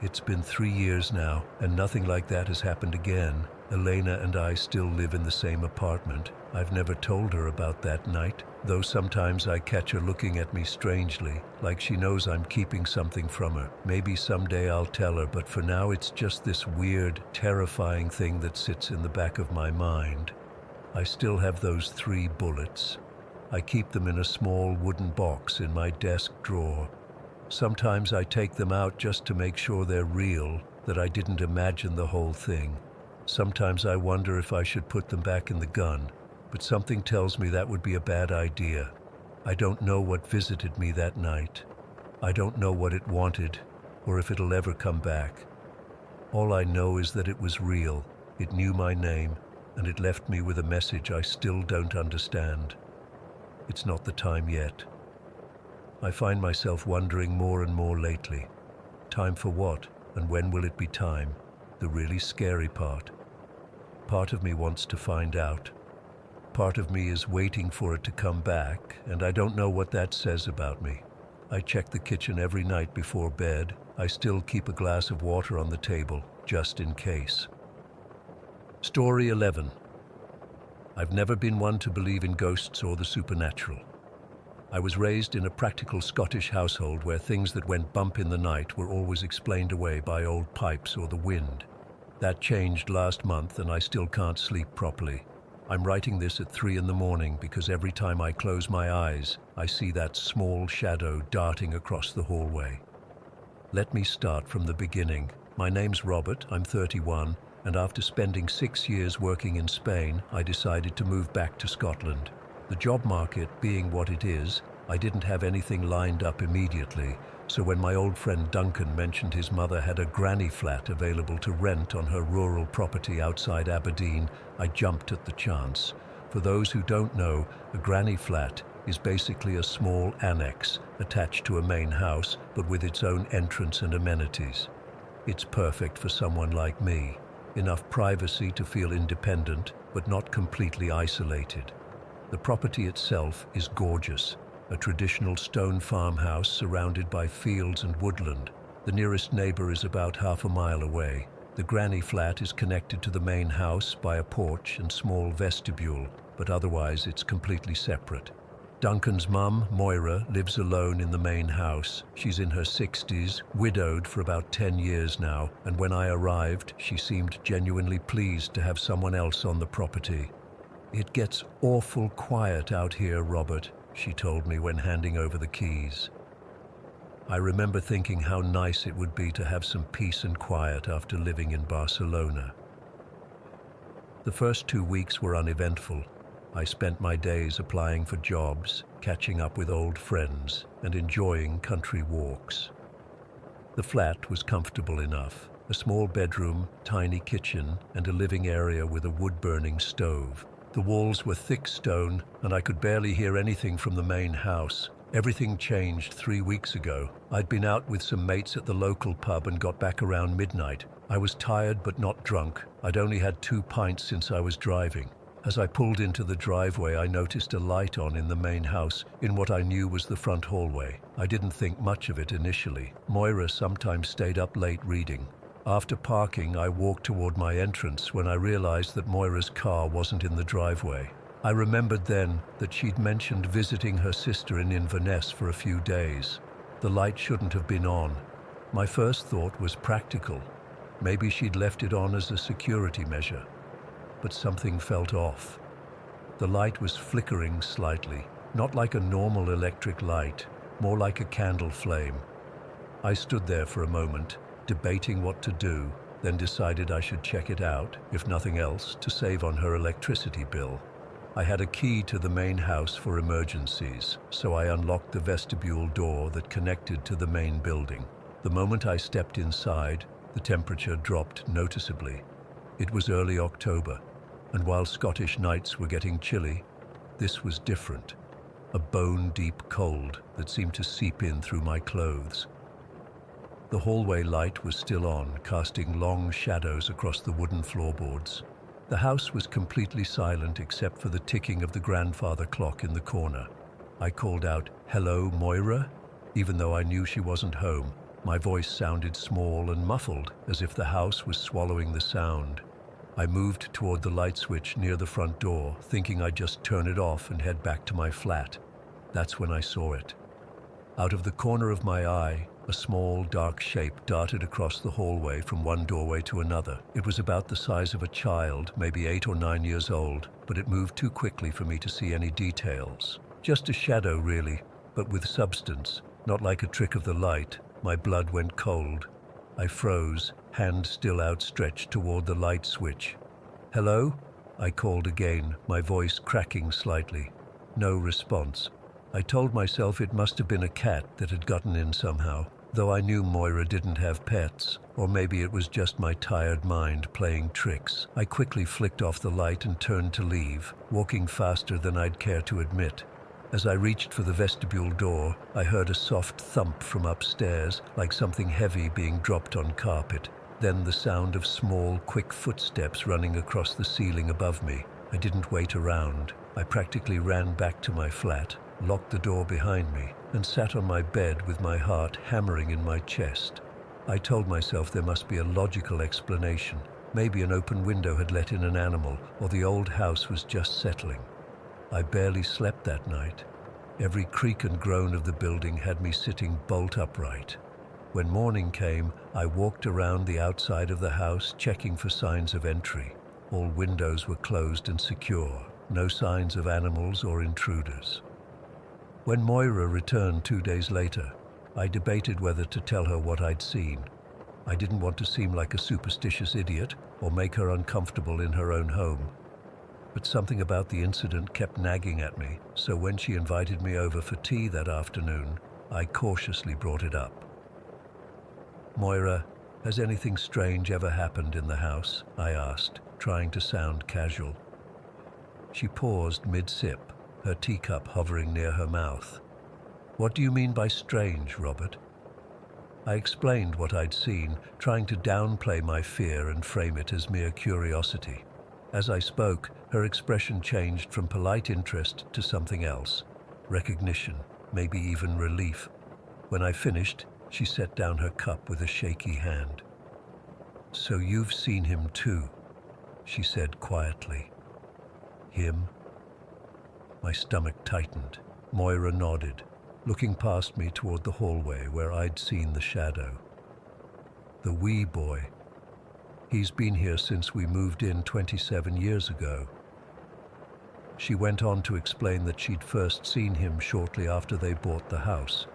It's been 3 years now, and nothing like that has happened again. Elena and I still live in the same apartment. I've never told her about that night, though sometimes I catch her looking at me strangely, like she knows I'm keeping something from her. Maybe someday I'll tell her, but for now it's just this weird, terrifying thing that sits in the back of my mind. I still have those 3 bullets. I keep them in a small wooden box in my desk drawer. Sometimes I take them out just to make sure they're real, that I didn't imagine the whole thing. Sometimes I wonder if I should put them back in the gun, but something tells me that would be a bad idea. I don't know what visited me that night. I don't know what it wanted, or if it'll ever come back. All I know is that it was real, it knew my name, and it left me with a message I still don't understand. It's not the time yet. I find myself wondering more and more lately. Time for what, and when will it be time? The really scary part. Part of me wants to find out. Part of me is waiting for it to come back, and I don't know what that says about me. I check the kitchen every night before bed. I still keep a glass of water on the table, just in case. Story 11. I've never been one to believe in ghosts or the supernatural. I was raised in a practical Scottish household where things that went bump in the night were always explained away by old pipes or the wind. That changed last month and I still can't sleep properly. I'm writing this at 3 in the morning because every time I close my eyes, I see that small shadow darting across the hallway. Let me start from the beginning. My name's Robert, I'm 31, and after spending 6 years working in Spain, I decided to move back to Scotland. The job market being what it is, I didn't have anything lined up immediately, so when my old friend Duncan mentioned his mother had a granny flat available to rent on her rural property outside Aberdeen, I jumped at the chance. For those who don't know, a granny flat is basically a small annex attached to a main house, but with its own entrance and amenities. It's perfect for someone like me. Enough privacy to feel independent, but not completely isolated. The property itself is gorgeous, a traditional stone farmhouse surrounded by fields and woodland. The nearest neighbor is about half a mile away. The granny flat is connected to the main house by a porch and small vestibule, but otherwise it's completely separate. Duncan's mum, Moira, lives alone in the main house. She's in her 60s, widowed for about 10 years now, and when I arrived, she seemed genuinely pleased to have someone else on the property. "It gets awful quiet out here, Robert," she told me when handing over the keys. I remember thinking how nice it would be to have some peace and quiet after living in Barcelona. The first 2 weeks were uneventful. I spent my days applying for jobs, catching up with old friends, and enjoying country walks. The flat was comfortable enough. A small bedroom, tiny kitchen, and a living area with a wood-burning stove. The walls were thick stone, and I could barely hear anything from the main house. Everything changed 3 weeks ago. I'd been out with some mates at the local pub and got back around midnight. I was tired but not drunk. I'd only had 2 pints since I was driving. As I pulled into the driveway, I noticed a light on in the main house, in what I knew was the front hallway. I didn't think much of it initially. Moira sometimes stayed up late reading. After parking, I walked toward my entrance when I realized that Moira's car wasn't in the driveway. I remembered then that she'd mentioned visiting her sister in Inverness for a few days. The light shouldn't have been on. My first thought was practical. Maybe she'd left it on as a security measure. But something felt off. The light was flickering slightly, not like a normal electric light, more like a candle flame. I stood there for a moment, debating what to do, then decided I should check it out, if nothing else, to save on her electricity bill. I had a key to the main house for emergencies, so I unlocked the vestibule door that connected to the main building. The moment I stepped inside, the temperature dropped noticeably. It was early October, and while Scottish nights were getting chilly, this was different. A bone-deep cold that seemed to seep in through my clothes. The hallway light was still on, casting long shadows across the wooden floorboards. The house was completely silent except for the ticking of the grandfather clock in the corner. I called out, "Hello, Moira?" Even though I knew she wasn't home. My voice sounded small and muffled, as if the house was swallowing the sound. I moved toward the light switch near the front door, thinking I'd just turn it off and head back to my flat. That's when I saw it. Out of the corner of my eye, a small, dark shape darted across the hallway from one doorway to another. It was about the size of a child, maybe 8 or 9 years old, but it moved too quickly for me to see any details. Just a shadow, really, but with substance, not like a trick of the light. My blood went cold. I froze, hand still outstretched toward the light switch. "Hello?" I called again, my voice cracking slightly. No response. I told myself it must have been a cat that had gotten in somehow, though I knew Moira didn't have pets, or maybe it was just my tired mind playing tricks. I quickly flicked off the light and turned to leave, walking faster than I'd care to admit. As I reached for the vestibule door, I heard a soft thump from upstairs, like something heavy being dropped on carpet. Then the sound of small, quick footsteps running across the ceiling above me. I didn't wait around. I practically ran back to my flat, locked the door behind me, and sat on my bed with my heart hammering in my chest. I told myself there must be a logical explanation. Maybe an open window had let in an animal, or the old house was just settling. I barely slept that night. Every creak and groan of the building had me sitting bolt upright. When morning came, I walked around the outside of the house, checking for signs of entry. All windows were closed and secure, no signs of animals or intruders. When Moira returned 2 days later, I debated whether to tell her what I'd seen. I didn't want to seem like a superstitious idiot or make her uncomfortable in her own home. But something about the incident kept nagging at me, so when she invited me over for tea that afternoon, I cautiously brought it up. "Moira, has anything strange ever happened in the house?" I asked, trying to sound casual. She paused mid-sip, her teacup hovering near her mouth. "What do you mean by strange, Robert?" I explained what I'd seen, trying to downplay my fear and frame it as mere curiosity. As I spoke, her expression changed from polite interest to something else, recognition, maybe even relief. When I finished, she set down her cup with a shaky hand. "So you've seen him too," she said quietly. "Him?" My stomach tightened. Moira nodded, looking past me toward the hallway where I'd seen the shadow. "The wee boy. He's been here since we moved in 27 years ago." She went on to explain that she'd first seen him shortly after they bought the house.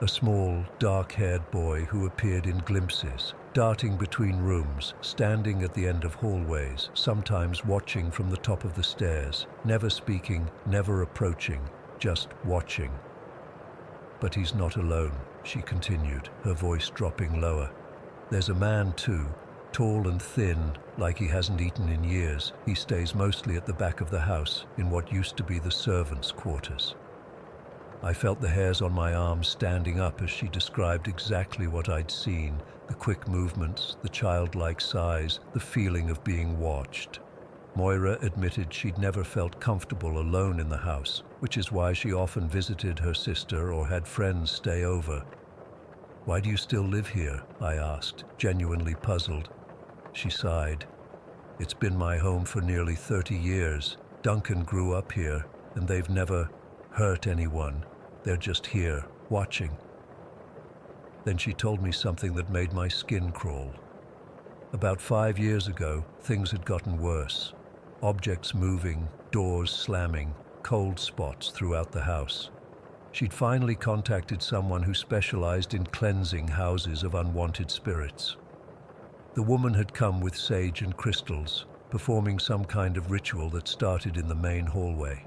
A small, dark-haired boy who appeared in glimpses, darting between rooms, standing at the end of hallways, sometimes watching from the top of the stairs, never speaking, never approaching, just watching. "But he's not alone," she continued, her voice dropping lower. "There's a man too, tall and thin, like he hasn't eaten in years. He stays mostly at the back of the house, in what used to be the servants' quarters." I felt the hairs on my arms standing up as she described exactly what I'd seen, the quick movements, the childlike size, the feeling of being watched. Moira admitted she'd never felt comfortable alone in the house, which is why she often visited her sister or had friends stay over. "Why do you still live here?" I asked, genuinely puzzled. She sighed. "It's been my home for nearly 30 years. Duncan grew up here, and they've never hurt anyone. They're just here, watching." Then she told me something that made my skin crawl. About 5 years ago, things had gotten worse. Objects moving, doors slamming, cold spots throughout the house. She'd finally contacted someone who specialized in cleansing houses of unwanted spirits. The woman had come with sage and crystals, performing some kind of ritual that started in the main hallway.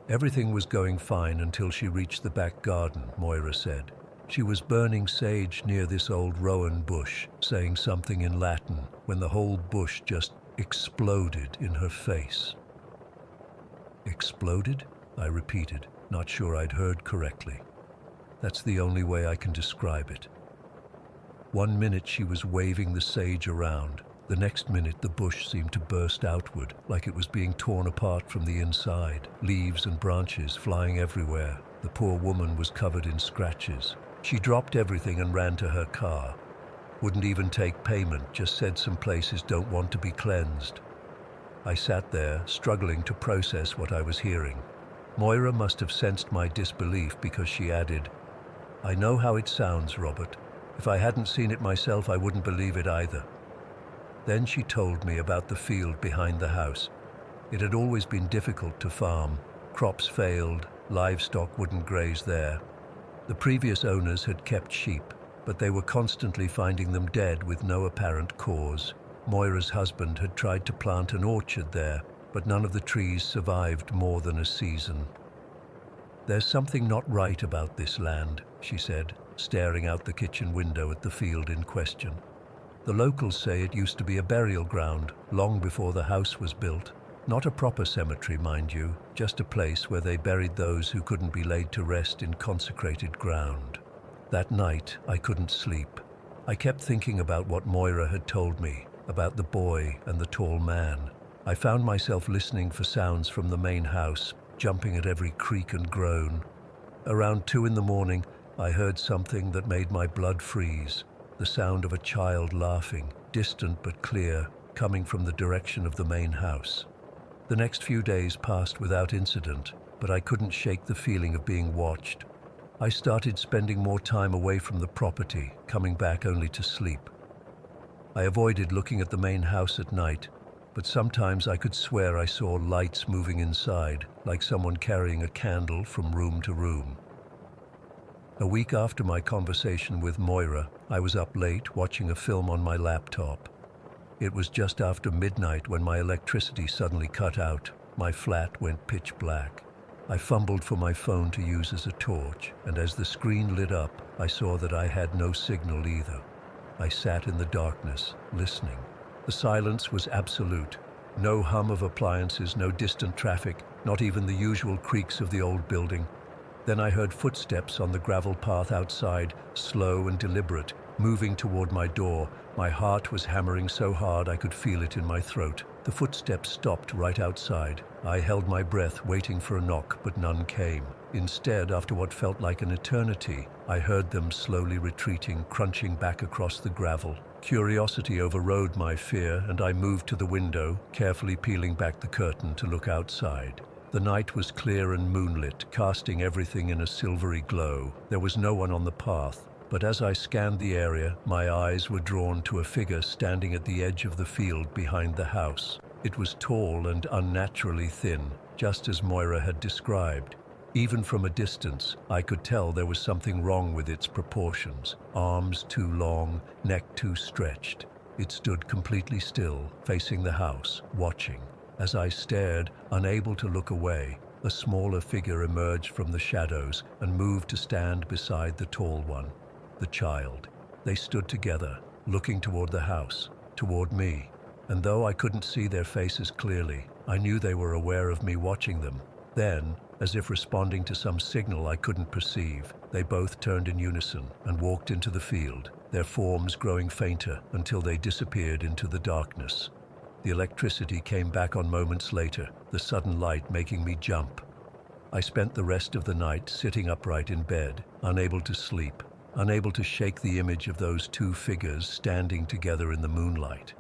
Everything was going fine until she reached the back garden, Moira said. She was burning sage near this old rowan bush, saying something in Latin, when the whole bush just exploded in her face. "Exploded?" I repeated, not sure I'd heard correctly. That's the only way I can describe it. 1 minute she was waving the sage around. The next minute the bush seemed to burst outward, like it was being torn apart from the inside, leaves and branches flying everywhere. The poor woman was covered in scratches. She dropped everything and ran to her car. Wouldn't even take payment, just said some places don't want to be cleansed. I sat there, struggling to process what I was hearing. Moira must have sensed my disbelief because she added, "I know how it sounds, Robert. If I hadn't seen it myself, I wouldn't believe it either." Then she told me about the field behind the house. It had always been difficult to farm. Crops failed, livestock wouldn't graze there. The previous owners had kept sheep, but they were constantly finding them dead with no apparent cause. Moira's husband had tried to plant an orchard there, but none of the trees survived more than a season. "There's something not right about this land," she said, staring out the kitchen window at the field in question. "The locals say it used to be a burial ground, long before the house was built. Not a proper cemetery, mind you, just a place where they buried those who couldn't be laid to rest in consecrated ground." That night, I couldn't sleep. I kept thinking about what Moira had told me, about the boy and the tall man. I found myself listening for sounds from the main house, jumping at every creak and groan. Around 2 in the morning, I heard something that made my blood freeze. The sound of a child laughing, distant but clear, coming from the direction of the main house. The next few days passed without incident, but I couldn't shake the feeling of being watched. I started spending more time away from the property, coming back only to sleep. I avoided looking at the main house at night, but sometimes I could swear I saw lights moving inside, like someone carrying a candle from room to room. A week after my conversation with Moira, I was up late watching a film on my laptop. It was just after midnight when my electricity suddenly cut out. My flat went pitch black. I fumbled for my phone to use as a torch, and as the screen lit up, I saw that I had no signal either. I sat in the darkness, listening. The silence was absolute. No hum of appliances, no distant traffic, not even the usual creaks of the old building. Then I heard footsteps on the gravel path outside, slow and deliberate, moving toward my door. My heart was hammering so hard I could feel it in my throat. The footsteps stopped right outside. I held my breath, waiting for a knock, but none came. Instead, after what felt like an eternity, I heard them slowly retreating, crunching back across the gravel. Curiosity overrode my fear, and I moved to the window, carefully peeling back the curtain to look outside. The night was clear and moonlit, casting everything in a silvery glow. There was no one on the path, but as I scanned the area, my eyes were drawn to a figure standing at the edge of the field behind the house. It was tall and unnaturally thin, just as Moira had described. Even from a distance, I could tell there was something wrong with its proportions. Arms too long, neck too stretched. It stood completely still, facing the house, watching. As I stared, unable to look away, a smaller figure emerged from the shadows and moved to stand beside the tall one, the child. They stood together, looking toward the house, toward me. And though I couldn't see their faces clearly, I knew they were aware of me watching them. Then, as if responding to some signal I couldn't perceive, they both turned in unison and walked into the field, their forms growing fainter until they disappeared into the darkness. The electricity came back on moments later, the sudden light making me jump. I spent the rest of the night sitting upright in bed, unable to sleep, unable to shake the image of those two figures standing together in the moonlight.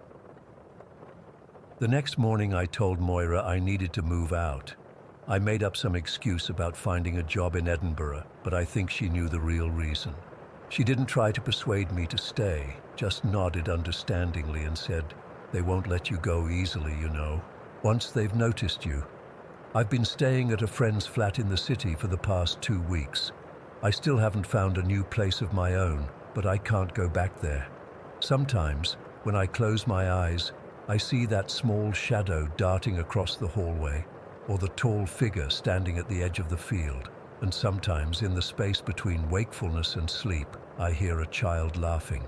The next morning I told Moira I needed to move out. I made up some excuse about finding a job in Edinburgh, but I think she knew the real reason. She didn't try to persuade me to stay, just nodded understandingly and said, "They won't let you go easily, you know. Once they've noticed you." I've been staying at a friend's flat in the city for the past 2 weeks. I still haven't found a new place of my own, but I can't go back there. Sometimes, when I close my eyes, I see that small shadow darting across the hallway, or the tall figure standing at the edge of the field. And sometimes, in the space between wakefulness and sleep, I hear a child laughing.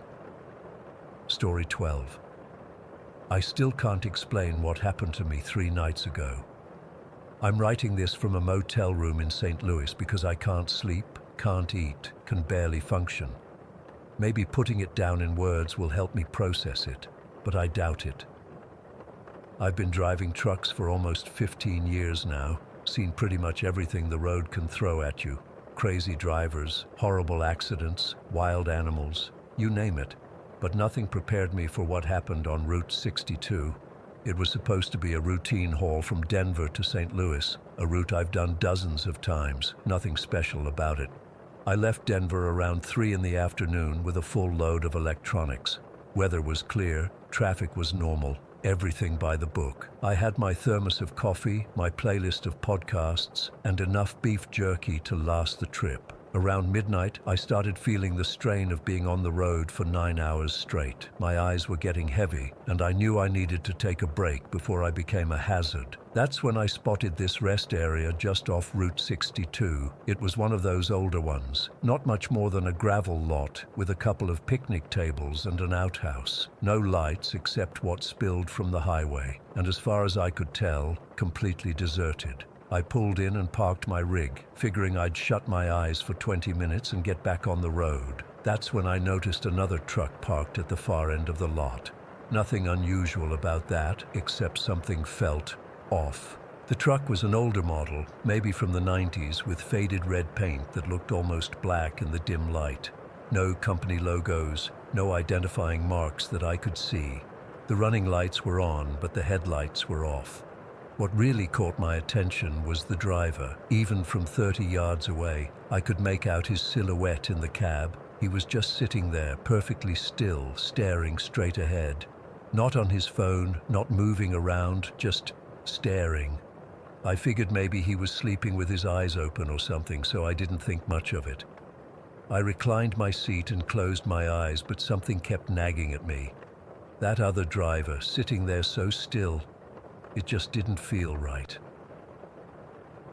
Story 12. I still can't explain what happened to me 3 nights ago. I'm writing this from a motel room in St. Louis because I can't sleep, can't eat, can barely function. Maybe putting it down in words will help me process it, but I doubt it. I've been driving trucks for almost 15 years now, seen pretty much everything the road can throw at you. Crazy drivers, horrible accidents, wild animals, you name it. But nothing prepared me for what happened on Route 62. It was supposed to be a routine haul from Denver to St. Louis, a route I've done dozens of times, nothing special about it. I left Denver around 3 in the afternoon with a full load of electronics. Weather was clear, traffic was normal, everything by the book. I had my thermos of coffee, my playlist of podcasts, and enough beef jerky to last the trip. Around midnight, I started feeling the strain of being on the road for 9 hours straight. My eyes were getting heavy, and I knew I needed to take a break before I became a hazard. That's when I spotted this rest area just off Route 62. It was one of those older ones, not much more than a gravel lot with a couple of picnic tables and an outhouse. No lights except what spilled from the highway, and as far as I could tell, completely deserted. I pulled in and parked my rig, figuring I'd shut my eyes for 20 minutes and get back on the road. That's when I noticed another truck parked at the far end of the lot. Nothing unusual about that, except something felt off. The truck was an older model, maybe from the 90s, with faded red paint that looked almost black in the dim light. No company logos, no identifying marks that I could see. The running lights were on, but the headlights were off. What really caught my attention was the driver. Even from 30 yards away, I could make out his silhouette in the cab. He was just sitting there, perfectly still, staring straight ahead. Not on his phone, not moving around, just staring. I figured maybe he was sleeping with his eyes open or something, so I didn't think much of it. I reclined my seat and closed my eyes, but something kept nagging at me. That other driver, sitting there so still, it just didn't feel right.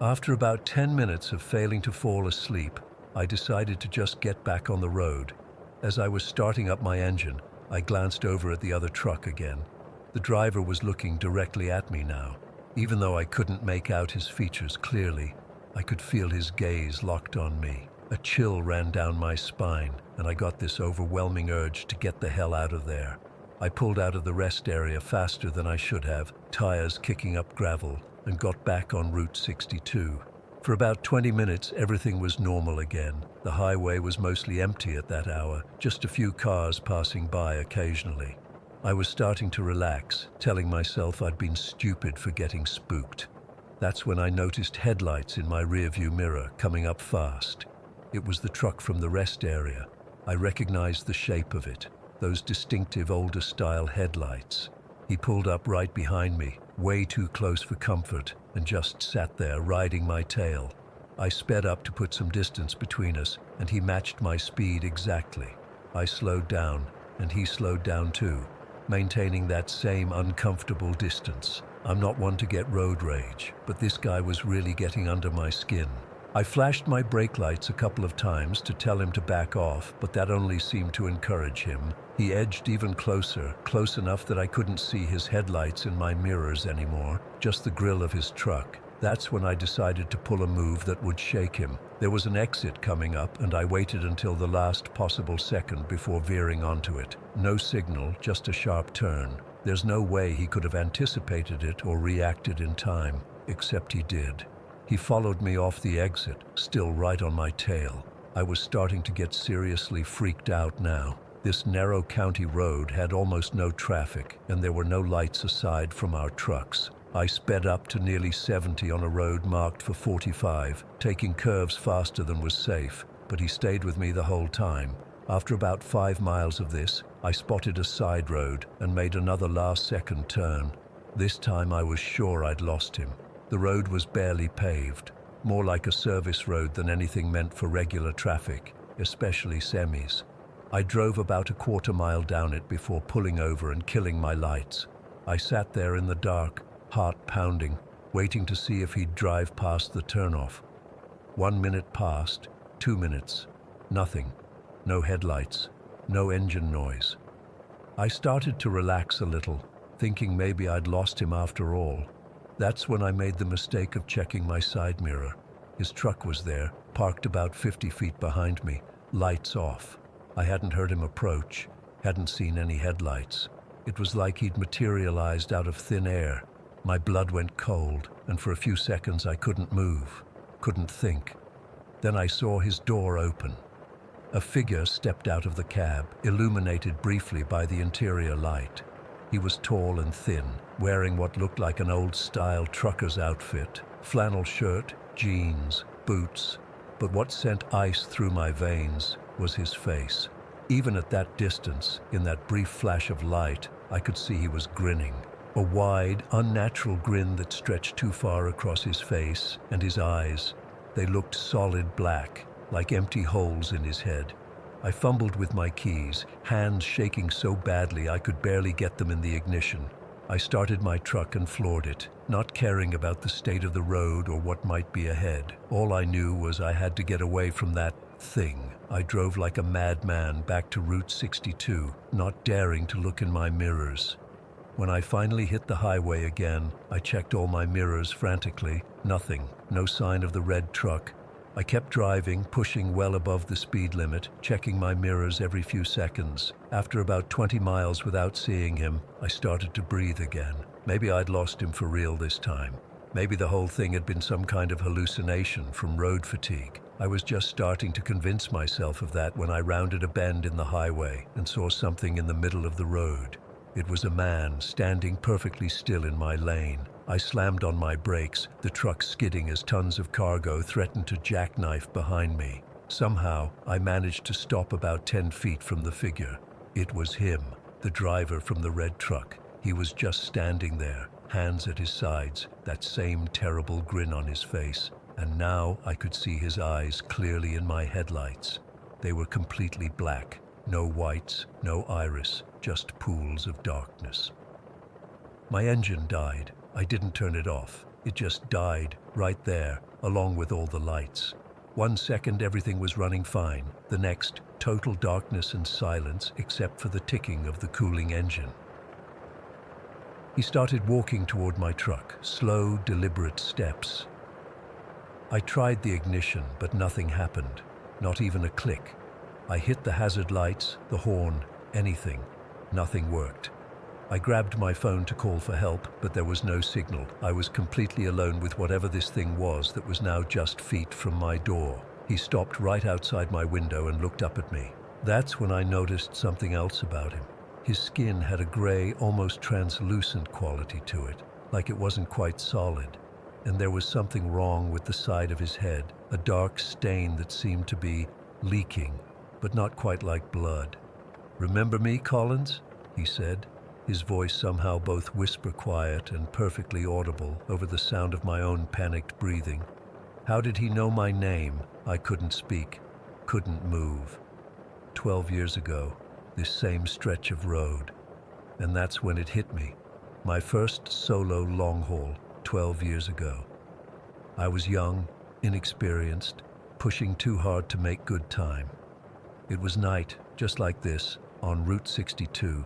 After about 10 minutes of failing to fall asleep, I decided to just get back on the road. As I was starting up my engine, I glanced over at the other truck again. The driver was looking directly at me now. Even though I couldn't make out his features clearly, I could feel his gaze locked on me. A chill ran down my spine, and I got this overwhelming urge to get the hell out of there. I pulled out of the rest area faster than I should have, tires kicking up gravel, and got back on Route 62. For about 20 minutes, everything was normal again. The highway was mostly empty at that hour, just a few cars passing by occasionally. I was starting to relax, telling myself I'd been stupid for getting spooked. That's when I noticed headlights in my rearview mirror coming up fast. It was the truck from the rest area. I recognized the shape of it, those distinctive older-style headlights. He pulled up right behind me, way too close for comfort, and just sat there riding my tail. I sped up to put some distance between us, and he matched my speed exactly. I slowed down, and he slowed down too, maintaining that same uncomfortable distance. I'm not one to get road rage, but this guy was really getting under my skin. I flashed my brake lights a couple of times to tell him to back off, but that only seemed to encourage him. He edged even closer, close enough that I couldn't see his headlights in my mirrors anymore, just the grill of his truck. That's when I decided to pull a move that would shake him. There was an exit coming up, and I waited until the last possible second before veering onto it. No signal, just a sharp turn. There's no way he could have anticipated it or reacted in time, except he did. He followed me off the exit, still right on my tail. I was starting to get seriously freaked out now. This narrow county road had almost no traffic, and there were no lights aside from our trucks. I sped up to nearly 70 on a road marked for 45, taking curves faster than was safe, but he stayed with me the whole time. After about 5 miles of this, I spotted a side road and made another last-second turn. This time I was sure I'd lost him. The road was barely paved, more like a service road than anything meant for regular traffic, especially semis. I drove about a quarter-mile down it before pulling over and killing my lights. I sat there in the dark, heart pounding, waiting to see if he'd drive past the turnoff. 1 minute passed, 2 minutes, nothing. No headlights, no engine noise. I started to relax a little, thinking maybe I'd lost him after all. That's when I made the mistake of checking my side mirror. His truck was there, parked about 50 feet behind me, lights off. I hadn't heard him approach, hadn't seen any headlights. It was like he'd materialized out of thin air. My blood went cold, and for a few seconds I couldn't move, couldn't think. Then I saw his door open. A figure stepped out of the cab, illuminated briefly by the interior light. He was tall and thin, wearing what looked like an old-style trucker's outfit, flannel shirt, jeans, boots. But what sent ice through my veins was his face. Even at that distance, in that brief flash of light, I could see he was grinning. A wide, unnatural grin that stretched too far across his face and his eyes. They looked solid black, like empty holes in his head. I fumbled with my keys, hands shaking so badly I could barely get them in the ignition. I started my truck and floored it, not caring about the state of the road or what might be ahead. All I knew was I had to get away from that thing. I drove like a madman back to Route 62, not daring to look in my mirrors. When I finally hit the highway again, I checked all my mirrors frantically. Nothing, no sign of the red truck. I kept driving, pushing well above the speed limit, checking my mirrors every few seconds. After about 20 miles without seeing him, I started to breathe again. Maybe I'd lost him for real this time. Maybe the whole thing had been some kind of hallucination from road fatigue. I was just starting to convince myself of that when I rounded a bend in the highway and saw something in the middle of the road. It was a man standing perfectly still in my lane. I slammed on my brakes, the truck skidding as tons of cargo threatened to jackknife behind me. Somehow, I managed to stop about 10 feet from the figure. It was him, the driver from the red truck. He was just standing there, hands at his sides, that same terrible grin on his face. And now I could see his eyes clearly in my headlights. They were completely black, no whites, no iris, just pools of darkness. My engine died. I didn't turn it off. It just died right there, along with all the lights. 1 second everything was running fine. The next, total darkness and silence except for the ticking of the cooling engine. He started walking toward my truck, slow, deliberate steps. I tried the ignition, but nothing happened, not even a click. I hit the hazard lights, the horn, anything. Nothing worked. I grabbed my phone to call for help, but there was no signal. I was completely alone with whatever this thing was that was now just feet from my door. He stopped right outside my window and looked up at me. That's when I noticed something else about him. His skin had a gray, almost translucent quality to it, like it wasn't quite solid. And there was something wrong with the side of his head, a dark stain that seemed to be leaking, but not quite like blood. "Remember me, Collins?" he said, his voice somehow both whisper quiet and perfectly audible over the sound of my own panicked breathing. How did he know my name? I couldn't speak, couldn't move. 12 years ago, this same stretch of road. And that's when it hit me. My first solo long haul. 12 years ago. I was young, inexperienced, pushing too hard to make good time. It was night, just like this, on Route 62.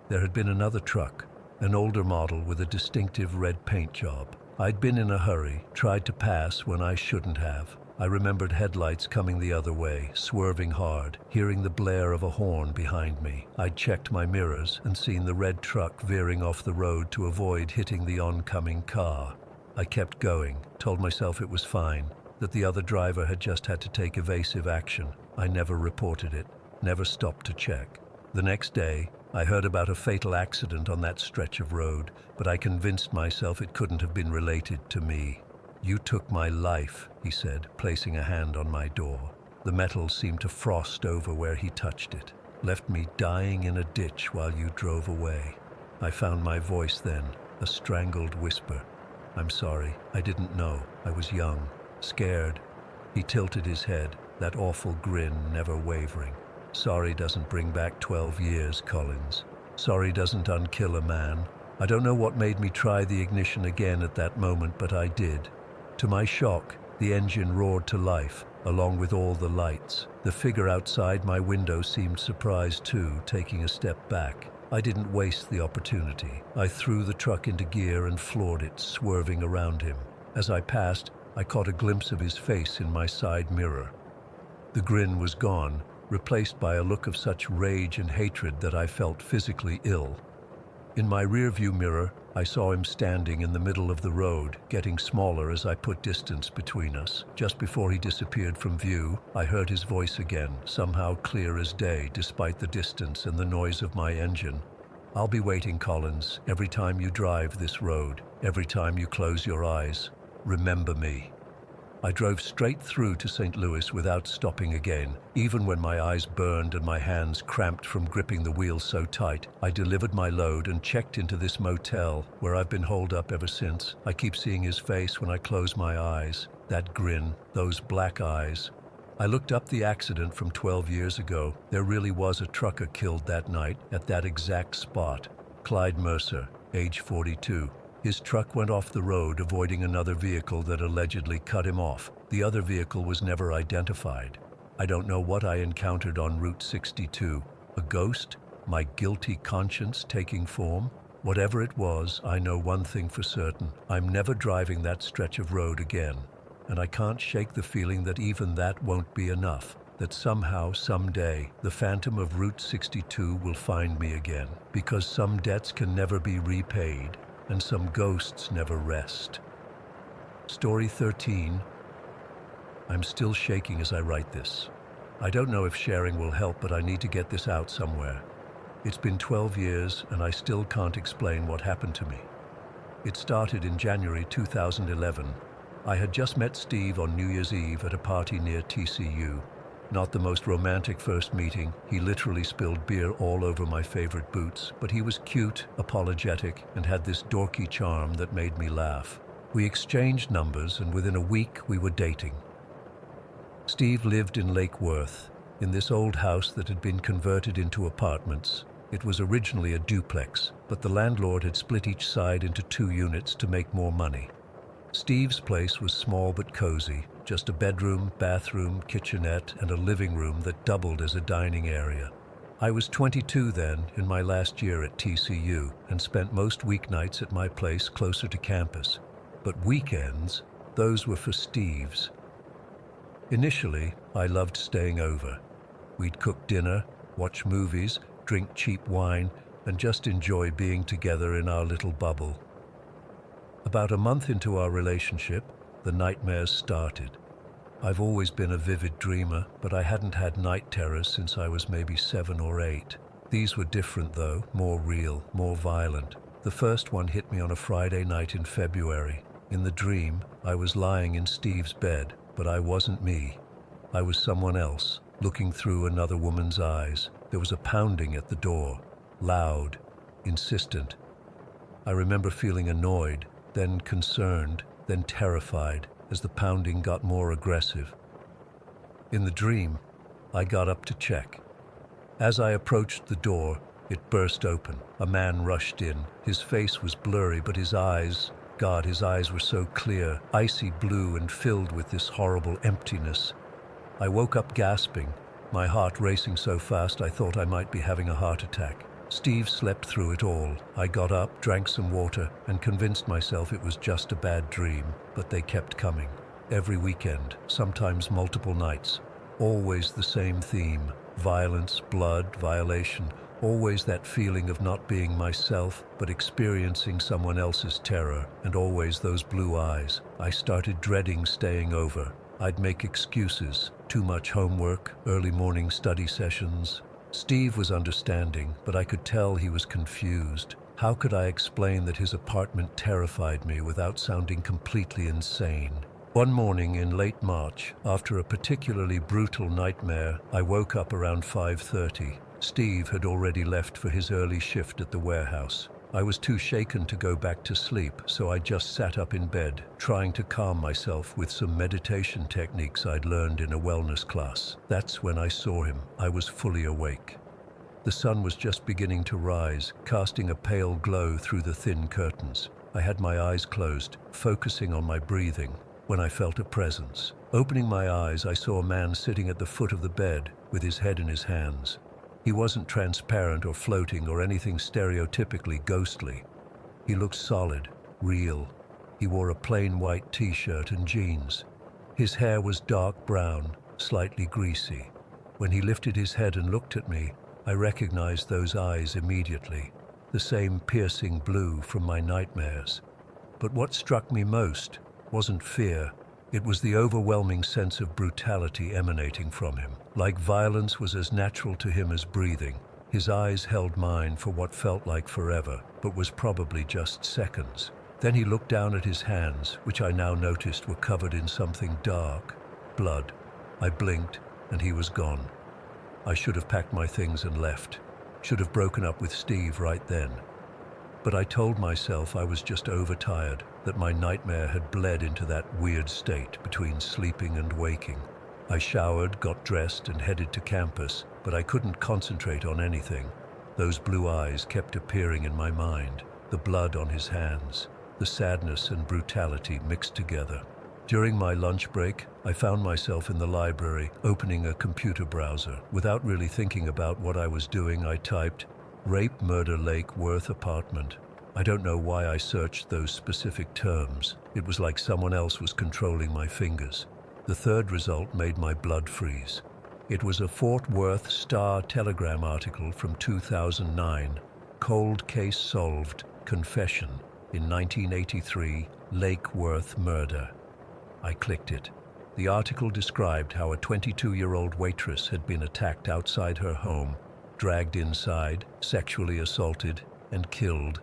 There had been another truck, an older model with a distinctive red paint job. I'd been in a hurry, tried to pass when I shouldn't have. I remembered headlights coming the other way, swerving hard, hearing the blare of a horn behind me. I'd checked my mirrors and seen the red truck veering off the road to avoid hitting the oncoming car. I kept going, told myself it was fine, that the other driver had just had to take evasive action. I never reported it, never stopped to check. The next day, I heard about a fatal accident on that stretch of road, but I convinced myself it couldn't have been related to me. "You took my life," he said, placing a hand on my door. The metal seemed to frost over where he touched it. "Left me dying in a ditch while you drove away." I found my voice then, a strangled whisper. "I'm sorry, I didn't know. I was young, scared." He tilted his head, that awful grin never wavering. "Sorry doesn't bring back 12 years, Collins. Sorry doesn't unkill a man. I don't know what made me try the ignition again at that moment, but I did. To my shock, the engine roared to life, along with all the lights. The figure outside my window seemed surprised too, taking a step back. I didn't waste the opportunity. I threw the truck into gear and floored it, swerving around him. As I passed, I caught a glimpse of his face in my side mirror. The grin was gone, replaced by a look of such rage and hatred that I felt physically ill. In my rearview mirror, I saw him standing in the middle of the road, getting smaller as I put distance between us. Just before he disappeared from view, I heard his voice again, somehow clear as day despite the distance and the noise of my engine. "I'll be waiting, Collins, every time you drive this road, every time you close your eyes. Remember me." I drove straight through to St. Louis without stopping again. Even when my eyes burned and my hands cramped from gripping the wheel so tight, I delivered my load and checked into this motel where I've been holed up ever since. I keep seeing his face when I close my eyes. That grin, those black eyes. I looked up the accident from 12 years ago. There really was a trucker killed that night at that exact spot. Clyde Mercer, age 42. His truck went off the road, avoiding another vehicle that allegedly cut him off. The other vehicle was never identified. I don't know what I encountered on Route 62. A ghost? My guilty conscience taking form? Whatever it was, I know one thing for certain. I'm never driving that stretch of road again. And I can't shake the feeling that even that won't be enough. That somehow, someday, the phantom of Route 62 will find me again. Because some debts can never be repaid. And some ghosts never rest. Story 13. I'm still shaking as I write this. I don't know if sharing will help, but I need to get this out somewhere. It's been 12 years and I still can't explain what happened to me. It started in January 2011. I had just met Steve on New Year's Eve at a party near TCU. Not the most romantic first meeting. He literally spilled beer all over my favorite boots, but he was cute, apologetic, and had this dorky charm that made me laugh. We exchanged numbers, and within a week we were dating. Steve lived in Lake Worth, in this old house that had been converted into apartments. It was originally a duplex, but the landlord had split each side into 2 units to make more money. Steve's place was small but cozy, just a bedroom, bathroom, kitchenette, and a living room that doubled as a dining area. I was 22 then, in my last year at TCU, and spent most weeknights at my place closer to campus. But weekends, those were for Steve's. Initially, I loved staying over. We'd cook dinner, watch movies, drink cheap wine, and just enjoy being together in our little bubble. About a month into our relationship, the nightmares started. I've always been a vivid dreamer, but I hadn't had night terrors since I was maybe 7 or 8. These were different though, more real, more violent. The first one hit me on a Friday night in February. In the dream, I was lying in Steve's bed, but I wasn't me. I was someone else, looking through another woman's eyes. There was a pounding at the door, loud, insistent. I remember feeling annoyed, then concerned, then terrified, as the pounding got more aggressive. In the dream, I got up to check. As I approached the door, it burst open. A man rushed in. His face was blurry, but his eyes, God, his eyes were so clear, icy blue and filled with this horrible emptiness. I woke up gasping, my heart racing so fast I thought I might be having a heart attack. Steve slept through it all. I got up, drank some water, and convinced myself it was just a bad dream, but they kept coming. Every weekend, sometimes multiple nights. Always the same theme: violence, blood, violation. Always that feeling of not being myself, but experiencing someone else's terror, and always those blue eyes. I started dreading staying over. I'd make excuses: too much homework, early morning study sessions. Steve was understanding, but I could tell he was confused. How could I explain that his apartment terrified me without sounding completely insane? One morning in late March, after a particularly brutal nightmare, I woke up around 5:30. Steve had already left for his early shift at the warehouse. I was too shaken to go back to sleep, so I just sat up in bed, trying to calm myself with some meditation techniques I'd learned in a wellness class. That's when I saw him. I was fully awake. The sun was just beginning to rise, casting a pale glow through the thin curtains. I had my eyes closed, focusing on my breathing, when I felt a presence. Opening my eyes, I saw a man sitting at the foot of the bed, with his head in his hands. He wasn't transparent or floating or anything stereotypically ghostly. He looked solid, real. He wore a plain white t-shirt and jeans. His hair was dark brown, slightly greasy. When he lifted his head and looked at me, I recognized those eyes immediately, the same piercing blue from my nightmares. But what struck me most wasn't fear. It was the overwhelming sense of brutality emanating from him. Like violence was as natural to him as breathing. His eyes held mine for what felt like forever, but was probably just seconds. Then he looked down at his hands, which I now noticed were covered in something dark. Blood. I blinked, and he was gone. I should have packed my things and left. Should have broken up with Steve right then. But I told myself I was just overtired, that my nightmare had bled into that weird state between sleeping and waking. I showered, got dressed, and headed to campus, but I couldn't concentrate on anything. Those blue eyes kept appearing in my mind, the blood on his hands, the sadness and brutality mixed together. During my lunch break, I found myself in the library, opening a computer browser. Without really thinking about what I was doing, I typed, "Rape, Murder, Lake Worth Apartment." I don't know why I searched those specific terms. It was like someone else was controlling my fingers. The third result made my blood freeze. It was a Fort Worth Star-Telegram article from 2009, "Cold Case Solved, Confession, in 1983, Lake Worth Murder." I clicked it. The article described how a 22-year-old waitress had been attacked outside her home, dragged inside, sexually assaulted, and killed.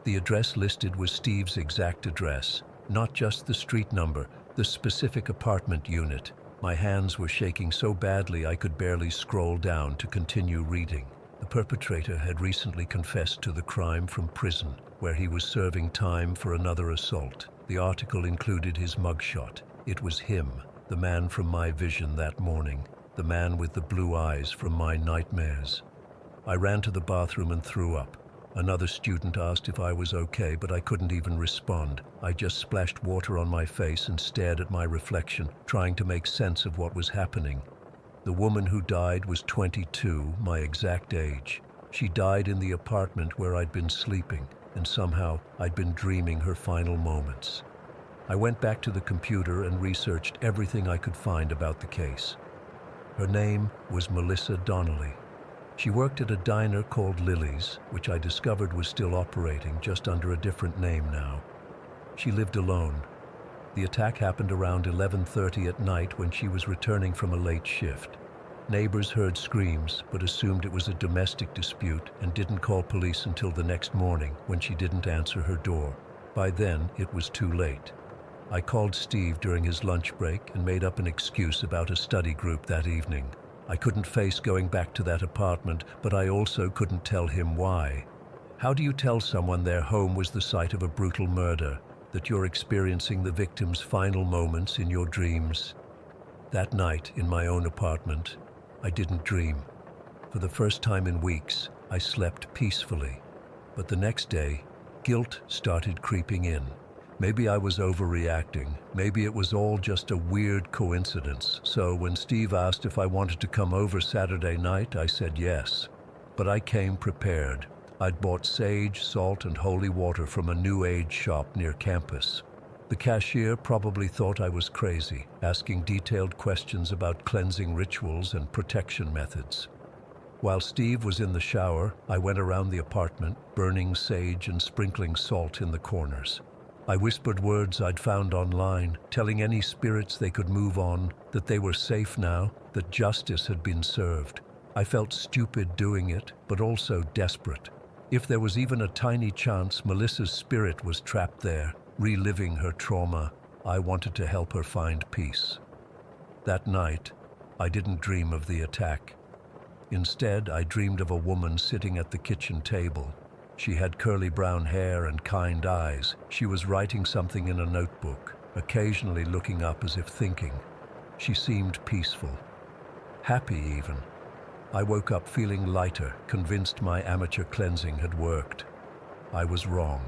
The address listed was Steve's exact address, not just the street number, the specific apartment unit. My hands were shaking so badly I could barely scroll down to continue reading. The perpetrator had recently confessed to the crime from prison, where he was serving time for another assault. The article included his mugshot. It was him, the man from my vision that morning, the man with the blue eyes from my nightmares. I ran to the bathroom and threw up. Another student asked if I was okay, but I couldn't even respond. I just splashed water on my face and stared at my reflection, trying to make sense of what was happening. The woman who died was 22, my exact age. She died in the apartment where I'd been sleeping, and somehow I'd been dreaming her final moments. I went back to the computer and researched everything I could find about the case. Her name was Melissa Donnelly. She worked at a diner called Lily's, which I discovered was still operating, just under a different name now. She lived alone. The attack happened around 11:30 at night when she was returning from a late shift. Neighbors heard screams, but assumed it was a domestic dispute and didn't call police until the next morning when she didn't answer her door. By then, it was too late. I called Steve during his lunch break and made up an excuse about a study group that evening. I couldn't face going back to that apartment, but I also couldn't tell him why. How do you tell someone their home was the site of a brutal murder, that you're experiencing the victim's final moments in your dreams? That night, in my own apartment, I didn't dream. For the first time in weeks, I slept peacefully. But the next day, guilt started creeping in. Maybe I was overreacting. Maybe it was all just a weird coincidence. So when Steve asked if I wanted to come over Saturday night, I said yes. But I came prepared. I'd bought sage, salt, and holy water from a New Age shop near campus. The cashier probably thought I was crazy, asking detailed questions about cleansing rituals and protection methods. While Steve was in the shower, I went around the apartment, burning sage and sprinkling salt in the corners. I whispered words I'd found online, telling any spirits they could move on, that they were safe now, that justice had been served. I felt stupid doing it, but also desperate. If there was even a tiny chance Melissa's spirit was trapped there, reliving her trauma, I wanted to help her find peace. That night, I didn't dream of the attack. Instead, I dreamed of a woman sitting at the kitchen table. She had curly brown hair and kind eyes. She was writing something in a notebook, occasionally looking up as if thinking. She seemed peaceful, happy even. I woke up feeling lighter, convinced my amateur cleansing had worked. I was wrong.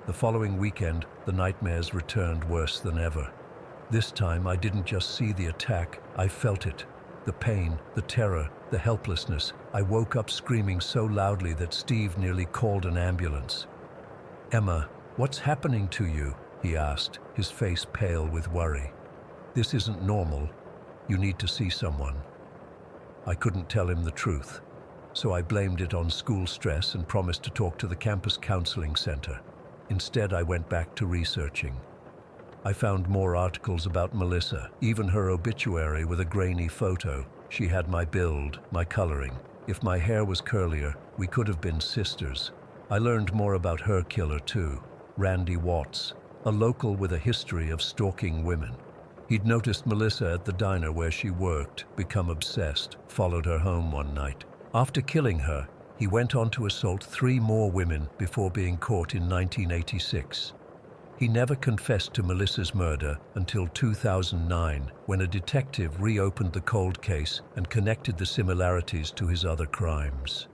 The following weekend, the nightmares returned worse than ever. This time, I didn't just see the attack, I felt it. The pain, the terror, the helplessness. I woke up screaming so loudly that Steve nearly called an ambulance. "Emma, what's happening to you?" he asked, his face pale with worry. "This isn't normal. You need to see someone." I couldn't tell him the truth, so I blamed it on school stress and promised to talk to the campus counseling center. Instead, I went back to researching. I found more articles about Melissa, even her obituary with a grainy photo. She had my build, my coloring. If my hair was curlier, we could have been sisters. I learned more about her killer too, Randy Watts, a local with a history of stalking women. He'd noticed Melissa at the diner where she worked, become obsessed, followed her home one night. After killing her, he went on to assault 3 more women before being caught in 1986. He never confessed to Melissa's murder until 2009, when a detective reopened the cold case and connected the similarities to his other crimes.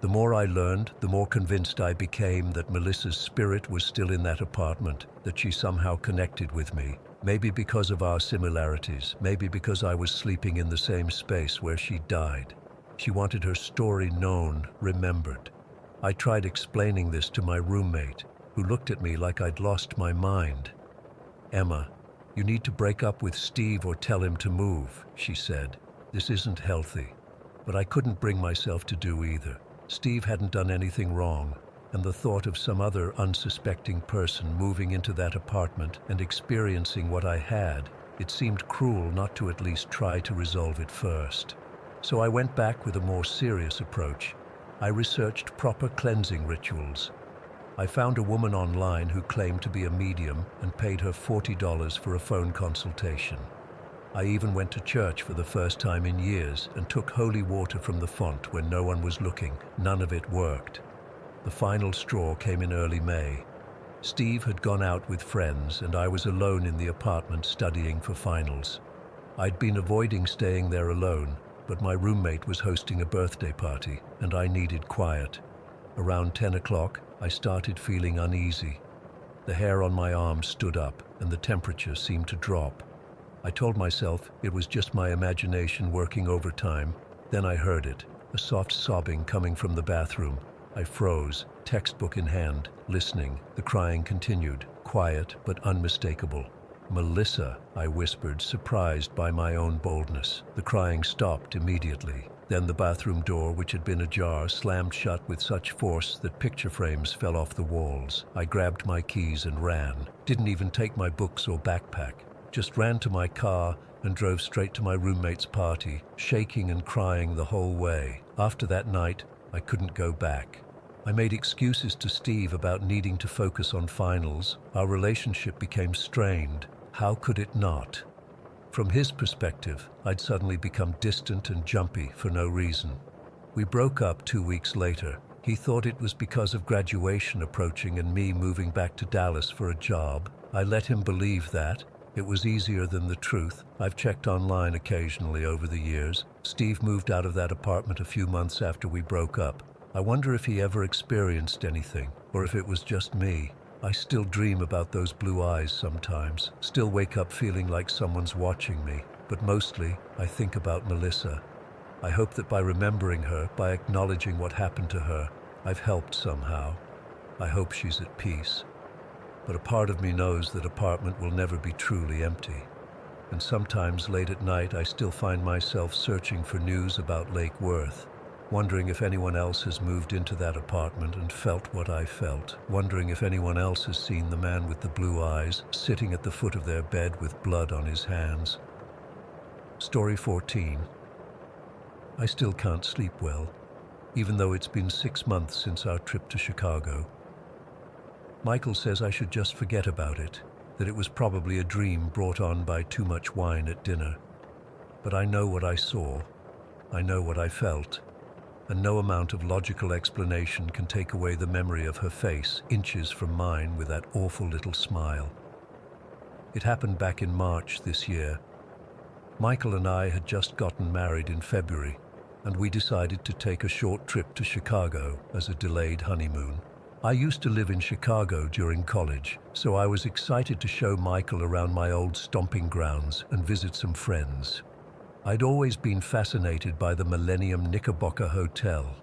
The more I learned, the more convinced I became that Melissa's spirit was still in that apartment, that she somehow connected with me. Maybe because of our similarities, maybe because I was sleeping in the same space where she died. She wanted her story known, remembered. I tried explaining this to my roommate, who looked at me like I'd lost my mind. "Emma, you need to break up with Steve or tell him to move," she said. "This isn't healthy." But I couldn't bring myself to do either. Steve hadn't done anything wrong, and the thought of some other unsuspecting person moving into that apartment and experiencing what I had It seemed cruel not to at least try to resolve it first. So I went back with a more serious approach. I researched proper cleansing rituals. I found a woman online who claimed to be a medium and paid her $40 for a phone consultation. I even went to church for the first time in years and took holy water from the font when no one was looking. None of it worked. The final straw came in early May. Steve had gone out with friends and I was alone in the apartment studying for finals. I'd been avoiding staying there alone, but my roommate was hosting a birthday party and I needed quiet. Around 10 o'clock, I started feeling uneasy. The hair on my arm stood up and the temperature seemed to drop. I told myself it was just my imagination working overtime. Then I heard it, a soft sobbing coming from the bathroom. I froze, textbook in hand, listening. The crying continued, quiet but unmistakable. "Melissa," I whispered, surprised by my own boldness. The crying stopped immediately. Then the bathroom door, which had been ajar, slammed shut with such force that picture frames fell off the walls. I grabbed my keys and ran. Didn't even take my books or backpack. Just ran to my car and drove straight to my roommate's party, shaking and crying the whole way. After that night, I couldn't go back. I made excuses to Steve about needing to focus on finals. Our relationship became strained. How could it not? From his perspective, I'd suddenly become distant and jumpy for no reason. We broke up 2 weeks later. He thought it was because of graduation approaching and me moving back to Dallas for a job. I let him believe that. It was easier than the truth. I've checked online occasionally over the years. Steve moved out of that apartment a few months after we broke up. I wonder if he ever experienced anything, or if it was just me. I still dream about those blue eyes sometimes, still wake up feeling like someone's watching me, but mostly I think about Melissa. I hope that by remembering her, by acknowledging what happened to her, I've helped somehow. I hope she's at peace. But a part of me knows that apartment will never be truly empty. And sometimes late at night I still find myself searching for news about Lake Worth, wondering if anyone else has moved into that apartment and felt what I felt, wondering if anyone else has seen the man with the blue eyes sitting at the foot of their bed with blood on his hands. Story 14. I still can't sleep well, even though it's been 6 months since our trip to Chicago. Michael says I should just forget about it, that it was probably a dream brought on by too much wine at dinner. But I know what I saw, I know what I felt, and no amount of logical explanation can take away the memory of her face, inches from mine, with that awful little smile. It happened back in March this year. Michael and I had just gotten married in February, and we decided to take a short trip to Chicago as a delayed honeymoon. I used to live in Chicago during college, so I was excited to show Michael around my old stomping grounds and visit some friends. I'd always been fascinated by the Millennium Knickerbocker Hotel.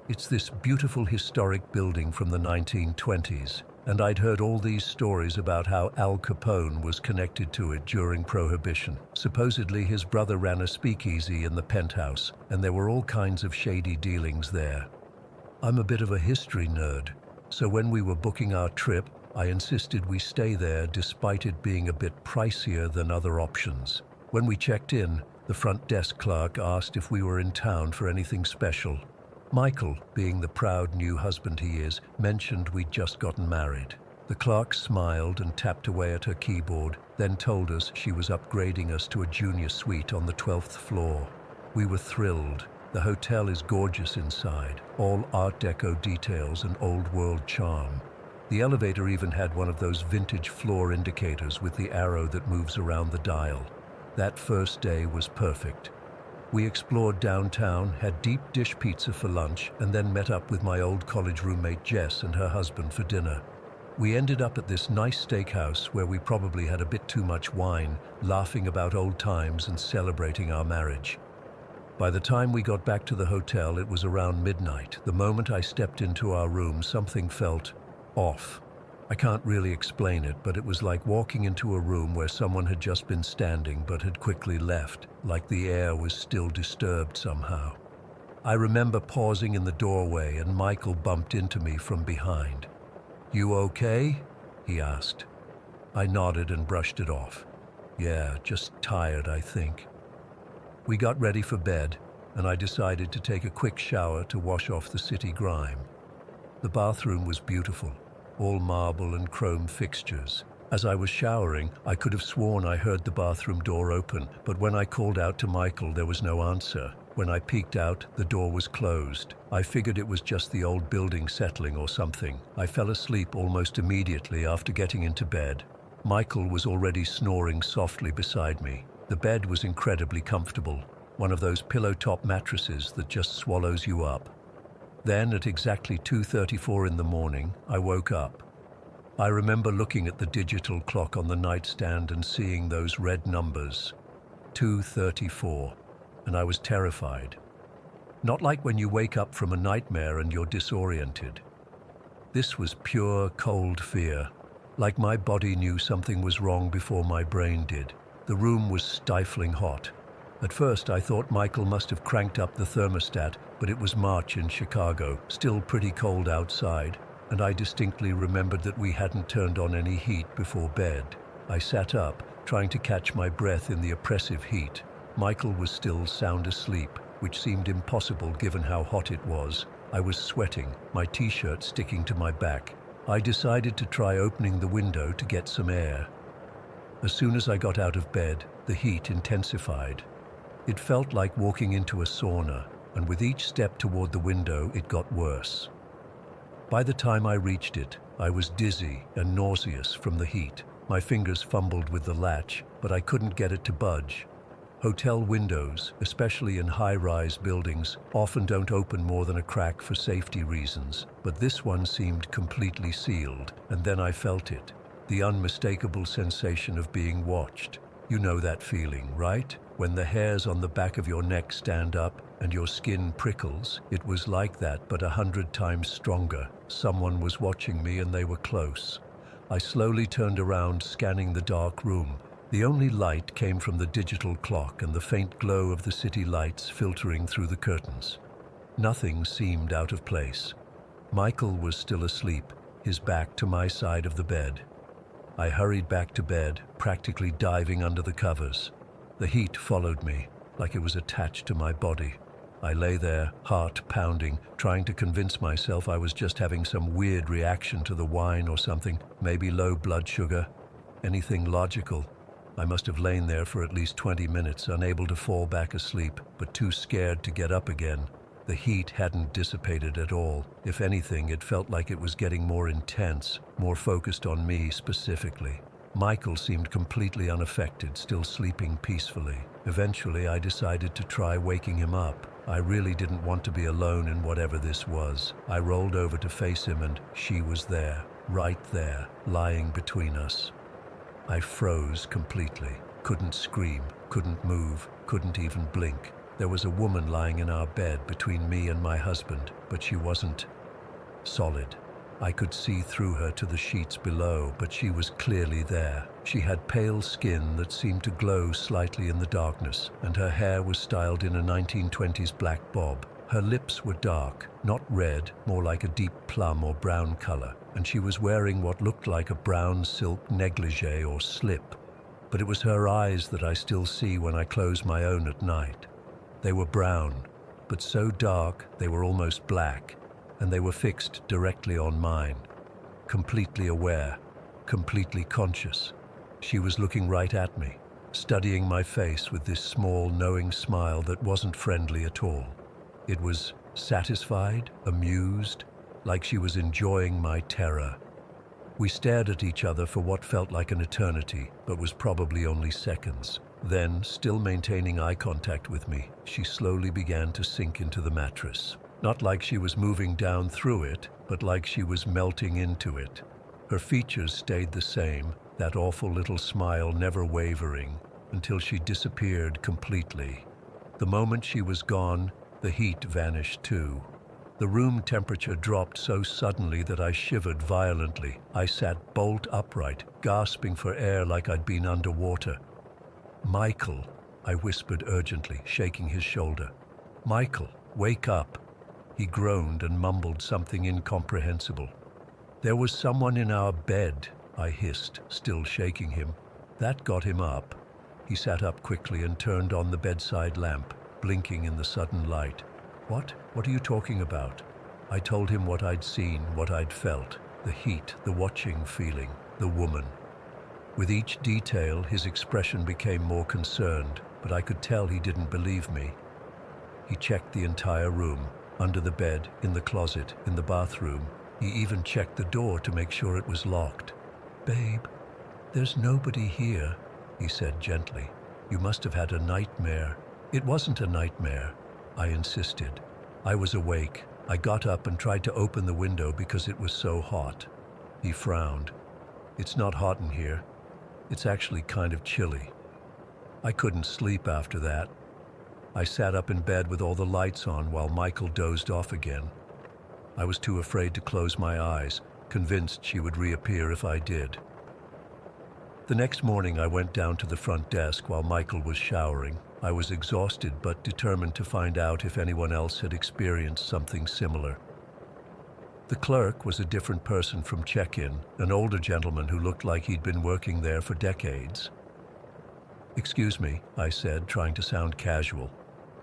It's this beautiful historic building from the 1920s, and I'd heard all these stories about how Al Capone was connected to it during Prohibition. Supposedly his brother ran a speakeasy in the penthouse, and there were all kinds of shady dealings there. I'm a bit of a history nerd, so when we were booking our trip, I insisted we stay there despite it being a bit pricier than other options. When we checked in, the front desk clerk asked if we were in town for anything special. Michael, being the proud new husband he is, mentioned we'd just gotten married. The clerk smiled and tapped away at her keyboard, then told us she was upgrading us to a junior suite on the 12th floor. We were thrilled. The hotel is gorgeous inside, all Art Deco details and old-world charm. The elevator even had one of those vintage floor indicators with the arrow that moves around the dial. That first day was perfect. We explored downtown, had deep dish pizza for lunch, and then met up with my old college roommate Jess and her husband for dinner. We ended up at this nice steakhouse where we probably had a bit too much wine, laughing about old times and celebrating our marriage. By the time we got back to the hotel, it was around midnight. The moment I stepped into our room, something felt off. I can't really explain it, but it was like walking into a room where someone had just been standing but had quickly left, like the air was still disturbed somehow. I remember pausing in the doorway and Michael bumped into me from behind. "You okay?" he asked. I nodded and brushed it off. Yeah, just tired, I think. We got ready for bed, and I decided to take a quick shower to wash off the city grime. The bathroom was beautiful, all marble and chrome fixtures. As I was showering, I could have sworn I heard the bathroom door open, but when I called out to Michael, there was no answer. When I peeked out, the door was closed. I figured it was just the old building settling or something. I fell asleep almost immediately after getting into bed. Michael was already snoring softly beside me. The bed was incredibly comfortable, one of those pillow-top mattresses that just swallows you up. Then, at exactly 2:34 in the morning, I woke up. I remember looking at the digital clock on the nightstand and seeing those red numbers, 2:34, and I was terrified. Not like when you wake up from a nightmare and you're disoriented. This was pure, cold fear, like my body knew something was wrong before my brain did. The room was stifling hot. At first, I thought Michael must have cranked up the thermostat, but it was March in Chicago, still pretty cold outside, and I distinctly remembered that we hadn't turned on any heat before bed. I sat up, trying to catch my breath in the oppressive heat. Michael was still sound asleep, which seemed impossible given how hot it was. I was sweating, my t-shirt sticking to my back. I decided to try opening the window to get some air. As soon as I got out of bed, the heat intensified. It felt like walking into a sauna, and with each step toward the window, it got worse. By the time I reached it, I was dizzy and nauseous from the heat. My fingers fumbled with the latch, but I couldn't get it to budge. Hotel windows, especially in high-rise buildings, often don't open more than a crack for safety reasons, but this one seemed completely sealed, and then I felt it. The unmistakable sensation of being watched. You know that feeling, right? When the hairs on the back of your neck stand up and your skin prickles. It was like that, but 100 times stronger. Someone was watching me and they were close. I slowly turned around, scanning the dark room. The only light came from the digital clock and the faint glow of the city lights filtering through the curtains. Nothing seemed out of place. Michael was still asleep, his back to my side of the bed. I hurried back to bed, practically diving under the covers. The heat followed me, like it was attached to my body. I lay there, heart pounding, trying to convince myself I was just having some weird reaction to the wine or something, maybe low blood sugar, anything logical. I must have lain there for at least 20 minutes, unable to fall back asleep, but too scared to get up again. The heat hadn't dissipated at all. If anything, it felt like it was getting more intense, more focused on me specifically. Michael seemed completely unaffected, still sleeping peacefully. Eventually, I decided to try waking him up. I really didn't want to be alone in whatever this was. I rolled over to face him and she was there, right there, lying between us. I froze completely. Couldn't scream, couldn't move, couldn't even blink. There was a woman lying in our bed between me and my husband, but she wasn't solid. I could see through her to the sheets below, but she was clearly there. She had pale skin that seemed to glow slightly in the darkness, and her hair was styled in a 1920s black bob. Her lips were dark, not red, more like a deep plum or brown color, and she was wearing what looked like a brown silk negligee or slip. But it was her eyes that I still see when I close my own at night. They were brown, but so dark they were almost black, and they were fixed directly on mine. Completely aware, completely conscious. She was looking right at me, studying my face with this small, knowing smile that wasn't friendly at all. It was satisfied, amused, like she was enjoying my terror. We stared at each other for what felt like an eternity, but was probably only seconds. Then, still maintaining eye contact with me, she slowly began to sink into the mattress. Not like she was moving down through it, but like she was melting into it. Her features stayed the same, that awful little smile never wavering, until she disappeared completely. The moment she was gone, the heat vanished too. The room temperature dropped so suddenly that I shivered violently. I sat bolt upright, gasping for air like I'd been underwater. "Michael," I whispered urgently, shaking his shoulder. "Michael, wake up." He groaned and mumbled something incomprehensible. "There was someone in our bed," I hissed, still shaking him. That got him up. He sat up quickly and turned on the bedside lamp, blinking in the sudden light. What? What are you talking about? I told him what I'd seen, what I'd felt, the heat, the watching feeling, the woman. With each detail, his expression became more concerned, but I could tell he didn't believe me. He checked the entire room, under the bed, in the closet, in the bathroom. He even checked the door to make sure it was locked. "Babe, there's nobody here," he said gently. "You must have had a nightmare." "It wasn't a nightmare," I insisted. I was awake. I got up and tried to open the window because it was so hot. He frowned. "It's not hot in here. It's actually kind of chilly." I couldn't sleep after that. I sat up in bed with all the lights on while Michael dozed off again. I was too afraid to close my eyes, convinced she would reappear if I did. The next morning I went down to the front desk while Michael was showering. I was exhausted but determined to find out if anyone else had experienced something similar. The clerk was a different person from check-in, an older gentleman who looked like he'd been working there for decades. "Excuse me," I said, trying to sound casual.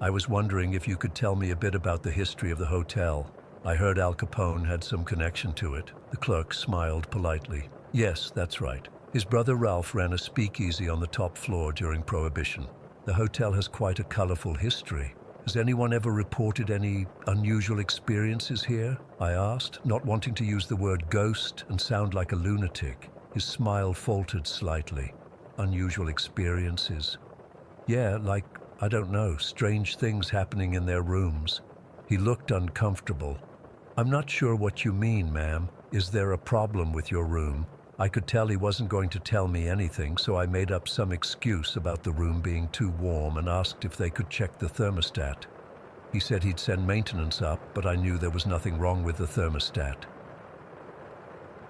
"I was wondering if you could tell me a bit about the history of the hotel. I heard Al Capone had some connection to it." The clerk smiled politely. "Yes, that's right. His brother Ralph ran a speakeasy on the top floor during Prohibition. The hotel has quite a colorful history. Has anyone ever reported any unusual experiences here?" I asked, not wanting to use the word ghost and sound like a lunatic. His smile faltered slightly. "Unusual experiences? Yeah, like, I don't know, strange things happening in their rooms." He looked uncomfortable. "I'm not sure what you mean, ma'am. Is there a problem with your room?" I could tell he wasn't going to tell me anything, so I made up some excuse about the room being too warm and asked if they could check the thermostat. He said he'd send maintenance up, but I knew there was nothing wrong with the thermostat.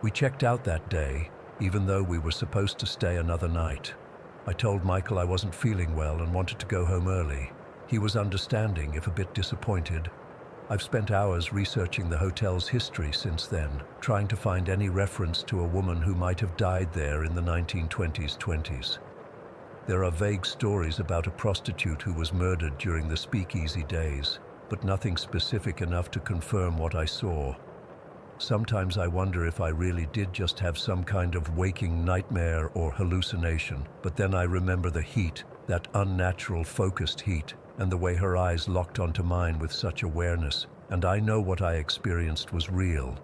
We checked out that day, even though we were supposed to stay another night. I told Michael I wasn't feeling well and wanted to go home early. He was understanding, if a bit disappointed. I've spent hours researching the hotel's history since then, trying to find any reference to a woman who might have died there in the 1920s. There are vague stories about a prostitute who was murdered during the speakeasy days, but nothing specific enough to confirm what I saw. Sometimes I wonder if I really did just have some kind of waking nightmare or hallucination, but then I remember the heat, that unnatural focused heat, and the way her eyes locked onto mine with such awareness, and I know what I experienced was real.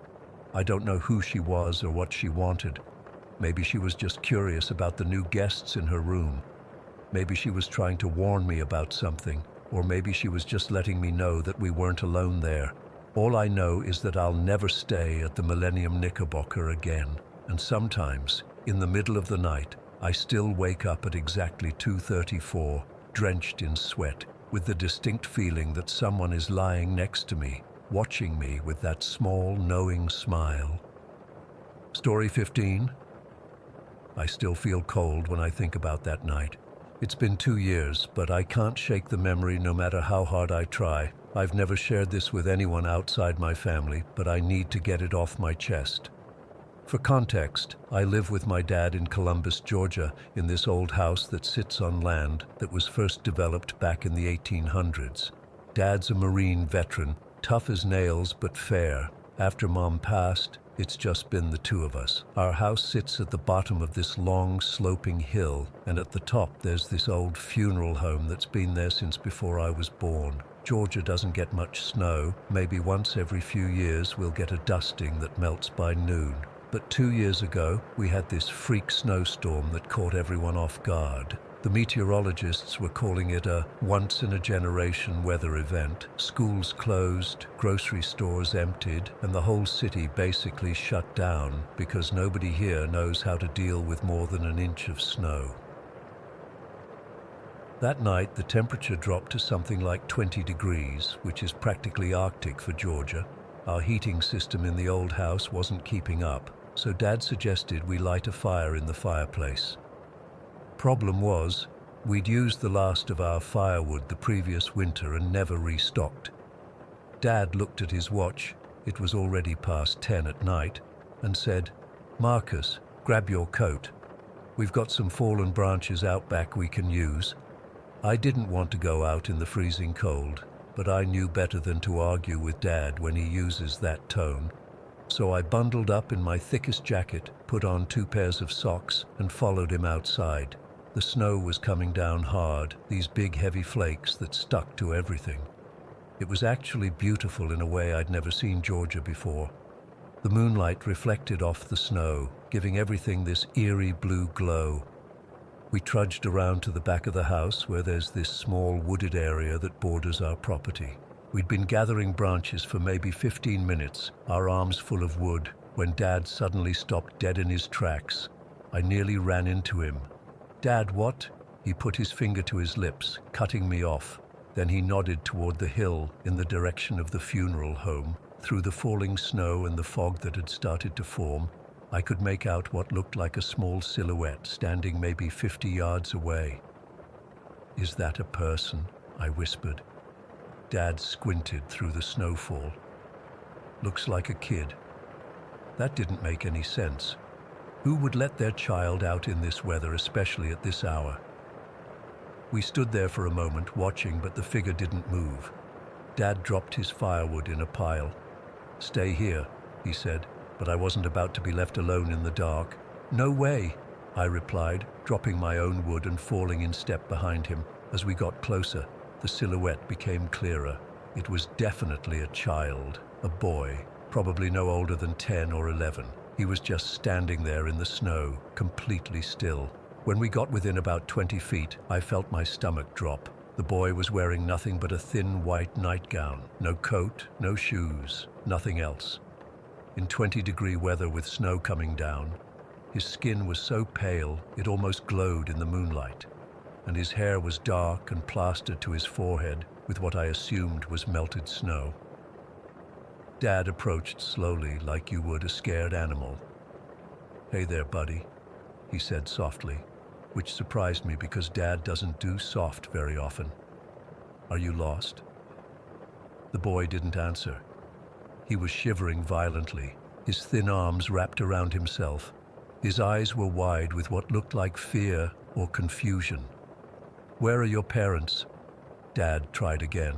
I don't know who she was or what she wanted. Maybe she was just curious about the new guests in her room. Maybe she was trying to warn me about something, or maybe she was just letting me know that we weren't alone there. All I know is that I'll never stay at the Millennium Knickerbocker again, and sometimes, in the middle of the night, I still wake up at exactly 2:34, drenched in sweat, with the distinct feeling that someone is lying next to me, watching me with that small, knowing smile. Story 15. I still feel cold when I think about that night. It's been 2 years, but I can't shake the memory no matter how hard I try. I've never shared this with anyone outside my family, but I need to get it off my chest. For context, I live with my dad in Columbus, Georgia, in this old house that sits on land that was first developed back in the 1800s. Dad's a Marine veteran, tough as nails but fair. After Mom passed, it's just been the two of us. Our house sits at the bottom of this long, sloping hill, and at the top there's this old funeral home that's been there since before I was born. Georgia doesn't get much snow. Maybe once every few years we'll get a dusting that melts by noon. But 2 years ago, we had this freak snowstorm that caught everyone off guard. The meteorologists were calling it a once-in-a-generation weather event. Schools closed, grocery stores emptied, and the whole city basically shut down because nobody here knows how to deal with more than an inch of snow. That night, the temperature dropped to something like 20 degrees, which is practically Arctic for Georgia. Our heating system in the old house wasn't keeping up, so Dad suggested we light a fire in the fireplace. Problem was, we'd used the last of our firewood the previous winter and never restocked. Dad looked at his watch, it was already past 10 at night, and said, "Marcus, grab your coat." We've got some fallen branches out back we can use. I didn't want to go out in the freezing cold, but I knew better than to argue with Dad when he uses that tone. So I bundled up in my thickest jacket, put on 2 pairs of socks, and followed him outside. The snow was coming down hard, these big heavy flakes that stuck to everything. It was actually beautiful in a way I'd never seen Georgia before. The moonlight reflected off the snow, giving everything this eerie blue glow. We trudged around to the back of the house where there's this small wooded area that borders our property. We'd been gathering branches for maybe 15 minutes, our arms full of wood, when Dad suddenly stopped dead in his tracks. I nearly ran into him. "Dad, what?" He put his finger to his lips, cutting me off. Then he nodded toward the hill in the direction of the funeral home. Through the falling snow and the fog that had started to form, I could make out what looked like a small silhouette standing maybe 50 yards away. "Is that a person?" I whispered. Dad squinted through the snowfall. "Looks like a kid." That didn't make any sense. Who would let their child out in this weather, especially at this hour? We stood there for a moment watching, but the figure didn't move. Dad dropped his firewood in a pile. "Stay here," he said, but I wasn't about to be left alone in the dark. "No way," I replied, dropping my own wood and falling in step behind him. As we got closer, the silhouette became clearer. It was definitely a child, a boy, probably no older than 10 or 11. He was just standing there in the snow, completely still. When we got within about 20 feet, I felt my stomach drop. The boy was wearing nothing but a thin white nightgown. No coat, no shoes, nothing else. In 20-degree weather with snow coming down, his skin was so pale it almost glowed in the moonlight, and his hair was dark and plastered to his forehead with what I assumed was melted snow. Dad approached slowly, like you would a scared animal. "Hey there, buddy," he said softly, which surprised me because Dad doesn't do soft very often. "Are you lost?" The boy didn't answer. He was shivering violently, his thin arms wrapped around himself. His eyes were wide with what looked like fear or confusion. "Where are your parents?" Dad tried again.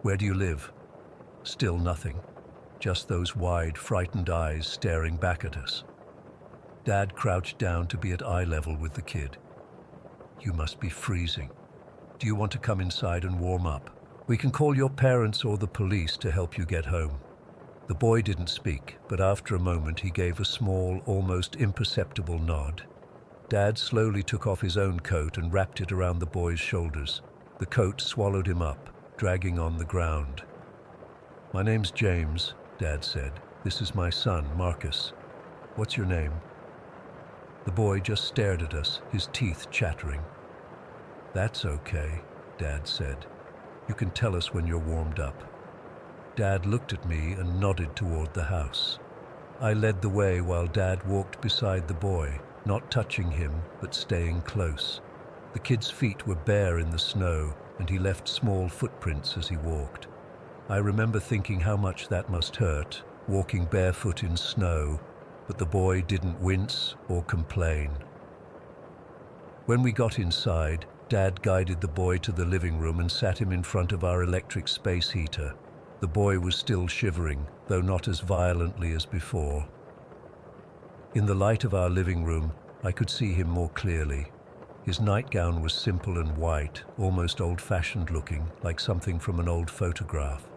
"Where do you live?" Still nothing. Just those wide, frightened eyes staring back at us. Dad crouched down to be at eye level with the kid. "You must be freezing. Do you want to come inside and warm up? We can call your parents or the police to help you get home." The boy didn't speak, but after a moment he gave a small, almost imperceptible nod. Dad slowly took off his own coat and wrapped it around the boy's shoulders. The coat swallowed him up, dragging on the ground. "My name's James," Dad said. "This is my son, Marcus. What's your name?" The boy just stared at us, his teeth chattering. "That's okay," Dad said. "You can tell us when you're warmed up." Dad looked at me and nodded toward the house. I led the way while Dad walked beside the boy, not touching him, but staying close. The kid's feet were bare in the snow, and he left small footprints as he walked. I remember thinking how much that must hurt, walking barefoot in snow, but the boy didn't wince or complain. When we got inside, Dad guided the boy to the living room and sat him in front of our electric space heater. The boy was still shivering, though not as violently as before. In the light of our living room, I could see him more clearly. His nightgown was simple and white, almost old-fashioned looking, like something from an old photograph.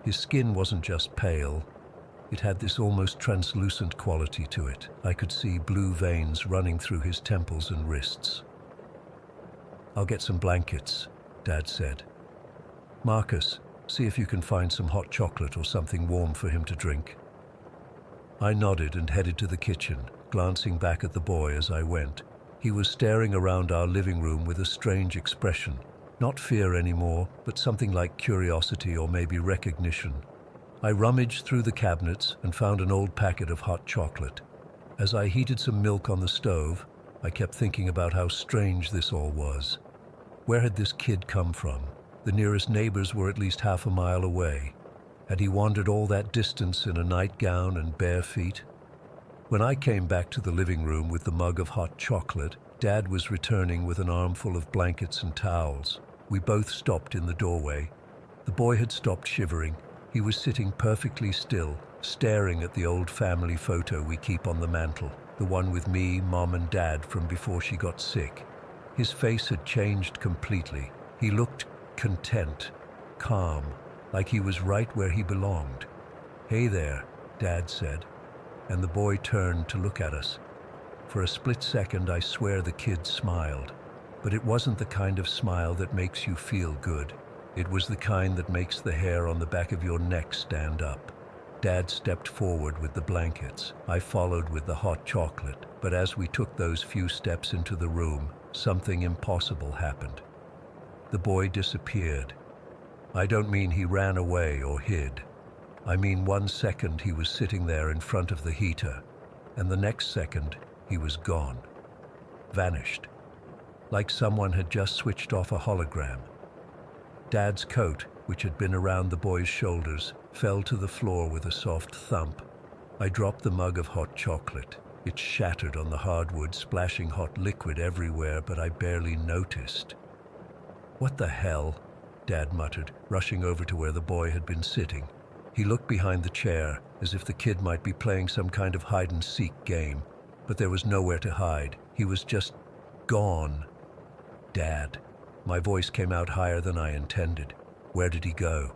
His skin wasn't just pale. It had this almost translucent quality to it. I could see blue veins running through his temples and wrists. "I'll get some blankets," Dad said. "Marcus, see if you can find some hot chocolate or something warm for him to drink." I nodded and headed to the kitchen, glancing back at the boy as I went. He was staring around our living room with a strange expression. Not fear anymore, but something like curiosity or maybe recognition. I rummaged through the cabinets and found an old packet of hot chocolate. As I heated some milk on the stove, I kept thinking about how strange this all was. Where had this kid come from? The nearest neighbors were at least half a mile away. Had he wandered all that distance in a nightgown and bare feet? When I came back to the living room with the mug of hot chocolate, Dad was returning with an armful of blankets and towels. We both stopped in the doorway. The boy had stopped shivering. He was sitting perfectly still, staring at the old family photo we keep on the mantel, the one with me, Mom and Dad from before she got sick. His face had changed completely. He looked content, calm, like he was right where he belonged. "Hey there," Dad said, and the boy turned to look at us. For a split second, I swear the kid smiled. But it wasn't the kind of smile that makes you feel good. It was the kind that makes the hair on the back of your neck stand up. Dad stepped forward with the blankets. I followed with the hot chocolate. But as we took those few steps into the room, something impossible happened. The boy disappeared. I don't mean he ran away or hid. I mean 1 second he was sitting there in front of the heater, and the next second he was gone. Vanished. Like someone had just switched off a hologram. Dad's coat, which had been around the boy's shoulders, fell to the floor with a soft thump. I dropped the mug of hot chocolate. It shattered on the hardwood, splashing hot liquid everywhere, but I barely noticed. "What the hell?" Dad muttered, rushing over to where the boy had been sitting. He looked behind the chair, as if the kid might be playing some kind of hide-and-seek game, but there was nowhere to hide. He was just gone. "Dad." My voice came out higher than I intended. "Where did he go?"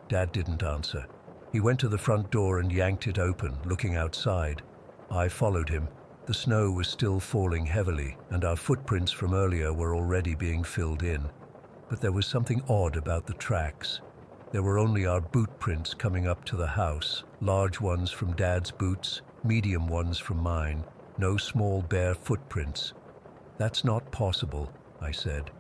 Dad didn't answer. He went to the front door and yanked it open, looking outside. I followed him. The snow was still falling heavily, and our footprints from earlier were already being filled in. But there was something odd about the tracks. There were only our boot prints coming up to the house, large ones from Dad's boots, medium ones from mine, no small bare footprints. "That's not possible," I said.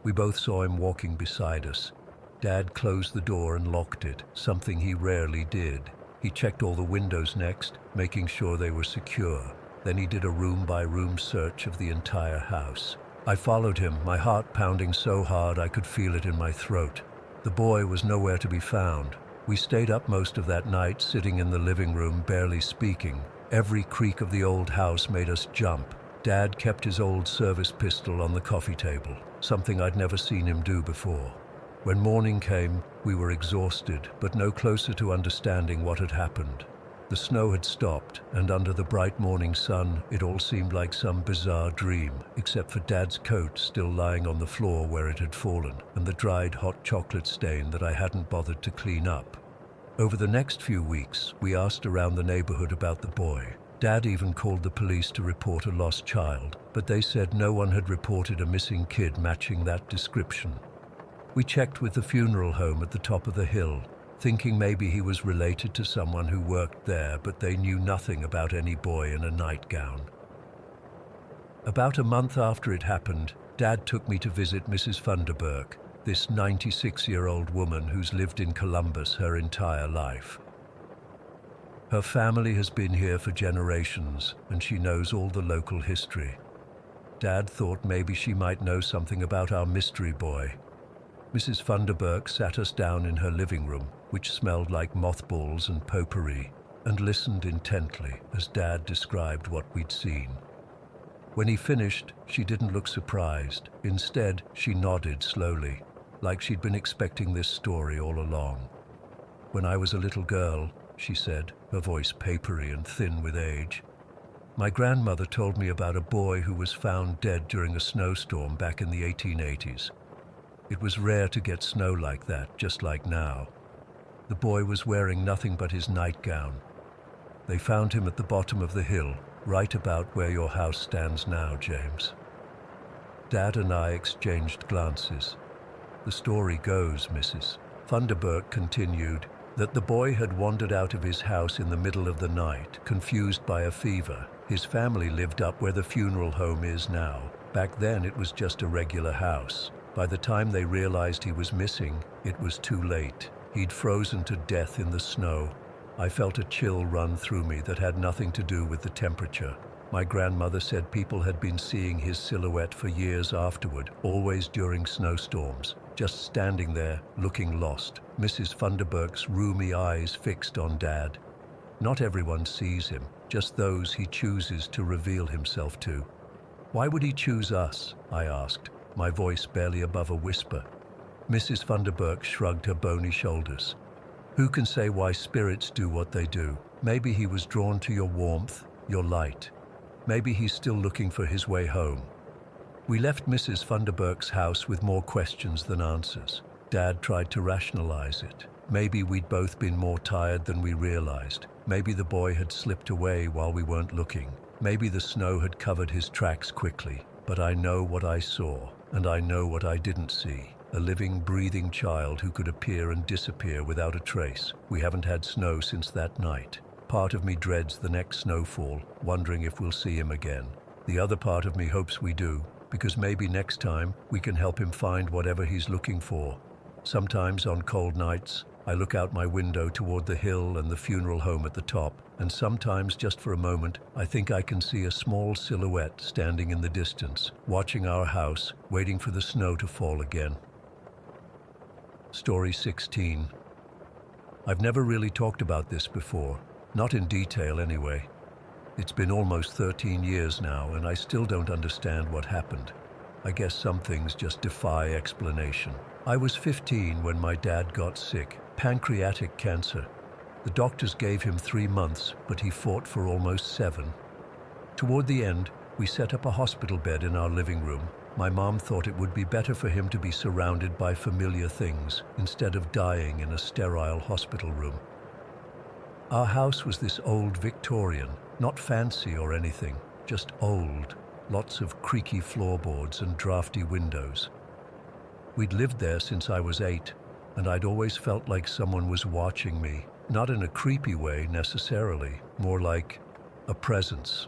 We both saw him walking beside us. Dad closed the door and locked it, something he rarely did. He checked all the windows next, making sure they were secure. Then he did a room-by-room search of the entire house. I followed him, my heart pounding so hard I could feel it in my throat. The boy was nowhere to be found. We stayed up most of that night, sitting in the living room, barely speaking. Every creak of the old house made us jump. Dad kept his old service pistol on the coffee table, something I'd never seen him do before. When morning came, we were exhausted, but no closer to understanding what had happened. The snow had stopped, and under the bright morning sun, it all seemed like some bizarre dream, except for Dad's coat still lying on the floor where it had fallen, and the dried hot chocolate stain that I hadn't bothered to clean up. Over the next few weeks, we asked around the neighborhood about the boy. Dad even called the police to report a lost child, but they said no one had reported a missing kid matching that description. We checked with the funeral home at the top of the hill, thinking maybe he was related to someone who worked there, but they knew nothing about any boy in a nightgown. About a month after it happened, Dad took me to visit Mrs. Funderburk, this 96-year-old woman who's lived in Columbus her entire life. Her family has been here for generations, and she knows all the local history. Dad thought maybe she might know something about our mystery boy. Mrs. Funderburk sat us down in her living room, which smelled like mothballs and potpourri, and listened intently as Dad described what we'd seen. When he finished, she didn't look surprised. Instead, she nodded slowly, like she'd been expecting this story all along. "When I was a little girl," she said, her voice papery and thin with age, "my grandmother told me about a boy who was found dead during a snowstorm back in the 1880s. It was rare to get snow like that, just like now. The boy was wearing nothing but his nightgown. They found him at the bottom of the hill, right about where your house stands now, James." Dad and I exchanged glances. "The story goes," Mrs. Funderburk continued, "that the boy had wandered out of his house in the middle of the night, confused by a fever. His family lived up where the funeral home is now. Back then it was just a regular house. By the time they realized he was missing, it was too late. He'd frozen to death in the snow. I felt a chill run through me that had nothing to do with the temperature. My grandmother said people had been seeing his silhouette for years afterward, always during snowstorms, just standing there, looking lost." Mrs. Funderburk's roomy eyes fixed on Dad. Not everyone sees him, just those he chooses to reveal himself to. Why would he choose us? I asked, my voice barely above a whisper. Mrs. Vanderburg shrugged her bony shoulders. Who can say why spirits do what they do? Maybe he was drawn to your warmth, your light. Maybe he's still looking for his way home. We left Mrs. Vanderburg's house with more questions than answers. Dad tried to rationalize it. Maybe we'd both been more tired than we realized. Maybe the boy had slipped away while we weren't looking. Maybe the snow had covered his tracks quickly. But I know what I saw, and I know what I didn't see. A living, breathing child who could appear and disappear without a trace. We haven't had snow since that night. Part of me dreads the next snowfall, wondering if we'll see him again. The other part of me hopes we do, because maybe next time we can help him find whatever he's looking for. Sometimes on cold nights, I look out my window toward the hill and the funeral home at the top, and sometimes just for a moment, I think I can see a small silhouette standing in the distance, watching our house, waiting for the snow to fall again. Story 16. I've never really talked about this before, not in detail anyway. It's been almost 13 years now, and I still don't understand what happened. I guess some things just defy explanation. I was 15 when my dad got sick, pancreatic cancer. The doctors gave him 3 months, but he fought for almost 7. Toward the end, we set up a hospital bed in our living room. My mom thought it would be better for him to be surrounded by familiar things, instead of dying in a sterile hospital room. Our house was this old Victorian, not fancy or anything, just old. Lots of creaky floorboards and drafty windows. We'd lived there since I was 8, and I'd always felt like someone was watching me, not in a creepy way necessarily, more like a presence.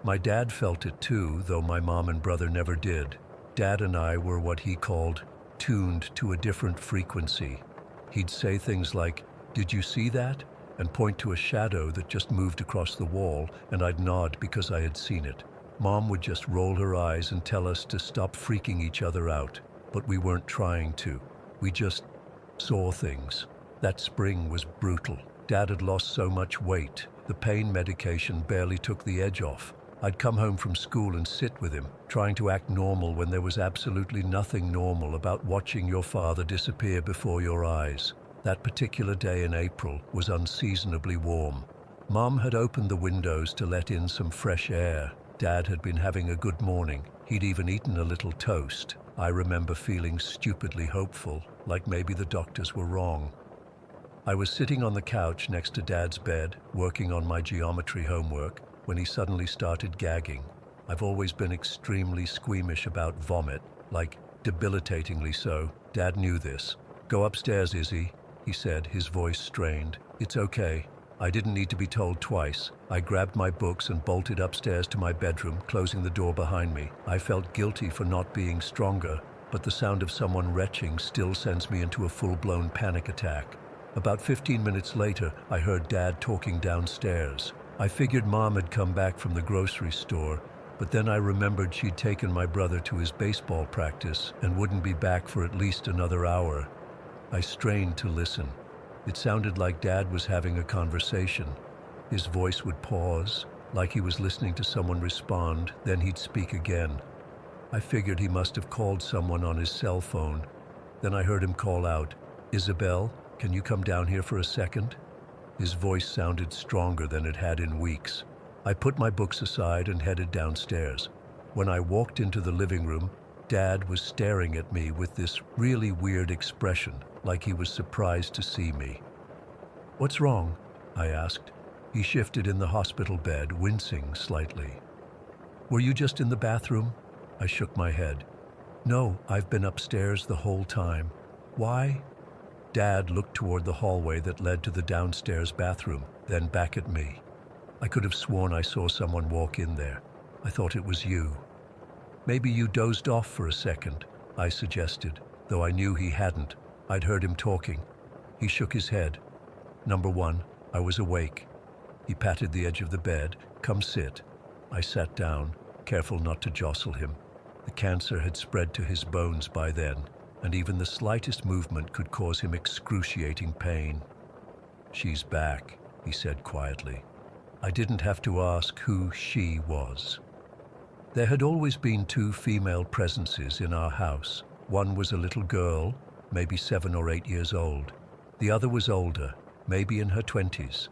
My dad felt it too, though my mom and brother never did. Dad and I were what he called tuned to a different frequency. He'd say things like, "Did you see that?" and point to a shadow that just moved across the wall, and I'd nod because I had seen it. Mom would just roll her eyes and tell us to stop freaking each other out, but we weren't trying to. We just saw things. That spring was brutal. Dad had lost so much weight, the pain medication barely took the edge off. I'd come home from school and sit with him, trying to act normal when there was absolutely nothing normal about watching your father disappear before your eyes. That particular day in April was unseasonably warm. Mom had opened the windows to let in some fresh air. Dad had been having a good morning. He'd even eaten a little toast. I remember feeling stupidly hopeful, like maybe the doctors were wrong. I was sitting on the couch next to Dad's bed, working on my geometry homework, when he suddenly started gagging. I've always been extremely squeamish about vomit, like debilitatingly so. Dad knew this. "Go upstairs, Izzy," he said, his voice strained. "It's okay." I didn't need to be told twice. I grabbed my books and bolted upstairs to my bedroom, closing the door behind me. I felt guilty for not being stronger, but the sound of someone retching still sends me into a full-blown panic attack. About 15 minutes later, I heard Dad talking downstairs. I figured Mom had come back from the grocery store, but then I remembered she'd taken my brother to his baseball practice and wouldn't be back for at least another hour. I strained to listen. It sounded like Dad was having a conversation. His voice would pause, like he was listening to someone respond, then he'd speak again. I figured he must have called someone on his cell phone. Then I heard him call out, "Isabel, can you come down here for a second?" His voice sounded stronger than it had in weeks. I put my books aside and headed downstairs. When I walked into the living room, Dad was staring at me with this really weird expression, like he was surprised to see me. "What's wrong?" I asked. He shifted in the hospital bed, wincing slightly. "Were you just in the bathroom?" I shook my head. "No, I've been upstairs the whole time." "Why?" Dad looked toward the hallway that led to the downstairs bathroom, then back at me. I could have sworn I saw someone walk in there. "I thought it was you." "Maybe you dozed off for a second," I suggested, though I knew he hadn't. I'd heard him talking. He shook his head. "Number one, I was awake." He patted the edge of the bed. "Come sit." I sat down, careful not to jostle him. The cancer had spread to his bones by then, and even the slightest movement could cause him excruciating pain. "She's back," he said quietly. I didn't have to ask who she was. There had always been two female presences in our house. One was a little girl, maybe 7 or 8 years old. The other was older, maybe in her 20s.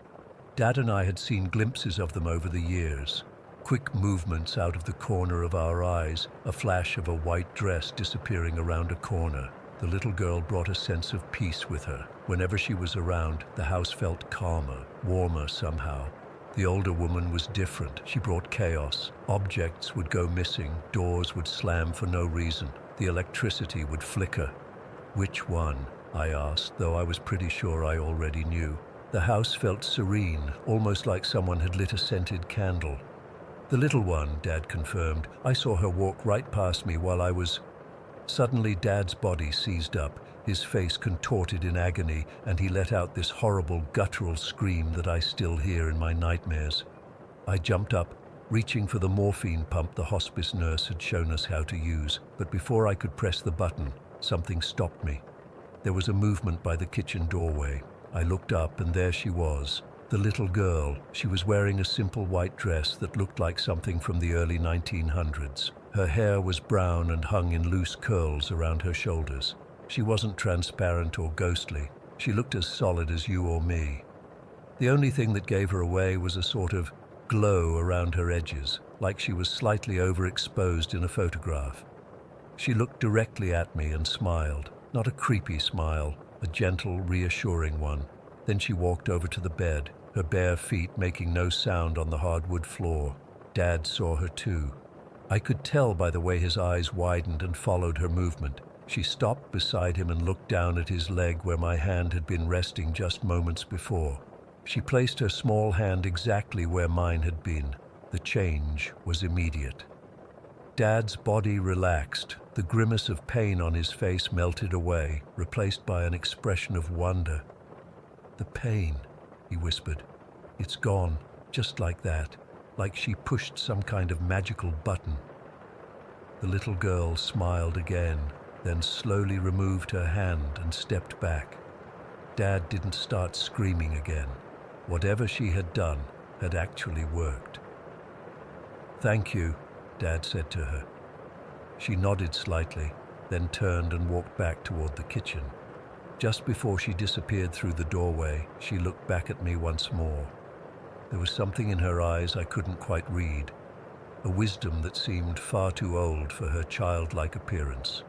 Dad and I had seen glimpses of them over the years. Quick movements out of the corner of our eyes, a flash of a white dress disappearing around a corner. The little girl brought a sense of peace with her. Whenever she was around, the house felt calmer, warmer somehow. The older woman was different. She brought chaos. Objects would go missing, doors would slam for no reason, the electricity would flicker. Which one? I asked, though I was pretty sure I already knew. The house felt serene, almost like someone had lit a scented candle. The little one, Dad confirmed. I saw her walk right past me while I was... Suddenly, Dad's body seized up, his face contorted in agony, and he let out this horrible, guttural scream that I still hear in my nightmares. I jumped up, reaching for the morphine pump the hospice nurse had shown us how to use, but before I could press the button, something stopped me. There was a movement by the kitchen doorway. I looked up, and there she was. The little girl. She was wearing a simple white dress that looked like something from the early 1900s. Her hair was brown and hung in loose curls around her shoulders. She wasn't transparent or ghostly. She looked as solid as you or me. The only thing that gave her away was a sort of glow around her edges, like she was slightly overexposed in a photograph. She looked directly at me and smiled. Not a creepy smile, a gentle, reassuring one. Then she walked over to the bed, her bare feet making no sound on the hardwood floor. Dad saw her too. I could tell by the way his eyes widened and followed her movement. She stopped beside him and looked down at his leg where my hand had been resting just moments before. She placed her small hand exactly where mine had been. The change was immediate. Dad's body relaxed. The grimace of pain on his face melted away, replaced by an expression of wonder. "The pain," he whispered. "It's gone, just like that, like she pushed some kind of magical button." The little girl smiled again, then slowly removed her hand and stepped back. Dad didn't start screaming again. Whatever she had done had actually worked. "Thank you," Dad said to her. She nodded slightly, then turned and walked back toward the kitchen. Just before she disappeared through the doorway, she looked back at me once more. There was something in her eyes I couldn't quite read, a wisdom that seemed far too old for her childlike appearance.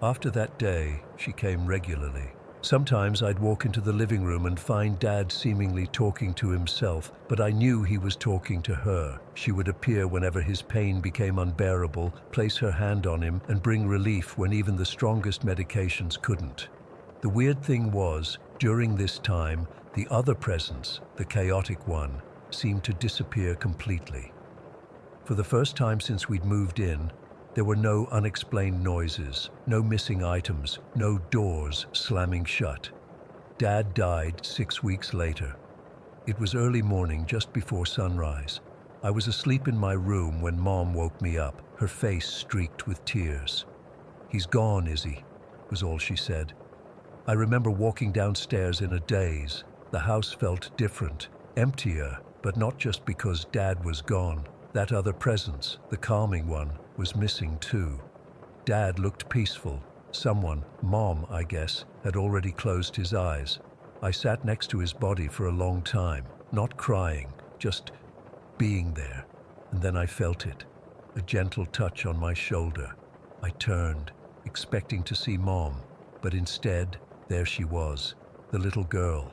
After that day, she came regularly. Sometimes I'd walk into the living room and find Dad seemingly talking to himself, but I knew he was talking to her. She would appear whenever his pain became unbearable, place her hand on him, and bring relief when even the strongest medications couldn't. The weird thing was, during this time, the other presence, the chaotic one, seemed to disappear completely. For the first time since we'd moved in, there were no unexplained noises, no missing items, no doors slamming shut. Dad died 6 weeks later. It was early morning, just before sunrise. I was asleep in my room when Mom woke me up, her face streaked with tears. "He's gone, is he?" was all she said. I remember walking downstairs in a daze. The house felt different, emptier, but not just because Dad was gone. That other presence, the calming one, was missing too. Dad looked peaceful. Someone, Mom, I guess, had already closed his eyes. I sat next to his body for a long time, not crying, just being there. And then I felt it, a gentle touch on my shoulder. I turned, expecting to see Mom, but instead, there she was, the little girl.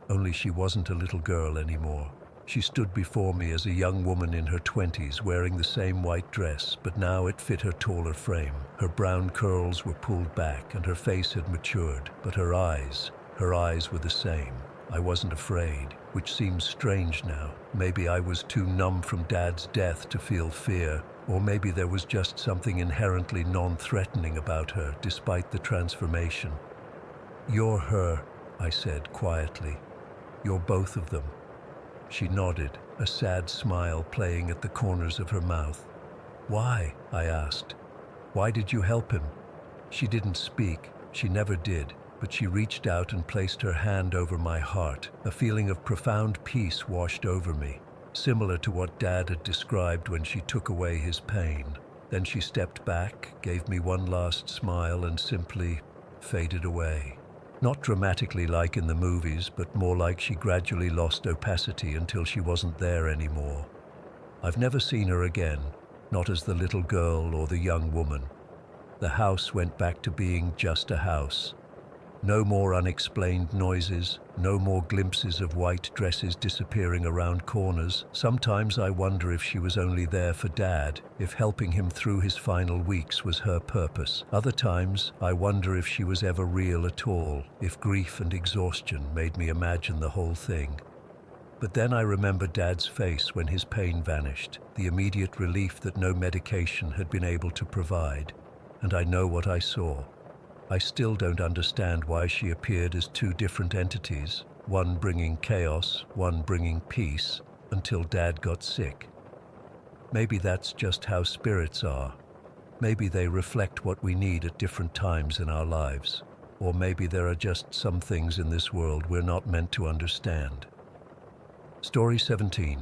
Only she wasn't a little girl anymore. She stood before me as a young woman in her 20s, wearing the same white dress, but now it fit her taller frame. Her brown curls were pulled back and her face had matured, but her eyes were the same. I wasn't afraid, which seems strange now. Maybe I was too numb from Dad's death to feel fear, or maybe there was just something inherently non-threatening about her, despite the transformation. "You're her," I said quietly. "You're both of them." She nodded, a sad smile playing at the corners of her mouth. "Why?" I asked. "Why did you help him?" She didn't speak. She never did. but she reached out and placed her hand over my heart. A feeling of profound peace washed over me, similar to what Dad had described when she took away his pain. Then she stepped back, gave me one last smile, and simply faded away. Not dramatically like in the movies, but more like she gradually lost opacity until she wasn't there anymore. I've never seen her again, not as the little girl or the young woman. The house went back to being just a house. No more unexplained noises, no more glimpses of white dresses disappearing around corners. Sometimes I wonder if she was only there for Dad, if helping him through his final weeks was her purpose. Other times, I wonder if she was ever real at all, if grief and exhaustion made me imagine the whole thing. But then I remember Dad's face when his pain vanished, the immediate relief that no medication had been able to provide. And I know what I saw. I still don't understand why she appeared as two different entities, one bringing chaos, one bringing peace, until Dad got sick. Maybe that's just how spirits are. Maybe they reflect what we need at different times in our lives. Or maybe there are just some things in this world we're not meant to understand. Story 17.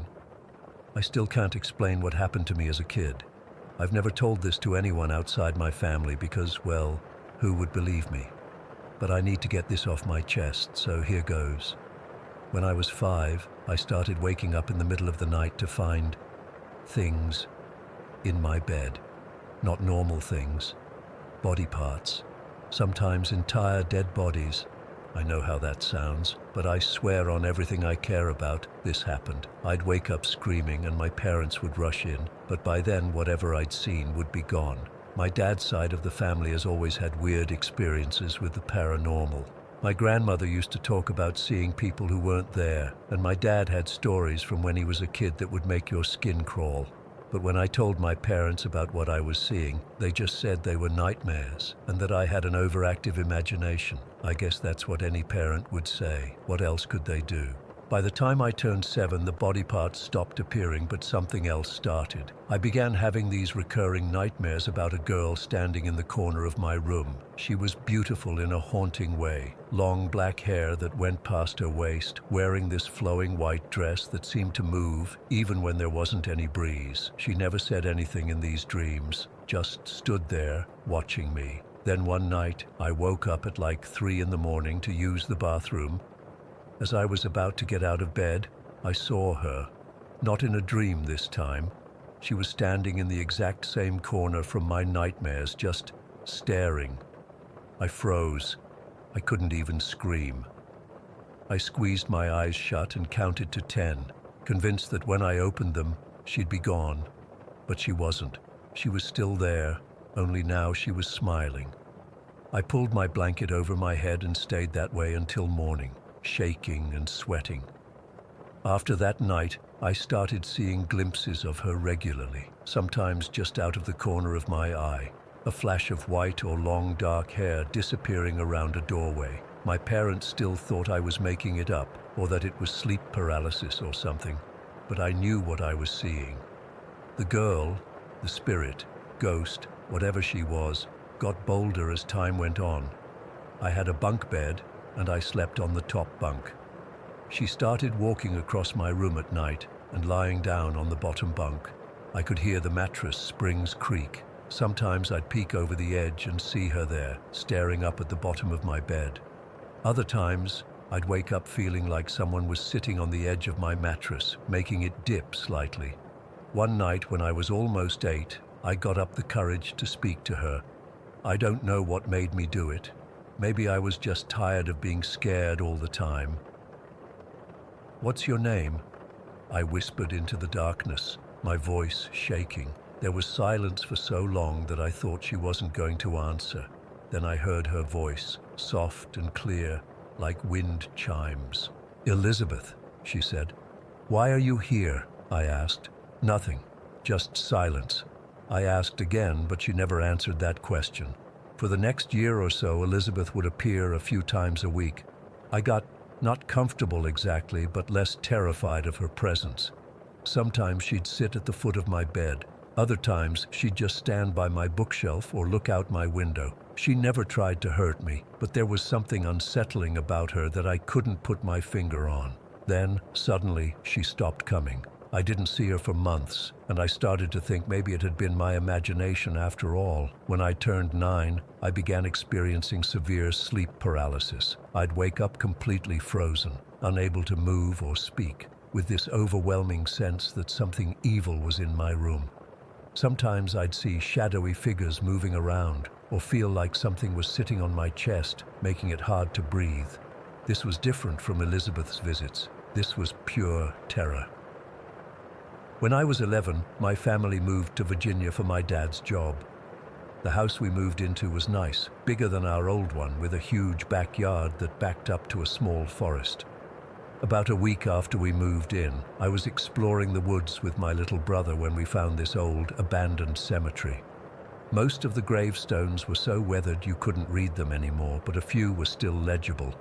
I still can't explain what happened to me as a kid. I've never told this to anyone outside my family because, well, who would believe me? But I need to get this off my chest, so here goes. When I was 5, I started waking up in the middle of the night to find things in my bed. Not normal things, body parts, sometimes entire dead bodies. I know how that sounds, but I swear on everything I care about, this happened. I'd wake up screaming and my parents would rush in, but by then whatever I'd seen would be gone. My dad's side of the family has always had weird experiences with the paranormal. My grandmother used to talk about seeing people who weren't there, and my dad had stories from when he was a kid that would make your skin crawl. But when I told my parents about what I was seeing, they just said they were nightmares and that I had an overactive imagination. I guess that's what any parent would say. What else could they do? By the time I turned 7, the body parts stopped appearing, but something else started. I began having these recurring nightmares about a girl standing in the corner of my room. She was beautiful in a haunting way. Long black hair that went past her waist, wearing this flowing white dress that seemed to move even when there wasn't any breeze. She never said anything in these dreams, just stood there watching me. Then one night, I woke up at like 3 in the morning to use the bathroom. As I was about to get out of bed, I saw her. Not in a dream this time. She was standing in the exact same corner from my nightmares, just staring. I froze. I couldn't even scream. I squeezed my eyes shut and counted to 10, convinced that when I opened them, she'd be gone. But she wasn't. She was still there, only now she was smiling. I pulled my blanket over my head and stayed that way until morning, shaking and sweating. After that night, I started seeing glimpses of her regularly, sometimes just out of the corner of my eye, a flash of white or long dark hair disappearing around a doorway. My parents still thought I was making it up, or that it was sleep paralysis or something, but I knew what I was seeing. The girl, the spirit, ghost, whatever she was, got bolder as time went on. I had a bunk bed, and I slept on the top bunk. She started walking across my room at night and lying down on the bottom bunk. I could hear the mattress springs creak. Sometimes I'd peek over the edge and see her there, staring up at the bottom of my bed. Other times, I'd wake up feeling like someone was sitting on the edge of my mattress, making it dip slightly. One night when I was almost 8, I got up the courage to speak to her. I don't know what made me do it. Maybe I was just tired of being scared all the time. "What's your name?" I whispered into the darkness, my voice shaking. There was silence for so long that I thought she wasn't going to answer. Then I heard her voice, soft and clear, like wind chimes. "Elizabeth," she said. "Why are you here?" I asked. "Nothing, just silence." I asked again, but she never answered that question. For the next year or so, Elizabeth would appear a few times a week. I got not comfortable exactly, but less terrified of her presence. Sometimes she'd sit at the foot of my bed. Other times, she'd just stand by my bookshelf or look out my window. She never tried to hurt me, but there was something unsettling about her that I couldn't put my finger on. Then, suddenly, she stopped coming. I didn't see her for months, and I started to think maybe it had been my imagination after all. When I turned 9, I began experiencing severe sleep paralysis. I'd wake up completely frozen, unable to move or speak, with this overwhelming sense that something evil was in my room. Sometimes I'd see shadowy figures moving around, or feel like something was sitting on my chest, making it hard to breathe. This was different from Elizabeth's visits. This was pure terror. When I was 11, my family moved to Virginia for my dad's job. The house we moved into was nice, bigger than our old one, with a huge backyard that backed up to a small forest. About a week after we moved in, I was exploring the woods with my little brother when we found this old, abandoned cemetery. Most of the gravestones were so weathered you couldn't read them anymore, but a few were still legible.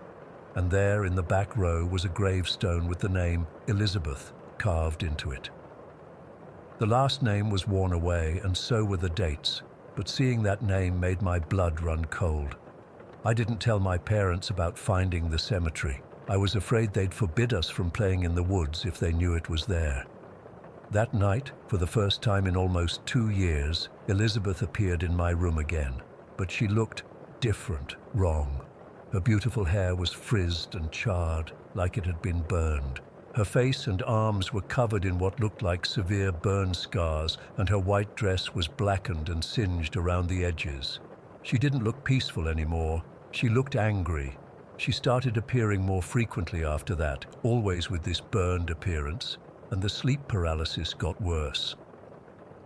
And there, in the back row, was a gravestone with the name Elizabeth carved into it. The last name was worn away, and so were the dates, but seeing that name made my blood run cold. I didn't tell my parents about finding the cemetery. I was afraid they'd forbid us from playing in the woods if they knew it was there. That night, for the first time in almost 2 years, Elizabeth appeared in my room again, but she looked different, wrong. Her beautiful hair was frizzed and charred, like it had been burned. Her face and arms were covered in what looked like severe burn scars, and her white dress was blackened and singed around the edges. She didn't look peaceful anymore. She looked angry. She started appearing more frequently after that, always with this burned appearance, and the sleep paralysis got worse.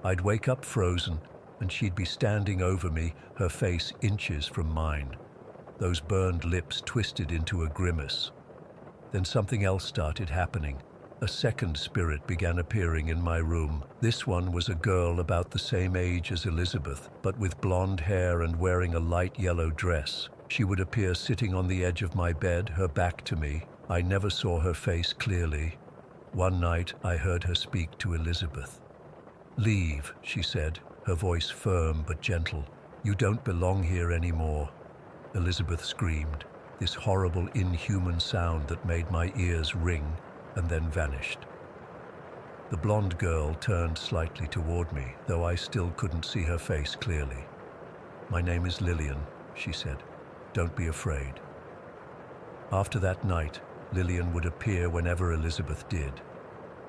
I'd wake up frozen, and she'd be standing over me, her face inches from mine. Those burned lips twisted into a grimace. Then something else started happening. A second spirit began appearing in my room. This one was a girl about the same age as Elizabeth, but with blonde hair and wearing a light yellow dress. She would appear sitting on the edge of my bed, her back to me. I never saw her face clearly. One night, I heard her speak to Elizabeth. "Leave," she said, her voice firm but gentle. "You don't belong here anymore." Elizabeth screamed, this horrible, inhuman sound that made my ears ring, and then vanished. The blonde girl turned slightly toward me, though I still couldn't see her face clearly. "My name is Lillian," she said. "Don't be afraid." After that night, Lillian would appear whenever Elizabeth did.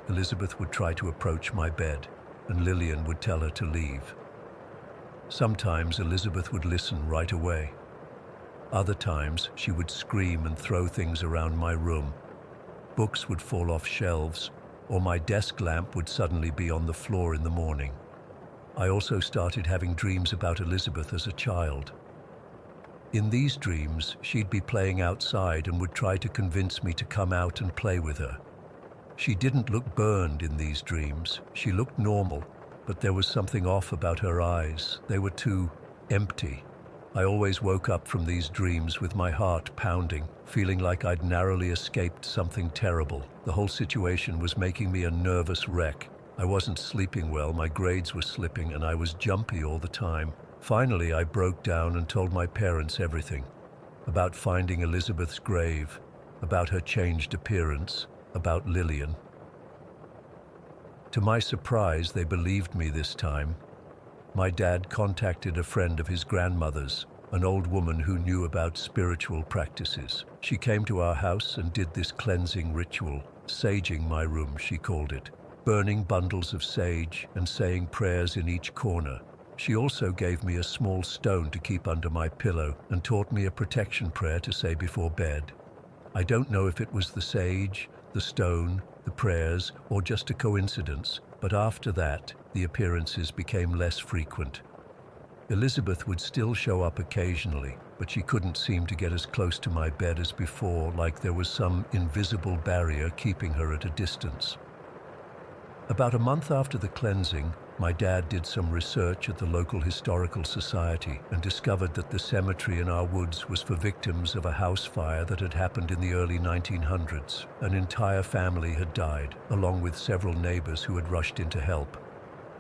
Elizabeth would try to approach my bed, and Lillian would tell her to leave. Sometimes Elizabeth would listen right away. Other times, she would scream and throw things around my room. Books would fall off shelves, or my desk lamp would suddenly be on the floor in the morning. I also started having dreams about Elizabeth as a child. In these dreams, she'd be playing outside and would try to convince me to come out and play with her. She didn't look burned in these dreams. She looked normal, but there was something off about her eyes. They were too empty. I always woke up from these dreams with my heart pounding, feeling like I'd narrowly escaped something terrible. The whole situation was making me a nervous wreck. I wasn't sleeping well, my grades were slipping, and I was jumpy all the time. Finally, I broke down and told my parents everything. About finding Elizabeth's grave, about her changed appearance, about Lillian. To my surprise, they believed me this time. My dad contacted a friend of his grandmother's, an old woman who knew about spiritual practices. She came to our house and did this cleansing ritual, saging my room, she called it, burning bundles of sage and saying prayers in each corner. She also gave me a small stone to keep under my pillow and taught me a protection prayer to say before bed. I don't know if it was the sage, the stone, the prayers, or just a coincidence, but after that, the appearances became less frequent. Elizabeth would still show up occasionally, but she couldn't seem to get as close to my bed as before, like there was some invisible barrier keeping her at a distance. About a month after the cleansing, my dad did some research at the local historical society and discovered that the cemetery in our woods was for victims of a house fire that had happened in the early 1900s. An entire family had died, along with several neighbors who had rushed in to help.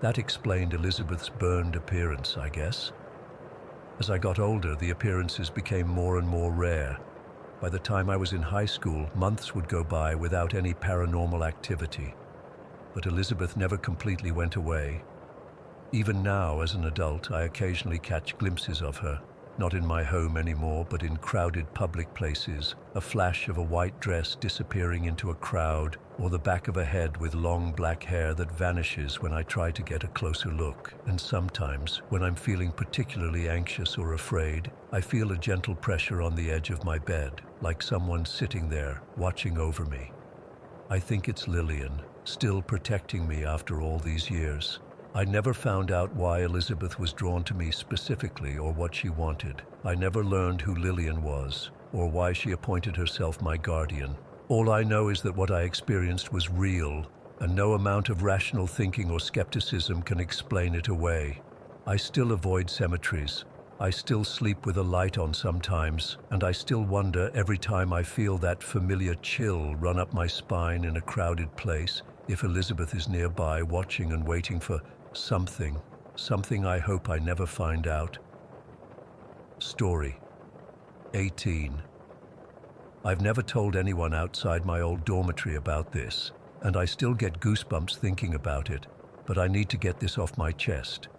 That explained Elizabeth's burned appearance, I guess. As I got older, the appearances became more and more rare. By the time I was in high school, months would go by without any paranormal activity. But Elizabeth never completely went away. Even now, as an adult, I occasionally catch glimpses of her. Not in my home anymore, but in crowded public places, a flash of a white dress disappearing into a crowd, or the back of a head with long black hair that vanishes when I try to get a closer look. And sometimes, when I'm feeling particularly anxious or afraid, I feel a gentle pressure on the edge of my bed, like someone sitting there, watching over me. I think it's Lillian, still protecting me after all these years. I never found out why Elizabeth was drawn to me specifically or what she wanted. I never learned who Lillian was or why she appointed herself my guardian. All I know is that what I experienced was real, and no amount of rational thinking or skepticism can explain it away. I still avoid cemeteries. I still sleep with a light on sometimes, and I still wonder every time I feel that familiar chill run up my spine in a crowded place if Elizabeth is nearby watching and waiting for something I hope I never find out. Story 18. I've never told anyone outside my old dormitory about this, and I still get goosebumps thinking about it, but I need to get this off my chest.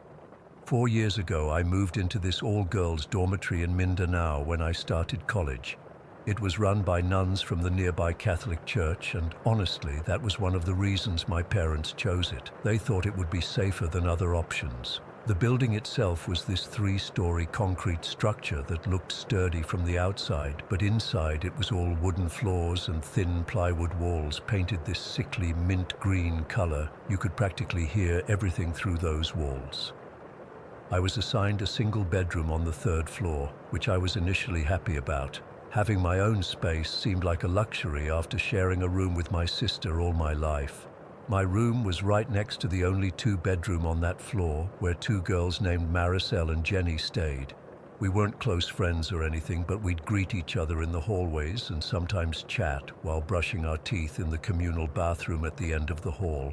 4 years ago, I moved into this all-girls dormitory in Mindanao when I started college. It was run by nuns from the nearby Catholic church, and honestly, that was one of the reasons my parents chose it. They thought it would be safer than other options. The building itself was this 3-story concrete structure that looked sturdy from the outside, but inside it was all wooden floors and thin plywood walls painted this sickly mint green color. You could practically hear everything through those walls. I was assigned a single bedroom on the 3rd floor, which I was initially happy about. Having my own space seemed like a luxury after sharing a room with my sister all my life. My room was right next to the only 2-bedroom on that floor, where 2 girls named Maricel and Jenny stayed. We weren't close friends or anything, but we'd greet each other in the hallways and sometimes chat while brushing our teeth in the communal bathroom at the end of the hall.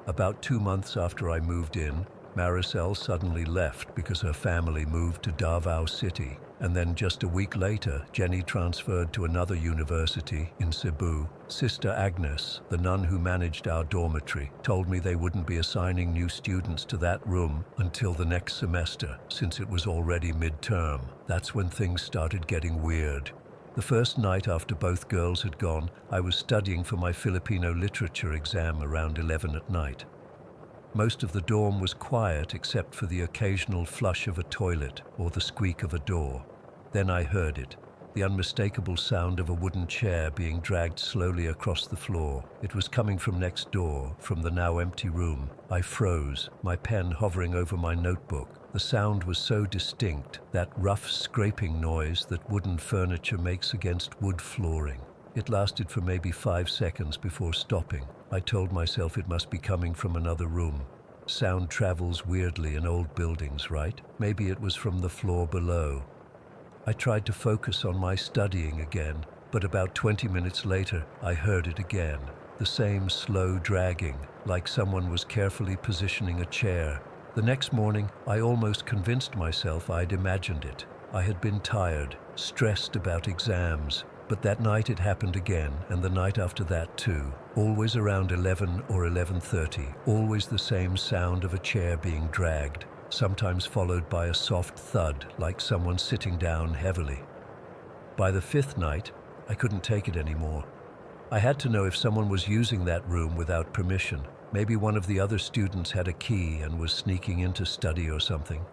About 2 months after I moved in, Maricel suddenly left because her family moved to Davao City, and then just a week later, Jenny transferred to another university in Cebu. Sister Agnes, the nun who managed our dormitory, told me they wouldn't be assigning new students to that room until the next semester, since it was already midterm. That's when things started getting weird. The first night after both girls had gone, I was studying for my Filipino literature exam around 11 at night. Most of the dorm was quiet except for the occasional flush of a toilet or the squeak of a door. Then I heard it, the unmistakable sound of a wooden chair being dragged slowly across the floor. It was coming from next door, from the now empty room. I froze, my pen hovering over my notebook. The sound was so distinct, that rough scraping noise that wooden furniture makes against wood flooring. It lasted for maybe 5 seconds before stopping. I told myself it must be coming from another room. Sound travels weirdly in old buildings, right? Maybe it was from the floor below. I tried to focus on my studying again, but about 20 minutes later, I heard it again. The same slow dragging, like someone was carefully positioning a chair. The next morning, I almost convinced myself I'd imagined it. I had been tired, stressed about exams, but that night it happened again, and the night after that too. Always around 11 or 11:30, always the same sound of a chair being dragged, sometimes followed by a soft thud like someone sitting down heavily. By the 5th night, I couldn't take it anymore. I had to know if someone was using that room without permission. Maybe one of the other students had a key and was sneaking in to study or something.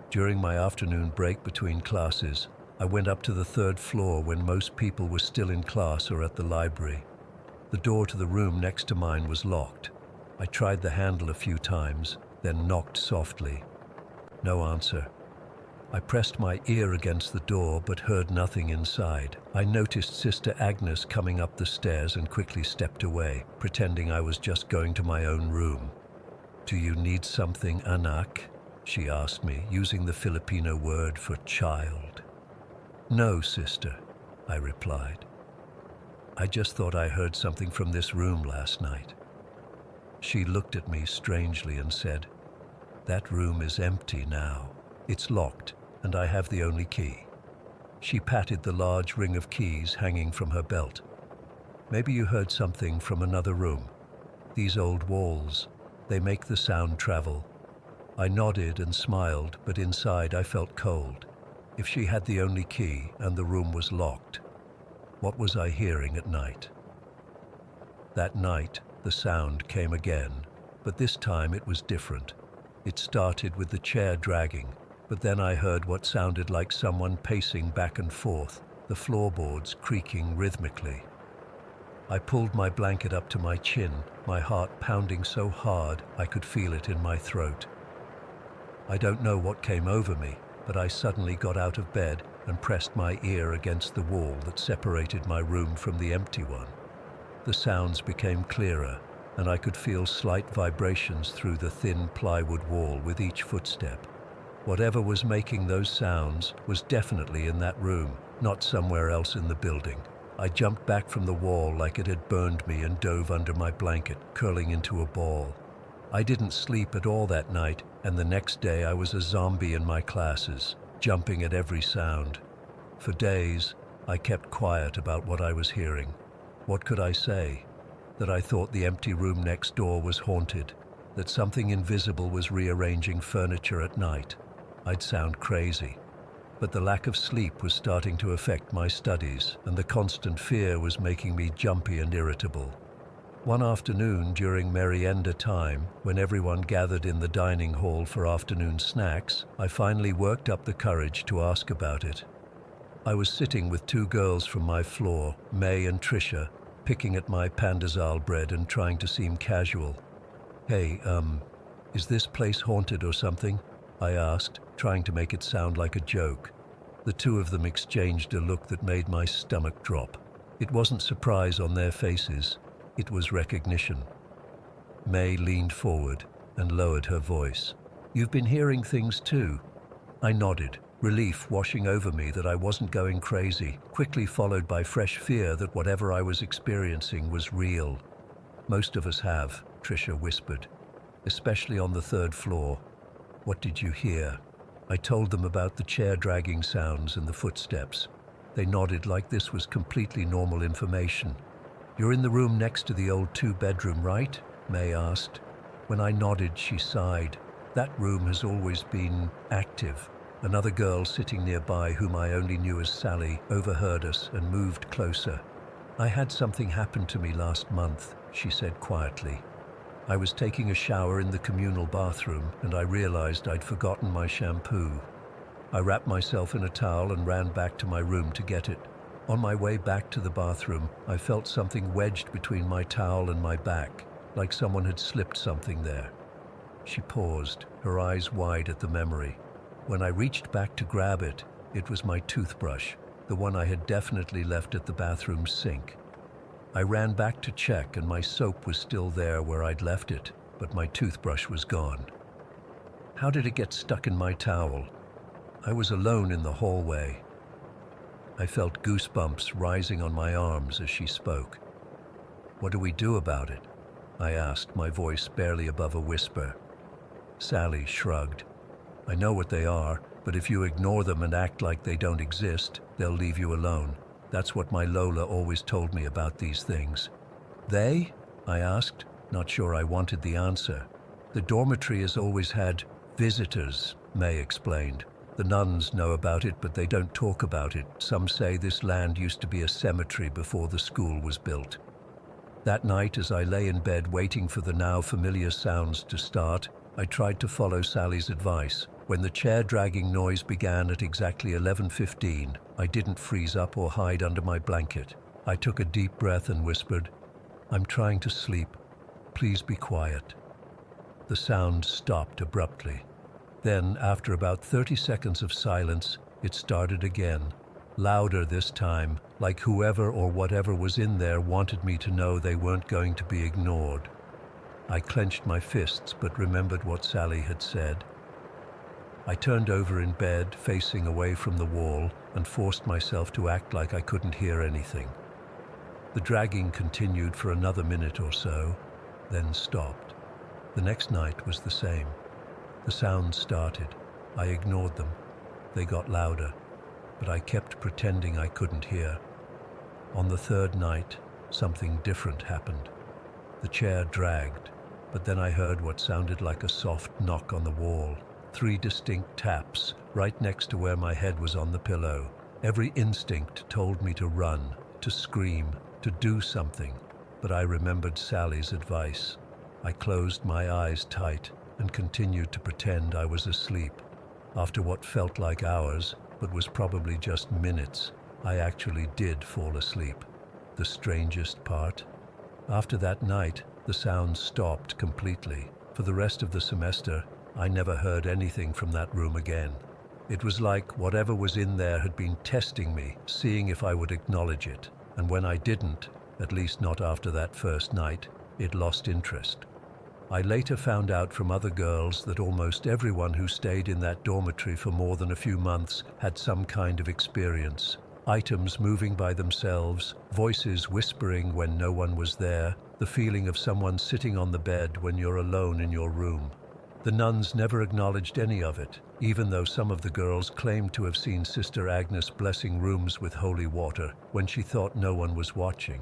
During my afternoon break between classes, I went up to the 3rd floor when most people were still in class or at the library. The door to the room next to mine was locked. I tried the handle a few times, then knocked softly. No answer. I pressed my ear against the door but heard nothing inside. I noticed Sister Agnes coming up the stairs and quickly stepped away, pretending I was just going to my own room. "Do you need something, anak?" she asked me, using the Filipino word for child. "No, sister," I replied. "I just thought I heard something from this room last night." She looked at me strangely and said, "That room is empty now. It's locked, and I have the only key." She patted the large ring of keys hanging from her belt. "Maybe you heard something from another room. These old walls, they make the sound travel." I nodded and smiled, but inside I felt cold. If she had the only key and the room was locked, what was I hearing at night? That night, the sound came again, but this time it was different. It started with the chair dragging, but then I heard what sounded like someone pacing back and forth, the floorboards creaking rhythmically. I pulled my blanket up to my chin, my heart pounding so hard I could feel it in my throat. I don't know what came over me, but I suddenly got out of bed and pressed my ear against the wall that separated my room from the empty one. The sounds became clearer, and I could feel slight vibrations through the thin plywood wall with each footstep. Whatever was making those sounds was definitely in that room, not somewhere else in the building. I jumped back from the wall like it had burned me and dove under my blanket, curling into a ball. I didn't sleep at all that night, and the next day I was a zombie in my classes, jumping at every sound. For days, I kept quiet about what I was hearing. What could I say? That I thought the empty room next door was haunted, that something invisible was rearranging furniture at night. I'd sound crazy. But the lack of sleep was starting to affect my studies, and the constant fear was making me jumpy and irritable. One afternoon during merienda time, when everyone gathered in the dining hall for afternoon snacks, I finally worked up the courage to ask about it. I was sitting with two girls from my floor, May and Trisha, picking at my pandazal bread and trying to seem casual. "Hey, is this place haunted or something?" I asked, trying to make it sound like a joke. The two of them exchanged a look that made my stomach drop. It wasn't surprise on their faces, it was recognition. May leaned forward and lowered her voice. "You've been hearing things too?" I nodded, relief washing over me that I wasn't going crazy, quickly followed by fresh fear that whatever I was experiencing was real. "Most of us have," Trisha whispered, "especially on the third floor." "What did you hear?" I told them about the chair dragging sounds and the footsteps. They nodded like this was completely normal information. "You're in the room next to the old two-bedroom, right?" May asked. When I nodded, she sighed. "That room has always been active." Another girl sitting nearby, whom I only knew as Sally, overheard us and moved closer. "I had something happen to me last month," she said quietly. "I was taking a shower in the communal bathroom and I realized I'd forgotten my shampoo. I wrapped myself in a towel and ran back to my room to get it. On my way back to the bathroom, I felt something wedged between my towel and my back, like someone had slipped something there." She paused, her eyes wide at the memory. When I reached back to grab it, it was my toothbrush, the one I had definitely left at the bathroom sink. I ran back to check and my soap was still there where I'd left it, but my toothbrush was gone. "How did it get stuck in my towel?" I was alone in the hallway. I felt goosebumps rising on my arms as she spoke. "What do we do about it?" I asked, my voice barely above a whisper. Sally shrugged. "I know what they are, but if you ignore them and act like they don't exist, they'll leave you alone. That's what my Lola always told me about these things." "They?" I asked, not sure I wanted the answer. "The dormitory has always had visitors," May explained. "The nuns know about it, but they don't talk about it. Some say this land used to be a cemetery before the school was built." That night, as I lay in bed waiting for the now familiar sounds to start, I tried to follow Sally's advice. When the chair-dragging noise began at exactly 11:15, I didn't freeze up or hide under my blanket. I took a deep breath and whispered, "I'm trying to sleep. Please be quiet." The sound stopped abruptly. Then, after about 30 seconds of silence, it started again. Louder this time, like whoever or whatever was in there wanted me to know they weren't going to be ignored. I clenched my fists but remembered what Sally had said. I turned over in bed, facing away from the wall, and forced myself to act like I couldn't hear anything. The dragging continued for another minute or so. then stopped. The next night was the same. The sounds started. I ignored them. They got louder, but I kept pretending I couldn't hear. On the third night, something different happened. The chair dragged, but then I heard what sounded like a soft knock on the wall. 3 distinct taps, right next to where my head was on the pillow. Every instinct told me to run, to scream, to do something, but I remembered Sally's advice. I closed my eyes tight and continued to pretend I was asleep. After what felt like hours, but was probably just minutes, I actually did fall asleep. The strangest part? After that night, the sounds stopped completely. For the rest of the semester, I never heard anything from that room again. It was like whatever was in there had been testing me, seeing if I would acknowledge it. And when I didn't, at least not after that first night, it lost interest. I later found out from other girls that almost everyone who stayed in that dormitory for more than a few months had some kind of experience. Items moving by themselves, voices whispering when no one was there, the feeling of someone sitting on the bed when you're alone in your room. The nuns never acknowledged any of it, even though some of the girls claimed to have seen Sister Agnes blessing rooms with holy water when she thought no one was watching.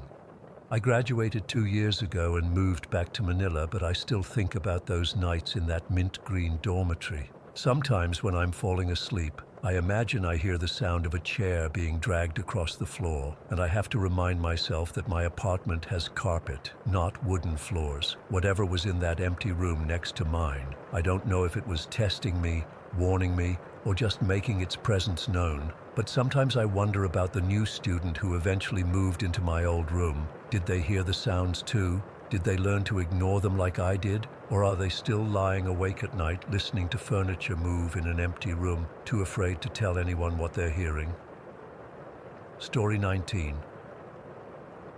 I graduated 2 years ago and moved back to Manila, but I still think about those nights in that mint green dormitory. Sometimes when I'm falling asleep, I imagine I hear the sound of a chair being dragged across the floor, and I have to remind myself that my apartment has carpet, not wooden floors. Whatever was in that empty room next to mine, I don't know if it was testing me, warning me, or just making its presence known. But sometimes I wonder about the new student who eventually moved into my old room. Did they hear the sounds too? Did they learn to ignore them like I did? Or are they still lying awake at night listening to furniture move in an empty room, too afraid to tell anyone what they're hearing? Story 19.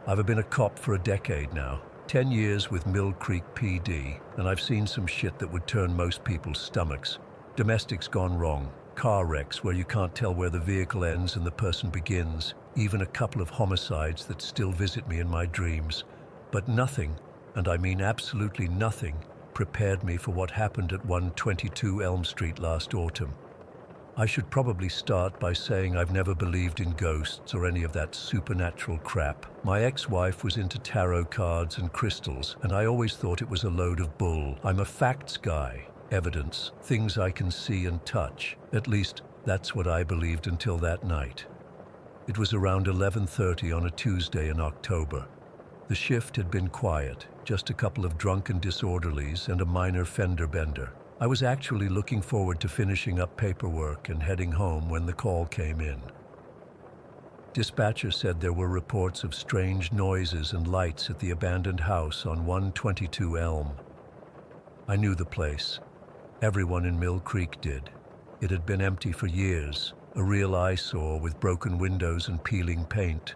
I've been a cop for a decade now, 10 years with Mill Creek PD, and I've seen some shit that would turn most people's stomachs. Domestics gone wrong, car wrecks where you can't tell where the vehicle ends and the person begins, even a couple of homicides that still visit me in my dreams. But nothing, and I mean absolutely nothing, prepared me for what happened at 122 Elm Street last autumn. I should probably start by saying I've never believed in ghosts or any of that supernatural crap. My ex-wife was into tarot cards and crystals, and I always thought it was a load of bull. I'm a facts guy. Evidence, things I can see and touch. At least, that's what I believed until that night. It was around 11:30 on a Tuesday in October. The shift had been quiet, just a couple of drunken disorderlies and a minor fender bender. I was actually looking forward to finishing up paperwork and heading home when the call came in. Dispatcher said there were reports of strange noises and lights at the abandoned house on 122 Elm. I knew the place. Everyone in Mill Creek did. It had been empty for years, a real eyesore with broken windows and peeling paint.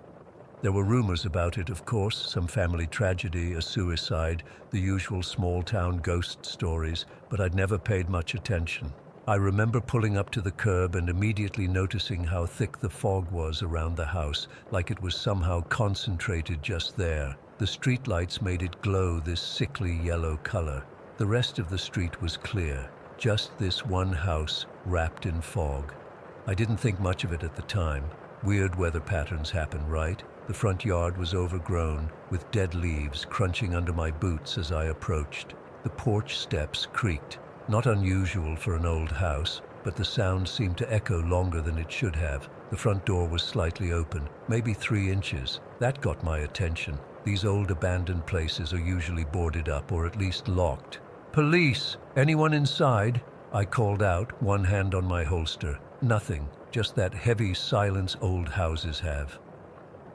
There were rumors about it, of course, some family tragedy, a suicide, the usual small-town ghost stories, but I'd never paid much attention. I remember pulling up to the curb and immediately noticing how thick the fog was around the house, like it was somehow concentrated just there. The streetlights made it glow this sickly yellow color. The rest of the street was clear, just this one house wrapped in fog. I didn't think much of it at the time. Weird weather patterns happen, right? The front yard was overgrown, with dead leaves crunching under my boots as I approached. The porch steps creaked. Not unusual for an old house, but the sound seemed to echo longer than it should have. The front door was slightly open, maybe 3 inches. That got my attention. These old abandoned places are usually boarded up or at least locked. "Police! Anyone inside?" I called out, one hand on my holster. Nothing, just that heavy silence old houses have.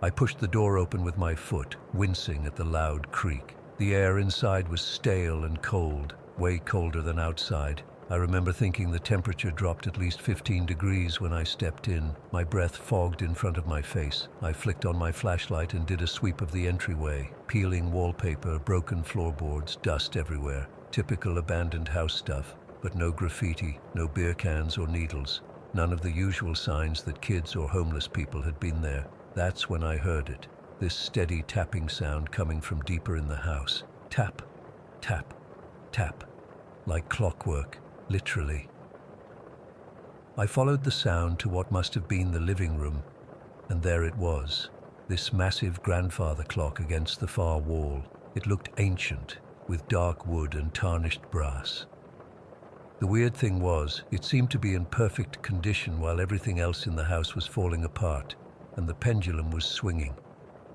I pushed the door open with my foot, wincing at the loud creak. The air inside was stale and cold, way colder than outside. I remember thinking the temperature dropped at least 15 degrees when I stepped in. My breath fogged in front of my face. I flicked on my flashlight and did a sweep of the entryway. Peeling wallpaper, broken floorboards, dust everywhere. Typical abandoned house stuff, but no graffiti, no beer cans or needles. None of the usual signs that kids or homeless people had been there. That's when I heard it, this steady tapping sound coming from deeper in the house. Tap, Tap, tap, like clockwork, literally. I followed the sound to what must have been the living room, and there it was, this massive grandfather clock against the far wall. It looked ancient, with dark wood and tarnished brass. The weird thing was, it seemed to be in perfect condition while everything else in the house was falling apart, and the pendulum was swinging.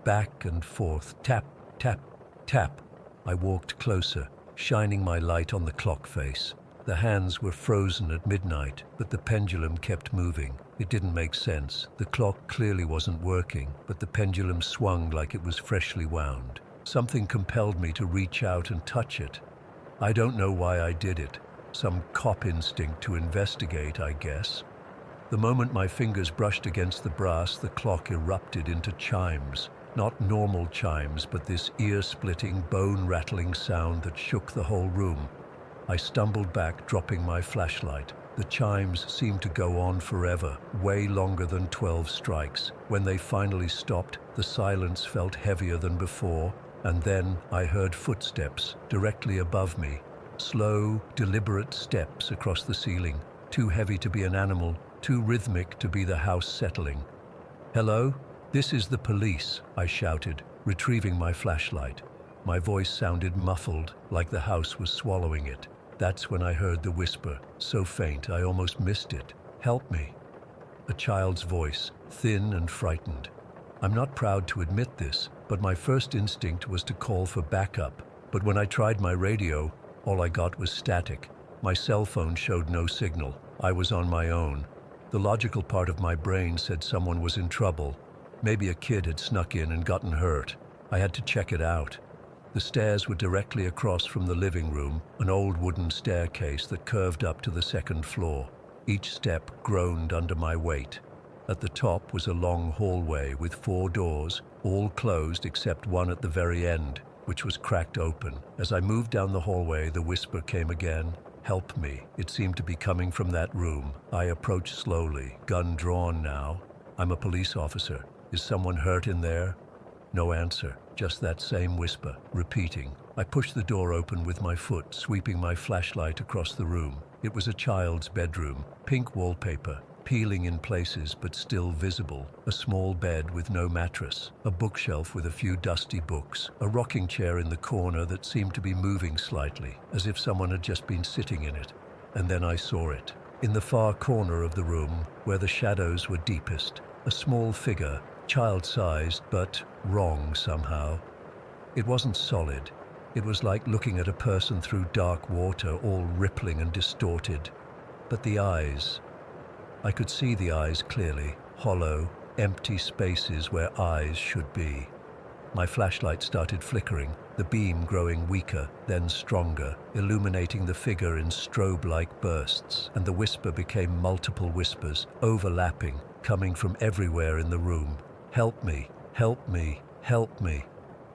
Back and forth, tap, tap, tap. I walked closer, shining my light on the clock face. The hands were frozen at midnight, but the pendulum kept moving. It didn't make sense. The clock clearly wasn't working, but the pendulum swung like it was freshly wound. Something compelled me to reach out and touch it. I don't know why I did it. Some cop instinct to investigate, I guess. The moment my fingers brushed against the brass, the clock erupted into chimes. Not normal chimes, but this ear-splitting, bone-rattling sound that shook the whole room. I stumbled back, dropping my flashlight. The chimes seemed to go on forever, way longer than 12 strikes. When they finally stopped, the silence felt heavier than before, and then I heard footsteps directly above me. Slow, deliberate steps across the ceiling, too heavy to be an animal, too rhythmic to be the house settling. "Hello? This is the police," I shouted, retrieving my flashlight. My voice sounded muffled, like the house was swallowing it. That's when I heard the whisper, so faint I almost missed it. "Help me." A child's voice, thin and frightened. I'm not proud to admit this, but my first instinct was to call for backup. But when I tried my radio, all I got was static. My cell phone showed no signal. I was on my own. The logical part of my brain said someone was in trouble. Maybe a kid had snuck in and gotten hurt. I had to check it out. The stairs were directly across from the living room, an old wooden staircase that curved up to the second floor. Each step groaned under my weight. At the top was a long hallway with 4 doors, all closed except one at the very end, which was cracked open. As I moved down the hallway, the whisper came again. "Help me." It seemed to be coming from that room. I approached slowly, gun drawn now. "I'm a police officer. Is someone hurt in there?" No answer, just that same whisper, repeating. I pushed the door open with my foot, sweeping my flashlight across the room. It was a child's bedroom, pink wallpaper, peeling in places but still visible, a small bed with no mattress, a bookshelf with a few dusty books, a rocking chair in the corner that seemed to be moving slightly, as if someone had just been sitting in it. And then I saw it. In the far corner of the room, where the shadows were deepest, a small figure, child-sized but wrong somehow. It wasn't solid. It was like looking at a person through dark water, all rippling and distorted. But the eyes, I could see the eyes clearly, hollow, empty spaces where eyes should be. My flashlight started flickering, the beam growing weaker, then stronger, illuminating the figure in strobe-like bursts, and the whisper became multiple whispers, overlapping, coming from everywhere in the room. "Help me, help me, help me."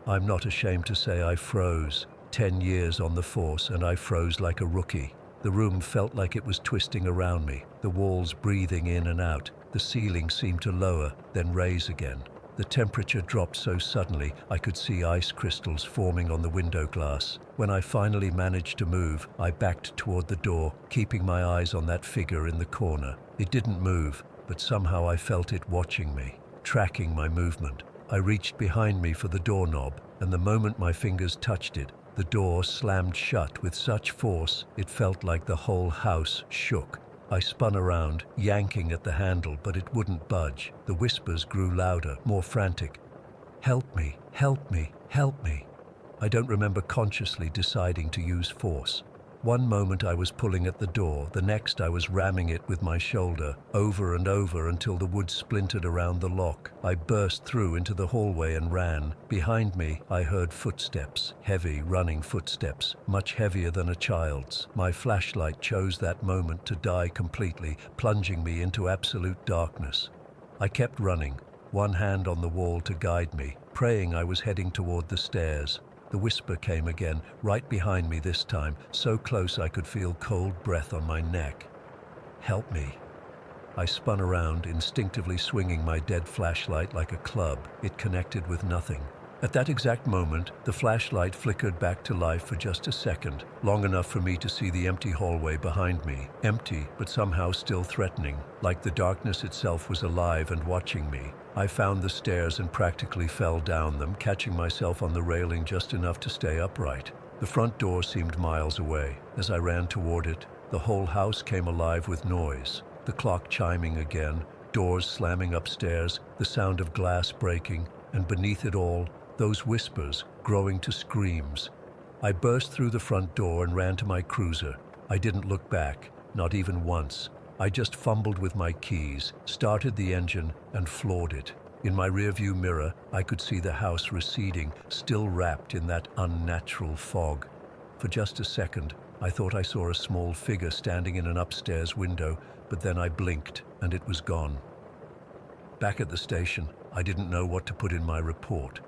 I'm not ashamed to say I froze. 10 years on the force, and I froze like a rookie. The room felt like it was twisting around me, the walls breathing in and out. The ceiling seemed to lower, then raise again. The temperature dropped so suddenly I could see ice crystals forming on the window glass. When I finally managed to move, I backed toward the door, keeping my eyes on that figure in the corner. It didn't move, but somehow I felt it watching me, tracking my movement. I reached behind me for the doorknob, and the moment my fingers touched it, the door slammed shut with such force it felt like the whole house shook. I spun around, yanking at the handle, but it wouldn't budge. The whispers grew louder, more frantic. "Help me, help me, help me." I don't remember consciously deciding to use force. One moment I was pulling at the door, the next I was ramming it with my shoulder, over and over until the wood splintered around the lock. I burst through into the hallway and ran. Behind me, I heard footsteps, heavy, running footsteps, much heavier than a child's. My flashlight chose that moment to die completely, plunging me into absolute darkness. I kept running, one hand on the wall to guide me, praying I was heading toward the stairs. The whisper came again, right behind me this time, so close I could feel cold breath on my neck. "Help me." I spun around, instinctively swinging my dead flashlight like a club. It connected with nothing. At that exact moment, the flashlight flickered back to life for just a second, long enough for me to see the empty hallway behind me. Empty, but somehow still threatening, like the darkness itself was alive and watching me. I found the stairs and practically fell down them, catching myself on the railing just enough to stay upright. The front door seemed miles away. As I ran toward it, the whole house came alive with noise. The clock chiming again, doors slamming upstairs, the sound of glass breaking, and beneath it all, those whispers growing to screams. I burst through the front door and ran to my cruiser. I didn't look back, not even once. I just fumbled with my keys, started the engine, and floored it. In my rearview mirror, I could see the house receding, still wrapped in that unnatural fog. For just a second, I thought I saw a small figure standing in an upstairs window, but then I blinked, and it was gone. Back at the station, I didn't know what to put in my report.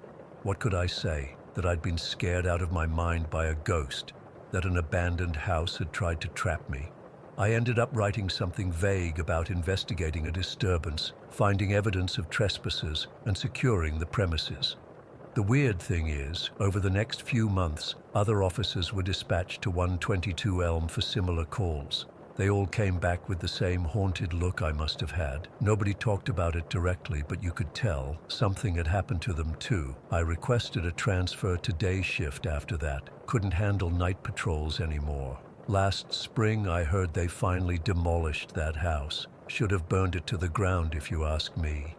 What could I say? That I'd been scared out of my mind by a ghost? That an abandoned house had tried to trap me? I ended up writing something vague about investigating a disturbance, finding evidence of trespassers, and securing the premises. The weird thing is, over the next few months, other officers were dispatched to 122 Elm for similar calls. They all came back with the same haunted look I must have had. Nobody talked about it directly, but you could tell something had happened to them too. I requested a transfer to day shift after that. Couldn't handle night patrols anymore. Last spring, I heard they finally demolished that house. Should have burned it to the ground if you ask me.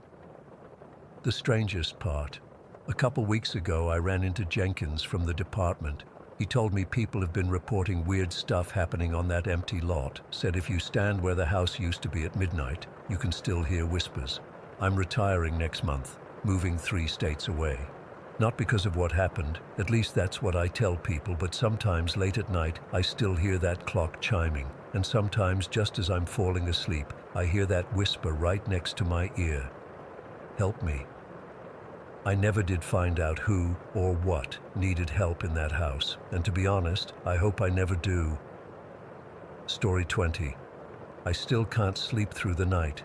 The strangest part. A couple weeks ago, I ran into Jenkins from the department. He told me people have been reporting weird stuff happening on that empty lot. Said if you stand where the house used to be at midnight, you can still hear whispers. I'm retiring next month, moving 3 states away. Not because of what happened, at least that's what I tell people, but sometimes late at night, I still hear that clock chiming. And sometimes just as I'm falling asleep, I hear that whisper right next to my ear. Help me. I never did find out who or what needed help in that house, and to be honest, I hope I never do. Story 20. I still can't sleep through the night.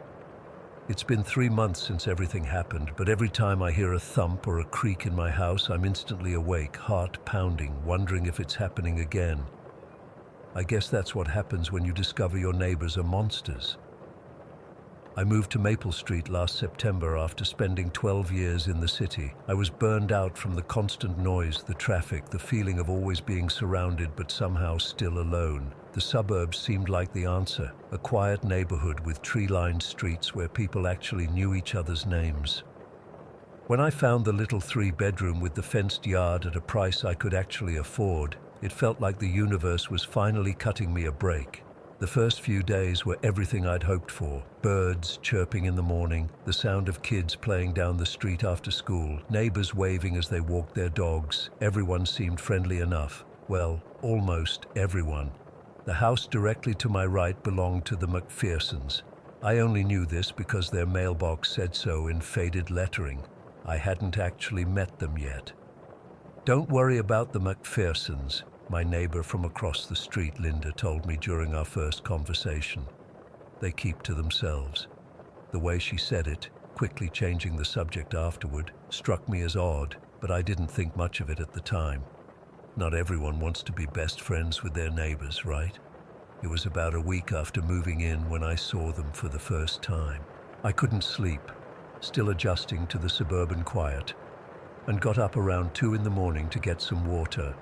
It's been 3 months since everything happened, but every time I hear a thump or a creak in my house, I'm instantly awake, heart pounding, wondering if it's happening again. I guess that's what happens when you discover your neighbors are monsters. I moved to Maple Street last September after spending 12 years in the city. I was burned out from the constant noise, the traffic, the feeling of always being surrounded but somehow still alone. The suburbs seemed like the answer, a quiet neighborhood with tree-lined streets where people actually knew each other's names. When I found the little 3-bedroom with the fenced yard at a price I could actually afford, it felt like the universe was finally cutting me a break. The first few days were everything I'd hoped for. Birds chirping in the morning, the sound of kids playing down the street after school, neighbors waving as they walked their dogs. Everyone seemed friendly enough. Well, almost everyone. The house directly to my right belonged to the McPhersons. I only knew this because their mailbox said so in faded lettering. I hadn't actually met them yet. Don't worry about the McPhersons, my neighbor from across the street, Linda, told me during our first conversation. They keep to themselves. The way she said it, quickly changing the subject afterward, struck me as odd, but I didn't think much of it at the time. Not everyone wants to be best friends with their neighbors, right? It was about a week after moving in when I saw them for the first time. I couldn't sleep, still adjusting to the suburban quiet, and got up around 2 in the morning to get some water.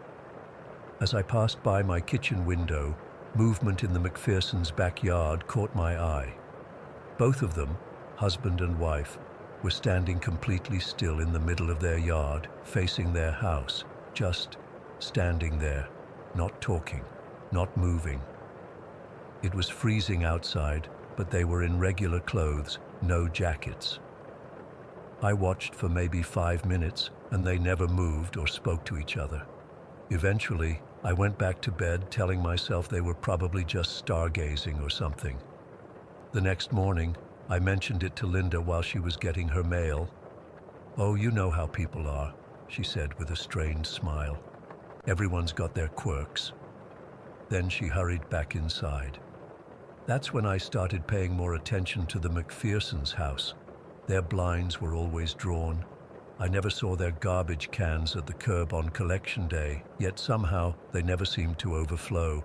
As I passed by my kitchen window, movement in the McPhersons' backyard caught my eye. Both of them, husband and wife, were standing completely still in the middle of their yard, facing their house, just standing there, not talking, not moving. It was freezing outside, but they were in regular clothes, no jackets. I watched for maybe 5 minutes, and they never moved or spoke to each other. Eventually, I went back to bed telling myself they were probably just stargazing or something. The next morning, I mentioned it to Linda while she was getting her mail. "Oh, you know how people are," she said with a strained smile. "Everyone's got their quirks." Then she hurried back inside. That's when I started paying more attention to the McPhersons' house. Their blinds were always drawn. I never saw their garbage cans at the curb on collection day, yet somehow they never seemed to overflow.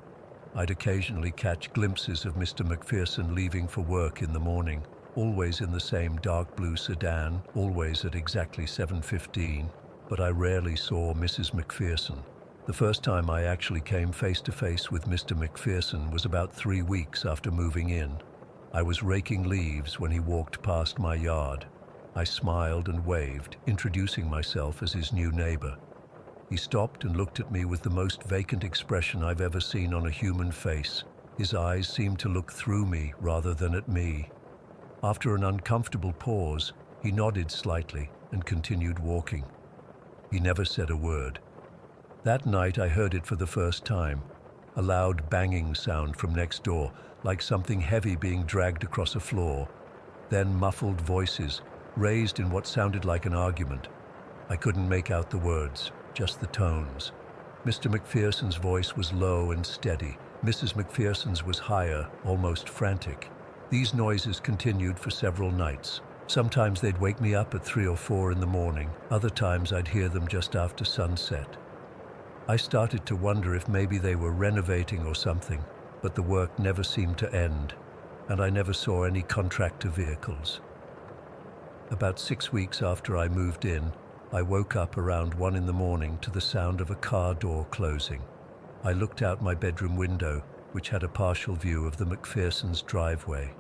I'd occasionally catch glimpses of Mr. McPherson leaving for work in the morning, always in the same dark blue sedan, always at exactly 7:15, but I rarely saw Mrs. McPherson. The first time I actually came face to face with Mr. McPherson was about 3 weeks after moving in. I was raking leaves when he walked past my yard. I smiled and waved, introducing myself as his new neighbor. He stopped and looked at me with the most vacant expression I've ever seen on a human face. His eyes seemed to look through me rather than at me. After an uncomfortable pause, he nodded slightly and continued walking. He never said a word. That night I heard it for the first time, a loud banging sound from next door, like something heavy being dragged across a floor. Then muffled voices, raised in what sounded like an argument. I couldn't make out the words, just the tones. Mr. McPherson's voice was low and steady. Mrs. McPherson's was higher, almost frantic. These noises continued for several nights. Sometimes they'd wake me up at 3 or 4 in the morning. Other times I'd hear them just after sunset. I started to wonder if maybe they were renovating or something, but the work never seemed to end, and I never saw any contractor vehicles. About 6 weeks after I moved in, I woke up around 1 in the morning to the sound of a car door closing. I looked out my bedroom window, which had a partial view of the McPherson's driveway.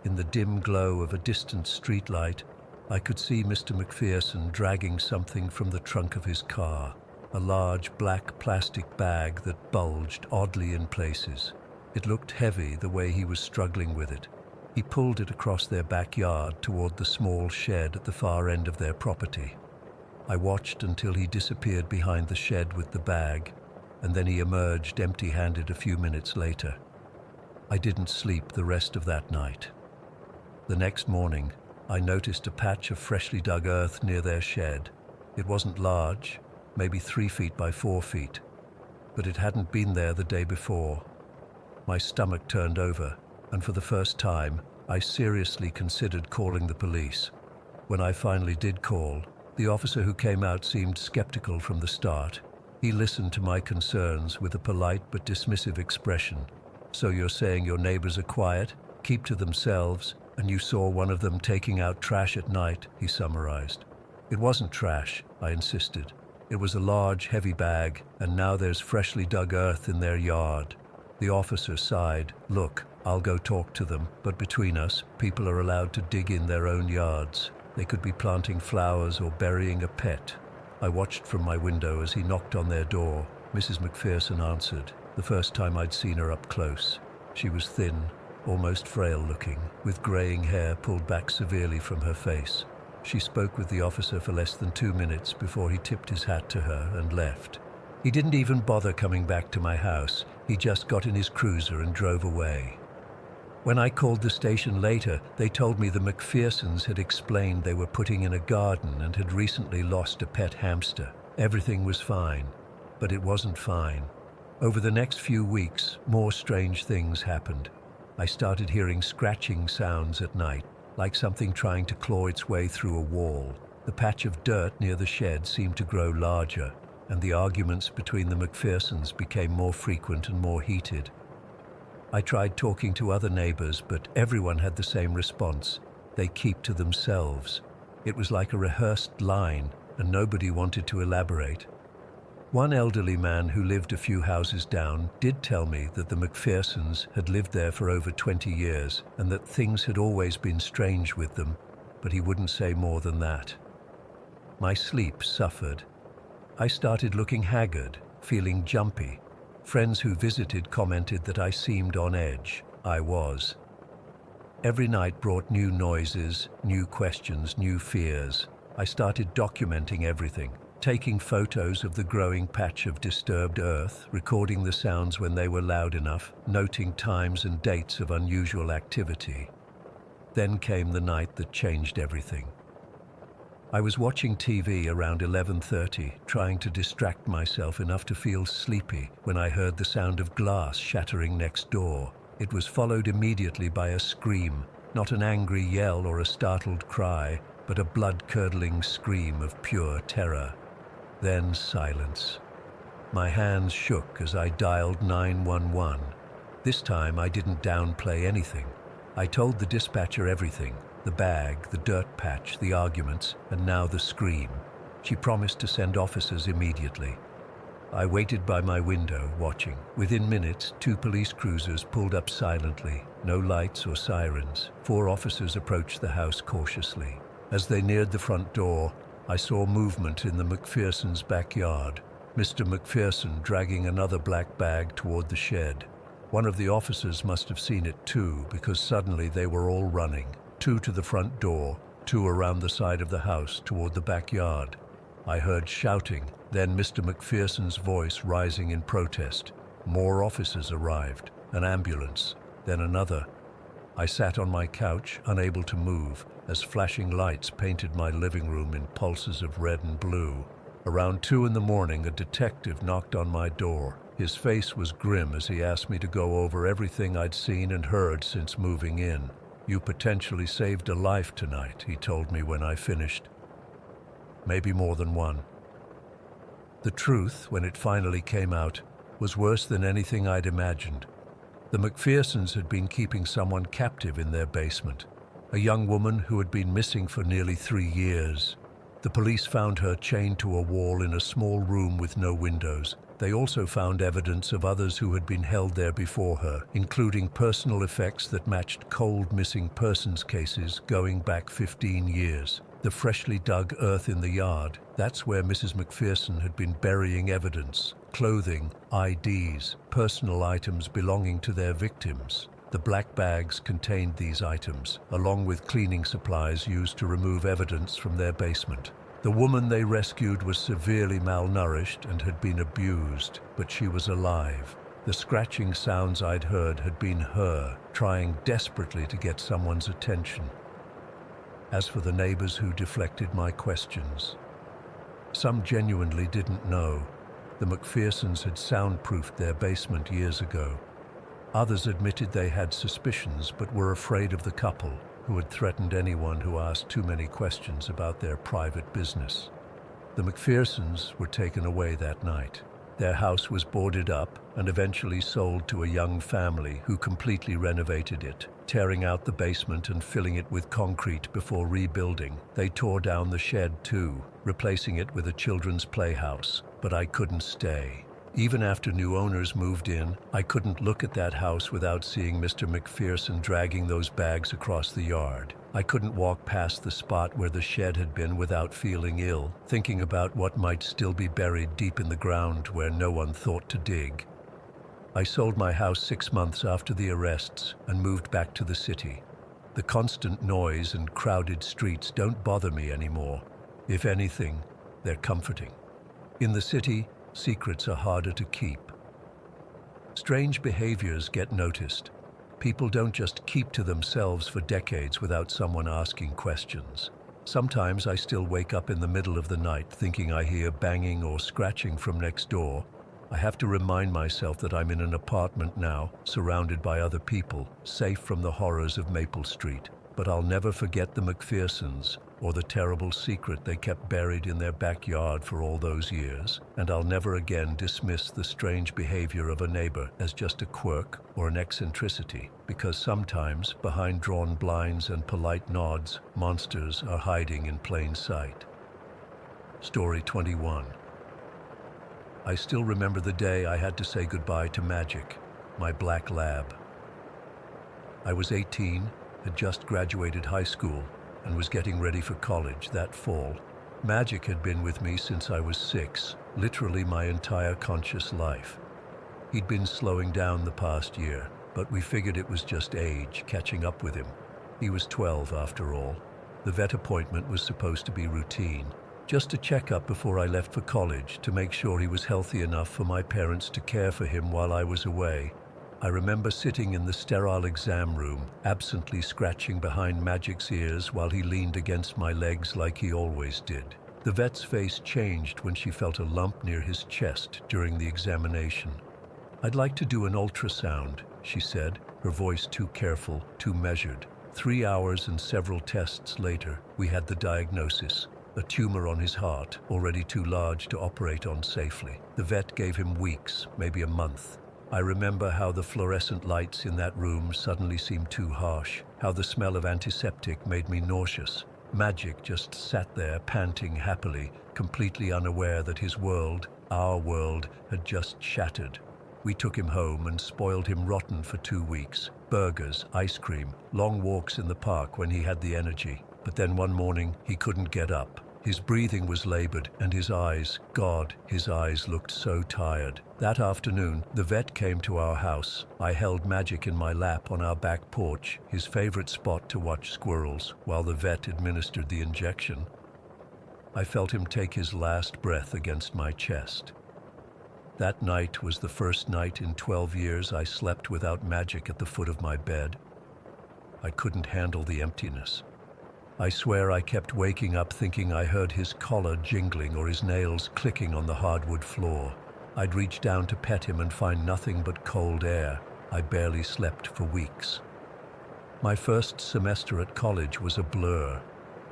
In the dim glow of a distant streetlight, I could see Mr. McPherson dragging something from the trunk of his car, a large black plastic bag that bulged oddly in places. It looked heavy the way he was struggling with it. He pulled it across their backyard toward the small shed at the far end of their property. I watched until he disappeared behind the shed with the bag, and then he emerged empty-handed a few minutes later. I didn't sleep the rest of that night. The next morning, I noticed a patch of freshly dug earth near their shed. It wasn't large, maybe 3 feet by 4 feet, but it hadn't been there the day before. My stomach turned over, and for the first time, I seriously considered calling the police. When I finally did call, the officer who came out seemed skeptical from the start. He listened to my concerns with a polite but dismissive expression. "So you're saying your neighbors are quiet, keep to themselves, and you saw one of them taking out trash at night," he summarized. "It wasn't trash," I insisted. "It was a large, heavy bag, and now there's freshly dug earth in their yard." The officer sighed. "Look, I'll go talk to them, but between us, people are allowed to dig in their own yards. They could be planting flowers or burying a pet." I watched from my window as he knocked on their door. Mrs. McPherson answered, the first time I'd seen her up close. She was thin, almost frail-looking, with graying hair pulled back severely from her face. She spoke with the officer for less than 2 minutes before he tipped his hat to her and left. He didn't even bother coming back to my house. He just got in his cruiser and drove away. When I called the station later, they told me the McPhersons had explained they were putting in a garden and had recently lost a pet hamster. Everything was fine, but it wasn't fine. Over the next few weeks, more strange things happened. I started hearing scratching sounds at night, like something trying to claw its way through a wall. The patch of dirt near the shed seemed to grow larger, and the arguments between the McPhersons became more frequent and more heated. I tried talking to other neighbors, but everyone had the same response. They keep to themselves. It was like a rehearsed line, and nobody wanted to elaborate. One elderly man who lived a few houses down did tell me that the McPhersons had lived there for over 20 years and that things had always been strange with them, but he wouldn't say more than that. My sleep suffered. I started looking haggard, feeling jumpy. Friends who visited commented that I seemed on edge. I was. Every night brought new noises, new questions, new fears. I started documenting everything, taking photos of the growing patch of disturbed earth, recording the sounds when they were loud enough, noting times and dates of unusual activity. Then came the night that changed everything. I was watching TV around 11:30, trying to distract myself enough to feel sleepy when I heard the sound of glass shattering next door. It was followed immediately by a scream, not an angry yell or a startled cry, but a blood-curdling scream of pure terror. Then silence. My hands shook as I dialed 911. This time I didn't downplay anything. I told the dispatcher everything: the bag, the dirt patch, the arguments, and now the scream. She promised to send officers immediately. I waited by my window, watching. Within minutes, 2 police cruisers pulled up silently, no lights or sirens. 4 officers approached the house cautiously. As they neared the front door, I saw movement in the McPherson's backyard. Mr. McPherson dragging another black bag toward the shed. One of the officers must have seen it too, because suddenly they were all running. 2 to the front door, 2 around the side of the house toward the backyard. I heard shouting, then Mr. McPherson's voice rising in protest. More officers arrived, an ambulance, then another. I sat on my couch, unable to move, as flashing lights painted my living room in pulses of red and blue. Around 2 in the morning, a detective knocked on my door. His face was grim as he asked me to go over everything I'd seen and heard since moving in. "You potentially saved a life tonight," he told me when I finished. Maybe more than one. The truth, when it finally came out, was worse than anything I'd imagined. The McPhersons had been keeping someone captive in their basement, a young woman who had been missing for nearly 3 years. The police found her chained to a wall in a small room with no windows. They also found evidence of others who had been held there before her, including personal effects that matched cold missing persons cases going back 15 years. The freshly dug earth in the yard, that's where Mrs. McPherson had been burying evidence: clothing, IDs, personal items belonging to their victims. The black bags contained these items, along with cleaning supplies used to remove evidence from their basement. The woman they rescued was severely malnourished and had been abused, but she was alive. The scratching sounds I'd heard had been her, trying desperately to get someone's attention. As for the neighbors who deflected my questions, some genuinely didn't know. The McPhersons had soundproofed their basement years ago. Others admitted they had suspicions but were afraid of the couple, who had threatened anyone who asked too many questions about their private business. The McPhersons were taken away that night. Their house was boarded up and eventually sold to a young family who completely renovated it, tearing out the basement and filling it with concrete before rebuilding. They tore down the shed too, replacing it with a children's playhouse. But I couldn't stay. Even after new owners moved in, I couldn't look at that house without seeing Mr. McPherson dragging those bags across the yard. I couldn't walk past the spot where the shed had been without feeling ill, thinking about what might still be buried deep in the ground where no one thought to dig. I sold my house 6 months after the arrests and moved back to the city. The constant noise and crowded streets don't bother me anymore. If anything, they're comforting. In the city, secrets are harder to keep. Strange behaviors get noticed. People don't just keep to themselves for decades without someone asking questions. Sometimes I still wake up in the middle of the night thinking I hear banging or scratching from next door. I have to remind myself that I'm in an apartment now, surrounded by other people, safe from the horrors of Maple Street. But I'll never forget the McPhersons, or the terrible secret they kept buried in their backyard for all those years. And I'll never again dismiss the strange behavior of a neighbor as just a quirk or an eccentricity, because sometimes, behind drawn blinds and polite nods, monsters are hiding in plain sight. Story 21. I still remember the day I had to say goodbye to Magic, my black lab. I was 18, had just graduated high school, and was getting ready for college that fall. Magic had been with me since I was 6, literally my entire conscious life. He'd been slowing down the past year, but we figured it was just age catching up with him. He was 12 after all. The vet appointment was supposed to be routine, just a checkup before I left for college to make sure he was healthy enough for my parents to care for him while I was away. I remember sitting in the sterile exam room, absently scratching behind Magic's ears while he leaned against my legs like he always did. The vet's face changed when she felt a lump near his chest during the examination. "I'd like to do an ultrasound," she said, her voice too careful, too measured. 3 hours and several tests later, we had the diagnosis: a tumor on his heart, already too large to operate on safely. The vet gave him weeks, maybe a month. I remember how the fluorescent lights in that room suddenly seemed too harsh, how the smell of antiseptic made me nauseous. Magic just sat there, panting happily, completely unaware that his world, our world, had just shattered. We took him home and spoiled him rotten for 2 weeks. Burgers, ice cream, long walks in the park when he had the energy. But then one morning, he couldn't get up. His breathing was labored, and his eyes, God, his eyes looked so tired. That afternoon, the vet came to our house. I held Magic in my lap on our back porch, his favorite spot to watch squirrels, while the vet administered the injection. I felt him take his last breath against my chest. That night was the first night in 12 years I slept without Magic at the foot of my bed. I couldn't handle the emptiness. I swear I kept waking up thinking I heard his collar jingling or his nails clicking on the hardwood floor. I'd reach down to pet him and find nothing but cold air. I barely slept for weeks. My first semester at college was a blur.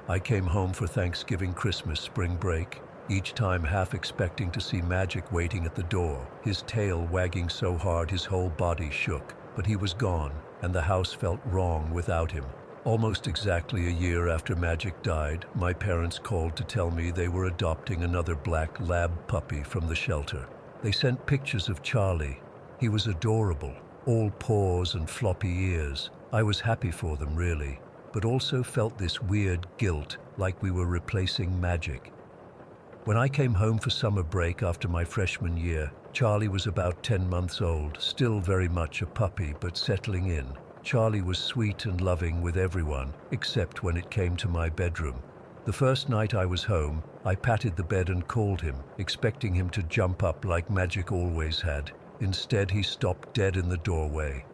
I came home for Thanksgiving, Christmas, spring break, each time half expecting to see Magic waiting at the door, his tail wagging so hard his whole body shook. But he was gone, and the house felt wrong without him. Almost exactly a year after Magic died, my parents called to tell me they were adopting another black lab puppy from the shelter. They sent pictures of Charlie. He was adorable, all paws and floppy ears. I was happy for them, really, but also felt this weird guilt, like we were replacing Magic. When I came home for summer break after my freshman year, Charlie was about 10 months old, still very much a puppy, but settling in. Charlie was sweet and loving with everyone, except when it came to my bedroom. The first night I was home, I patted the bed and called him, expecting him to jump up like Magic always had. Instead, he stopped dead in the doorway.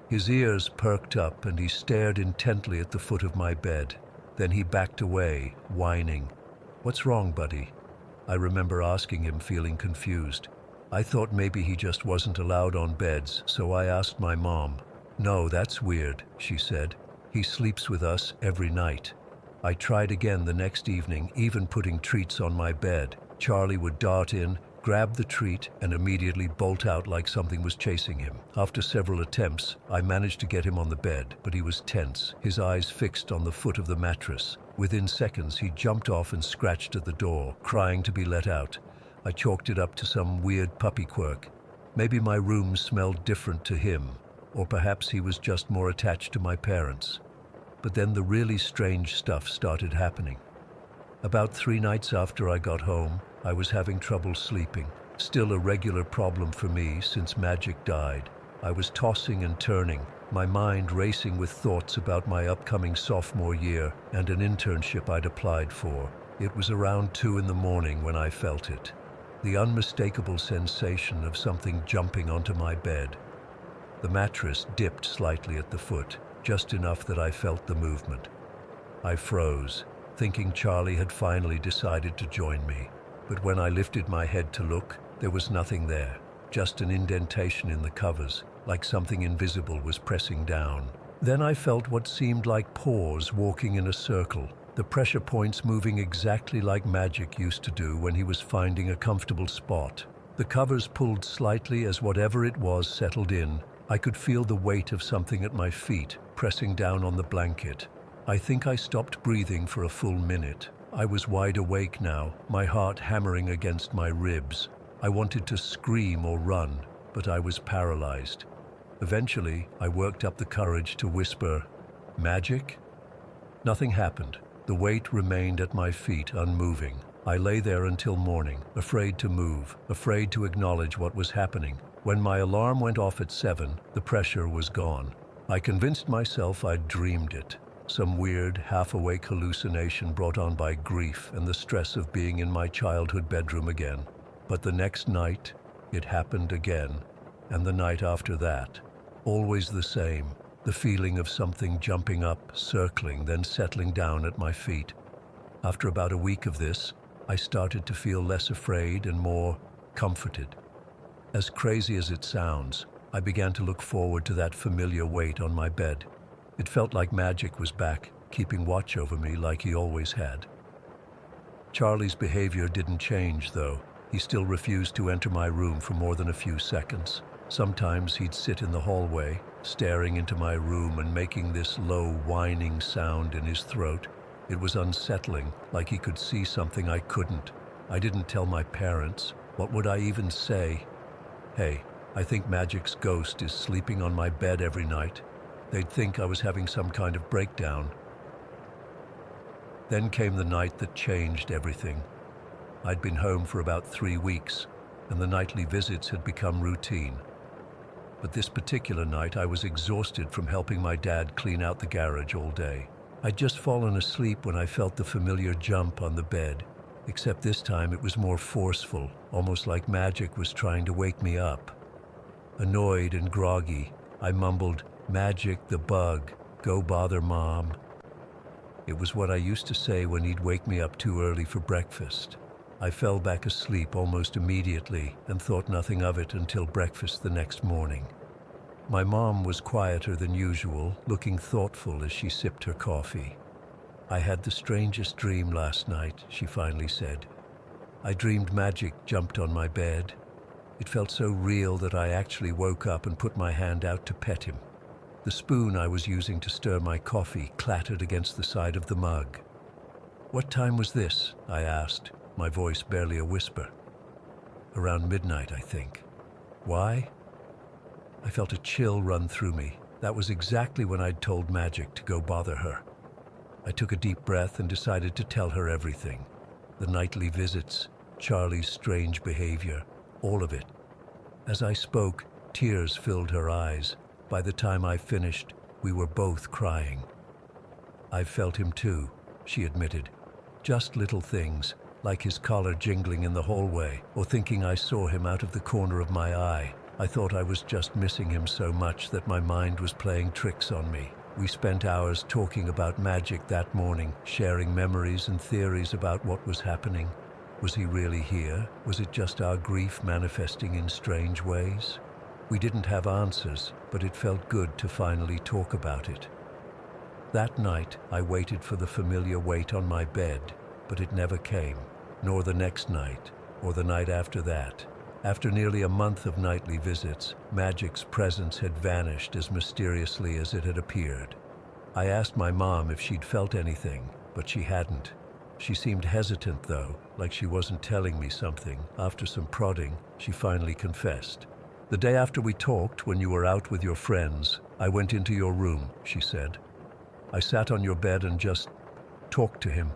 His ears perked up and he stared intently at the foot of my bed. Then he backed away, whining. "What's wrong, buddy?" I remember asking him, feeling confused. I thought maybe he just wasn't allowed on beds, so I asked my mom. "No, that's weird," she said. "He sleeps with us every night." I tried again the next evening, even putting treats on my bed. Charlie would dart in, grab the treat, and immediately bolt out like something was chasing him. After several attempts, I managed to get him on the bed, but he was tense, his eyes fixed on the foot of the mattress. Within seconds, he jumped off and scratched at the door, crying to be let out. I chalked it up to some weird puppy quirk. Maybe my room smelled different to him, or perhaps he was just more attached to my parents. But then the really strange stuff started happening. About 3 nights after I got home, I was having trouble sleeping, still a regular problem for me since Magic died. I was tossing and turning, my mind racing with thoughts about my upcoming sophomore year and an internship I'd applied for. It was around 2 in the morning when I felt it. The unmistakable sensation of something jumping onto my bed. The mattress dipped slightly at the foot, just enough that I felt the movement. I froze, thinking Charlie had finally decided to join me. But when I lifted my head to look, there was nothing there, just an indentation in the covers, like something invisible was pressing down. Then I felt what seemed like paws walking in a circle, the pressure points moving exactly like Magic used to do when he was finding a comfortable spot. The covers pulled slightly as whatever it was settled in. I could feel the weight of something at my feet, pressing down on the blanket. I think I stopped breathing for a full minute. I was wide awake now, my heart hammering against my ribs. I wanted to scream or run, but I was paralyzed. Eventually, I worked up the courage to whisper, "Magic?" Nothing happened. The weight remained at my feet, unmoving. I lay there until morning, afraid to move, afraid to acknowledge what was happening. When my alarm went off at 7, the pressure was gone. I convinced myself I'd dreamed it. Some weird, half-awake hallucination brought on by grief and the stress of being in my childhood bedroom again. But the next night, it happened again. And the night after that. Always the same. The feeling of something jumping up, circling, then settling down at my feet. After about a week of this, I started to feel less afraid and more comforted. As crazy as it sounds, I began to look forward to that familiar weight on my bed. It felt like magic was back, keeping watch over me like he always had. Charlie's behavior didn't change, though. He still refused to enter my room for more than a few seconds. Sometimes he'd sit in the hallway, staring into my room and making this low, whining sound in his throat. It was unsettling, like he could see something I couldn't. I didn't tell my parents. What would I even say? Hey, I think Magic's ghost is sleeping on my bed every night. They'd think I was having some kind of breakdown. Then came the night that changed everything. I'd been home for about 3 weeks, and the nightly visits had become routine. But this particular night, I was exhausted from helping my dad clean out the garage all day. I'd just fallen asleep when I felt the familiar jump on the bed, except this time it was more forceful, almost like Magic was trying to wake me up. Annoyed and groggy, I mumbled, "Magic the bug, go bother Mom." It was what I used to say when he'd wake me up too early for breakfast. I fell back asleep almost immediately and thought nothing of it until breakfast the next morning. My mom was quieter than usual, looking thoughtful as she sipped her coffee. "I had the strangest dream last night," she finally said. "I dreamed Magic jumped on my bed. It felt so real that I actually woke up and put my hand out to pet him. The spoon I was using to stir my coffee clattered against the side of the mug." "What time was this?" I asked, my voice barely a whisper. "Around midnight, I think." "Why?" I felt a chill run through me. That was exactly when I'd told Magic to go bother her. I took a deep breath and decided to tell her everything. The nightly visits, Charlie's strange behavior, all of it. As I spoke, tears filled her eyes. By the time I finished, we were both crying. "I've felt him too," she admitted. "Just little things, like his collar jingling in the hallway, or thinking I saw him out of the corner of my eye. I thought I was just missing him so much that my mind was playing tricks on me." We spent hours talking about Magic that morning, sharing memories and theories about what was happening. Was he really here? Was it just our grief manifesting in strange ways? We didn't have answers, but it felt good to finally talk about it. That night, I waited for the familiar weight on my bed, but it never came, nor the next night, or the night after that. After nearly a month of nightly visits, Magic's presence had vanished as mysteriously as it had appeared. I asked my mom if she'd felt anything, but she hadn't. She seemed hesitant, though, like she wasn't telling me something. After some prodding, she finally confessed. "The day after we talked, when you were out with your friends, I went into your room," she said. "I sat on your bed and just talked to him.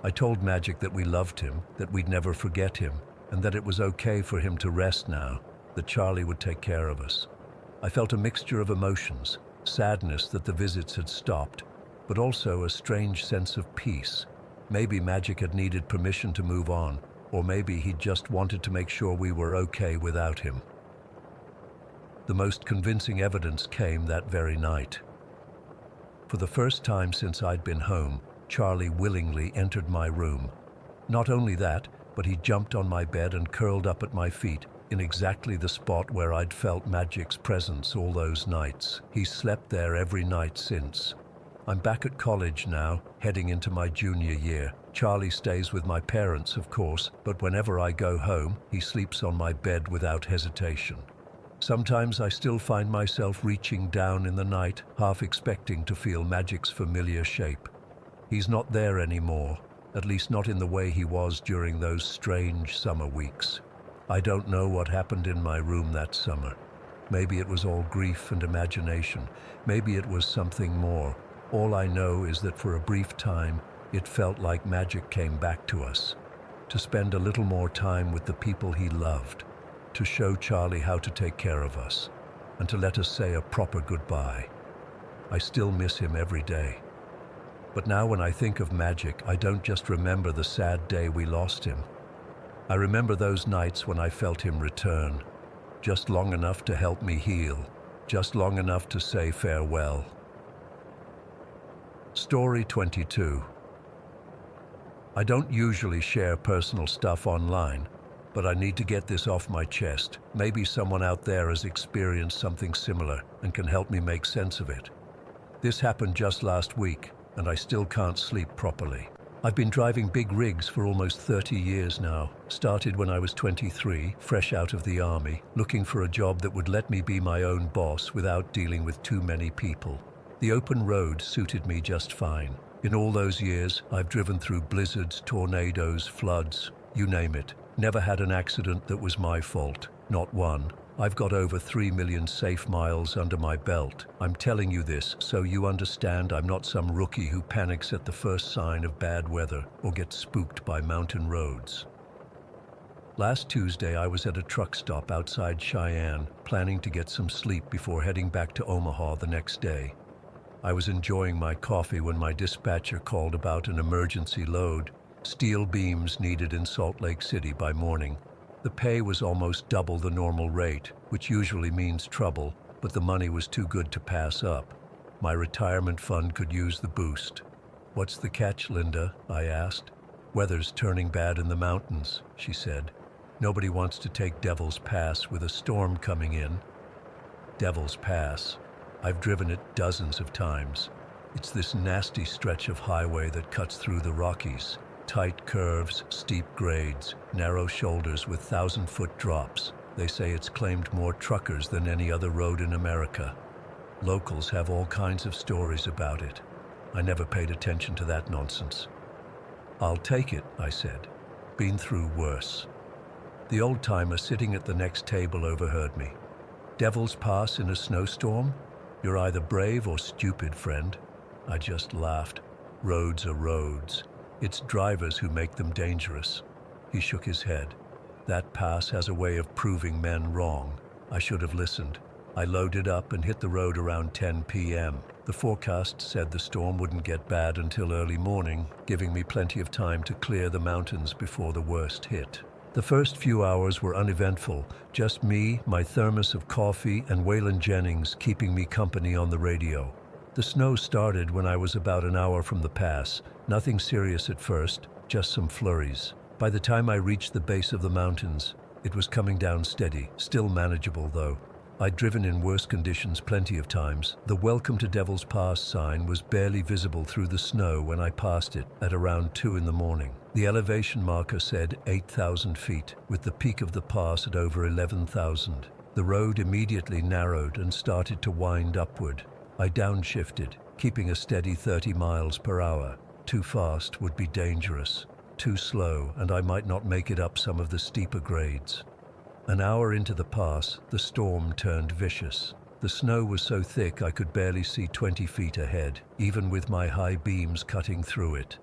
I told Magic that we loved him, that we'd never forget him, and that it was okay for him to rest now, that Charlie would take care of us. I felt a mixture of emotions, sadness that the visits had stopped, but also a strange sense of peace. Maybe Magic had needed permission to move on, or maybe he just wanted to make sure we were okay without him." The most convincing evidence came that very night. For the first time since I'd been home, Charlie willingly entered my room. Not only that, but he jumped on my bed and curled up at my feet, in exactly the spot where I'd felt Magic's presence all those nights. He's slept there every night since. I'm back at college now, heading into my junior year. Charlie stays with my parents, of course, but whenever I go home, he sleeps on my bed without hesitation. Sometimes I still find myself reaching down in the night, half expecting to feel Magic's familiar shape. He's not there anymore, at least not in the way he was during those strange summer weeks. I don't know what happened in my room that summer. Maybe it was all grief and imagination. Maybe it was something more. All I know is that for a brief time, it felt like Magic came back to us, to spend a little more time with the people he loved, to show Charlie how to take care of us, and to let us say a proper goodbye. I still miss him every day. But now when I think of Magic, I don't just remember the sad day we lost him. I remember those nights when I felt him return, just long enough to help me heal, just long enough to say farewell. Story 22. I don't usually share personal stuff online, but I need to get this off my chest. Maybe someone out there has experienced something similar and can help me make sense of it. This happened just last week, and I still can't sleep properly. I've been driving big rigs for almost 30 years now. Started when I was 23, fresh out of the army, looking for a job that would let me be my own boss without dealing with too many people. The open road suited me just fine. In all those years, I've driven through blizzards, tornadoes, floods, you name it. Never had an accident that was my fault. Not one. I've got over 3 million safe miles under my belt. I'm telling you this so you understand I'm not some rookie who panics at the first sign of bad weather or gets spooked by mountain roads. Last Tuesday, I was at a truck stop outside Cheyenne, planning to get some sleep before heading back to Omaha the next day. I was enjoying my coffee when my dispatcher called about an emergency load. Steel beams needed in Salt Lake City by morning. The pay was almost double the normal rate, which usually means trouble, but the money was too good to pass up. My retirement fund could use the boost. "What's the catch, Linda?" I asked. "Weather's turning bad in the mountains," she said. "Nobody wants to take Devil's Pass with a storm coming in." Devil's Pass. I've driven it dozens of times. It's this nasty stretch of highway that cuts through the Rockies. Tight curves, steep grades, narrow shoulders with 1,000-foot drops. They say it's claimed more truckers than any other road in America. Locals have all kinds of stories about it. I never paid attention to that nonsense. "I'll take it," I said. "Been through worse." The old-timer sitting at the next table overheard me. "Devil's Pass in a snowstorm? You're either brave or stupid, friend." I just laughed. "Roads are roads. It's drivers who make them dangerous." He shook his head. "That pass has a way of proving men wrong." I should have listened. I loaded up and hit the road around 10 p.m. The forecast said the storm wouldn't get bad until early morning, giving me plenty of time to clear the mountains before the worst hit. The first few hours were uneventful, just me, my thermos of coffee, and Waylon Jennings keeping me company on the radio. The snow started when I was about an hour from the pass. Nothing serious at first, just some flurries. By the time I reached the base of the mountains, it was coming down steady, still manageable though. I'd driven in worse conditions plenty of times. The "Welcome to Devil's Pass" sign was barely visible through the snow when I passed it at around 2 in the morning. The elevation marker said 8,000 feet, with the peak of the pass at over 11,000. The road immediately narrowed and started to wind upward. I downshifted, keeping a steady 30 miles per hour. Too fast would be dangerous. Too slow, and I might not make it up some of the steeper grades. An hour into the pass, the storm turned vicious. The snow was so thick I could barely see 20 feet ahead, even with my high beams cutting through it.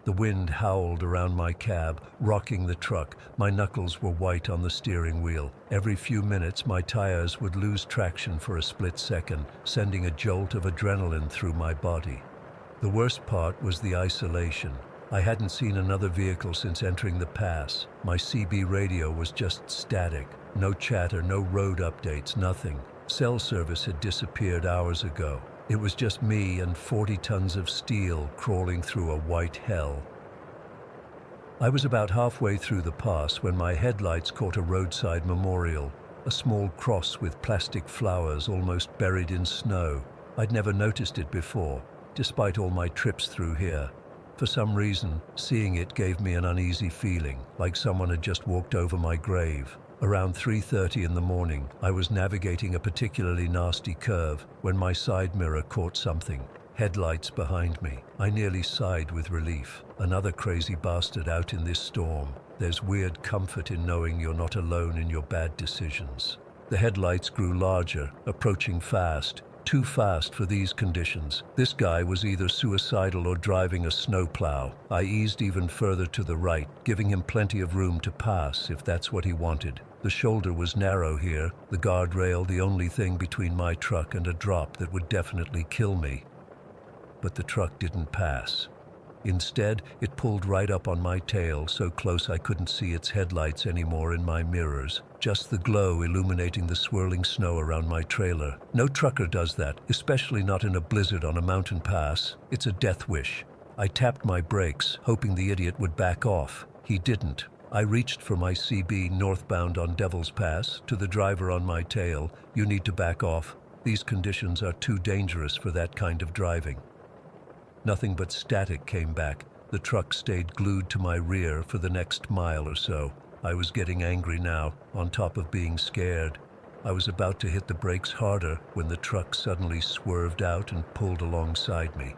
The wind howled around my cab, rocking the truck. My knuckles were white on the steering wheel. Every few minutes, my tires would lose traction for a split second, sending a jolt of adrenaline through my body. The worst part was the isolation. I hadn't seen another vehicle since entering the pass. My CB radio was just static. No chatter, no road updates, nothing. Cell service had disappeared hours ago. It was just me and 40 tons of steel crawling through a white hell. I was about halfway through the pass when my headlights caught a roadside memorial, a small cross with plastic flowers almost buried in snow. I'd never noticed it before, despite all my trips through here. For some reason, seeing it gave me an uneasy feeling, like someone had just walked over my grave. Around 3:30 in the morning, I was navigating a particularly nasty curve when my side mirror caught something. Headlights behind me. I nearly sighed with relief. Another crazy bastard out in this storm. There's weird comfort in knowing you're not alone in your bad decisions. The headlights grew larger, approaching fast. Too fast for these conditions. This guy was either suicidal or driving a snowplow. I eased even further to the right, giving him plenty of room to pass if that's what he wanted. The shoulder was narrow here, the guardrail the only thing between my truck and a drop that would definitely kill me. But the truck didn't pass. Instead, it pulled right up on my tail, so close I couldn't see its headlights anymore in my mirrors. Just the glow illuminating the swirling snow around my trailer. No trucker does that, especially not in a blizzard on a mountain pass. It's a death wish. I tapped my brakes, hoping the idiot would back off. He didn't. I reached for my CB northbound on Devil's Pass. To the driver on my tail, "You need to back off." These conditions are too dangerous for that kind of driving. Nothing but static came back. The truck stayed glued to my rear for the next mile or so. I was getting angry now, on top of being scared. I was about to hit the brakes harder when the truck suddenly swerved out and pulled alongside me.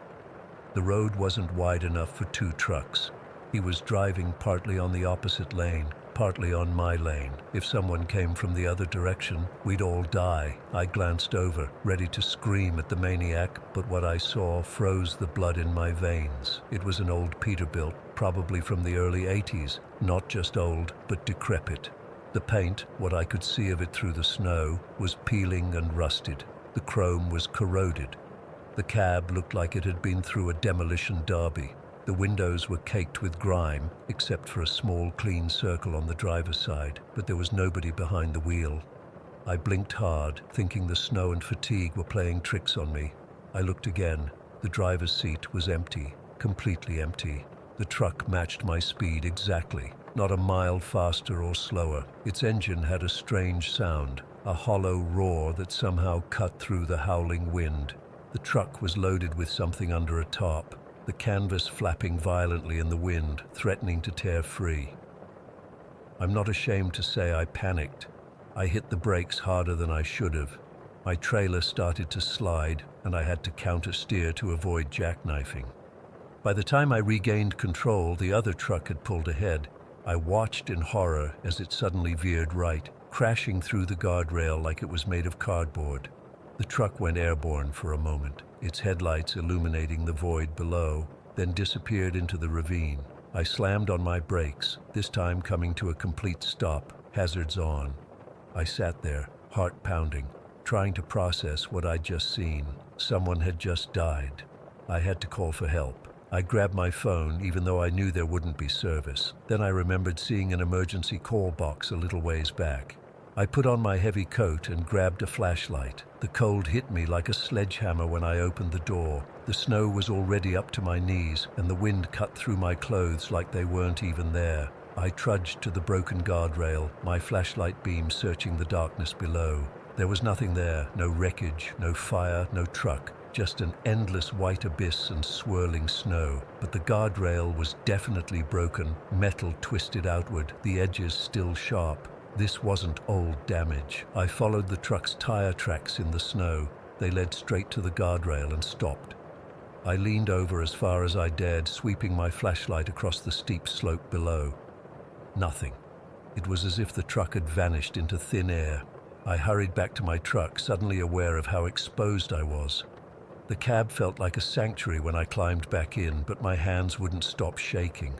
The road wasn't wide enough for two trucks. He was driving partly on the opposite lane, partly on my lane. If someone came from the other direction, we'd all die. I glanced over, ready to scream at the maniac, but what I saw froze the blood in my veins. It was an old Peterbilt, probably from the early 80s, not just old, but decrepit. The paint, what I could see of it through the snow, was peeling and rusted. The chrome was corroded. The cab looked like it had been through a demolition derby. The windows were caked with grime, except for a small clean circle on the driver's side, but there was nobody behind the wheel. I blinked hard, thinking the snow and fatigue were playing tricks on me. I looked again. The driver's seat was empty, completely empty. The truck matched my speed exactly, not a mile faster or slower. Its engine had a strange sound, a hollow roar that somehow cut through the howling wind. The truck was loaded with something under a top, the canvas flapping violently in the wind, threatening to tear free. I'm not ashamed to say I panicked. I hit the brakes harder than I should have. My trailer started to slide, and I had to counter-steer to avoid jackknifing. By the time I regained control, the other truck had pulled ahead. I watched in horror as it suddenly veered right, crashing through the guardrail like it was made of cardboard. The truck went airborne for a moment, its headlights illuminating the void below, then disappeared into the ravine. I slammed on my brakes, this time coming to a complete stop, hazards on. I sat there, heart pounding, trying to process what I'd just seen. Someone had just died. I had to call for help. I grabbed my phone, even though I knew there wouldn't be service. Then I remembered seeing an emergency call box a little ways back. I put on my heavy coat and grabbed a flashlight. The cold hit me like a sledgehammer when I opened the door. The snow was already up to my knees, and the wind cut through my clothes like they weren't even there. I trudged to the broken guardrail, my flashlight beam searching the darkness below. There was nothing there, no wreckage, no fire, no truck, just an endless white abyss and swirling snow. But the guardrail was definitely broken, metal twisted outward, the edges still sharp. This wasn't old damage. I followed the truck's tire tracks in the snow. They led straight to the guardrail and stopped. I leaned over as far as I dared, sweeping my flashlight across the steep slope below. Nothing. It was as if the truck had vanished into thin air. I hurried back to my truck, suddenly aware of how exposed I was. The cab felt like a sanctuary when I climbed back in, but my hands wouldn't stop shaking.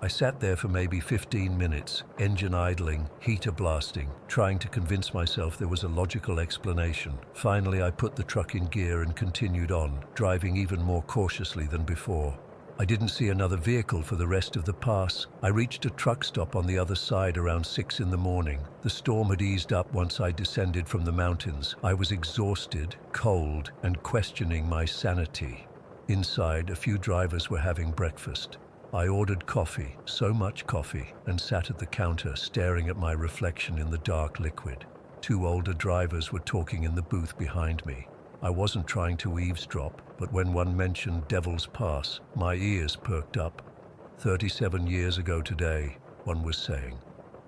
I sat there for maybe 15 minutes, engine idling, heater blasting, trying to convince myself there was a logical explanation. Finally, I put the truck in gear and continued on, driving even more cautiously than before. I didn't see another vehicle for the rest of the pass. I reached a truck stop on the other side around 6 in the morning. The storm had eased up once I descended from the mountains. I was exhausted, cold, and questioning my sanity. Inside, a few drivers were having breakfast. I ordered coffee, so much coffee, and sat at the counter staring at my reflection in the dark liquid. Two older drivers were talking in the booth behind me. I wasn't trying to eavesdrop, but when one mentioned Devil's Pass, my ears perked up. 37 years ago today, one was saying.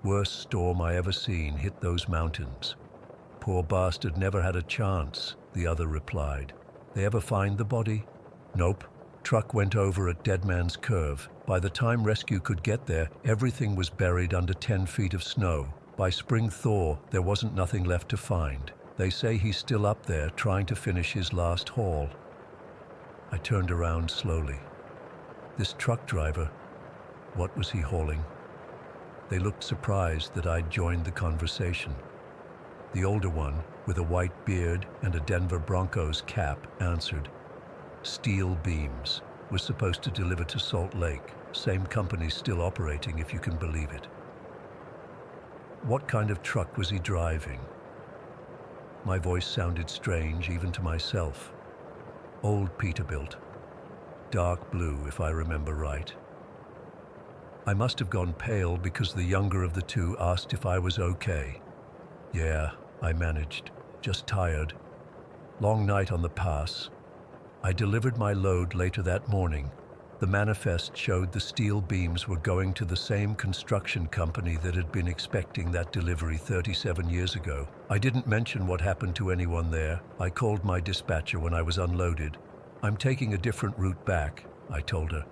Worst storm I ever seen hit those mountains. Poor bastard never had a chance, the other replied. They ever find the body? Nope. Truck went over at Dead Man's Curve. By the time rescue could get there, everything was buried under 10 feet of snow. By spring thaw, there wasn't nothing left to find. They say he's still up there trying to finish his last haul. I turned around slowly. This truck driver, what was he hauling? They looked surprised that I'd joined the conversation. The older one, with a white beard and a Denver Broncos cap, answered. Steel beams. Was supposed to deliver to Salt Lake. Same company still operating, if you can believe it. What kind of truck was he driving? My voice sounded strange even to myself. Old Peterbilt. Dark blue, if I remember right. I must have gone pale because the younger of the two asked if I was okay. Yeah, I managed. Just tired. Long night on the pass. I delivered my load later that morning. The manifest showed the steel beams were going to the same construction company that had been expecting that delivery 37 years ago. I didn't mention what happened to anyone there. I called my dispatcher when I was unloaded. "I'm taking a different route back," I told her.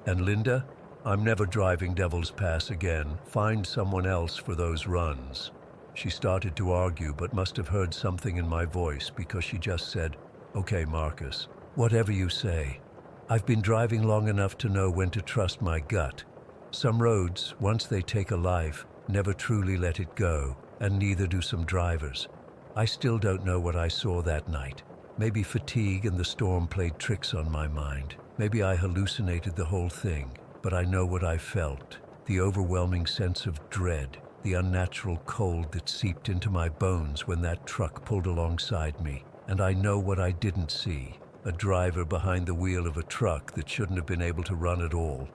"And Linda, I'm never driving Devil's Pass again. Find someone else for those runs." She started to argue, but must have heard something in my voice because she just said, "Okay, Marcus, whatever you say. I've been driving long enough to know when to trust my gut. Some roads, once they take a life, never truly let it go, and neither do some drivers. I still don't know what I saw that night. Maybe fatigue and the storm played tricks on my mind. Maybe I hallucinated the whole thing, but I know what I felt. The overwhelming sense of dread, the unnatural cold that seeped into my bones when that truck pulled alongside me. And I know what I didn't see. A driver behind the wheel of a truck that shouldn't have been able to run at all.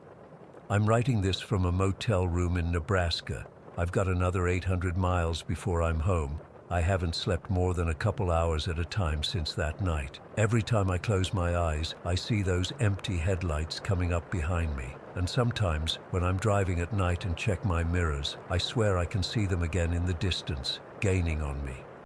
I'm writing this from a motel room in Nebraska. I've got another 800 miles before I'm home. I haven't slept more than a couple hours at a time since that night. Every time I close my eyes, I see those empty headlights coming up behind me. And sometimes, when I'm driving at night and check my mirrors, I swear I can see them again in the distance, gaining on me.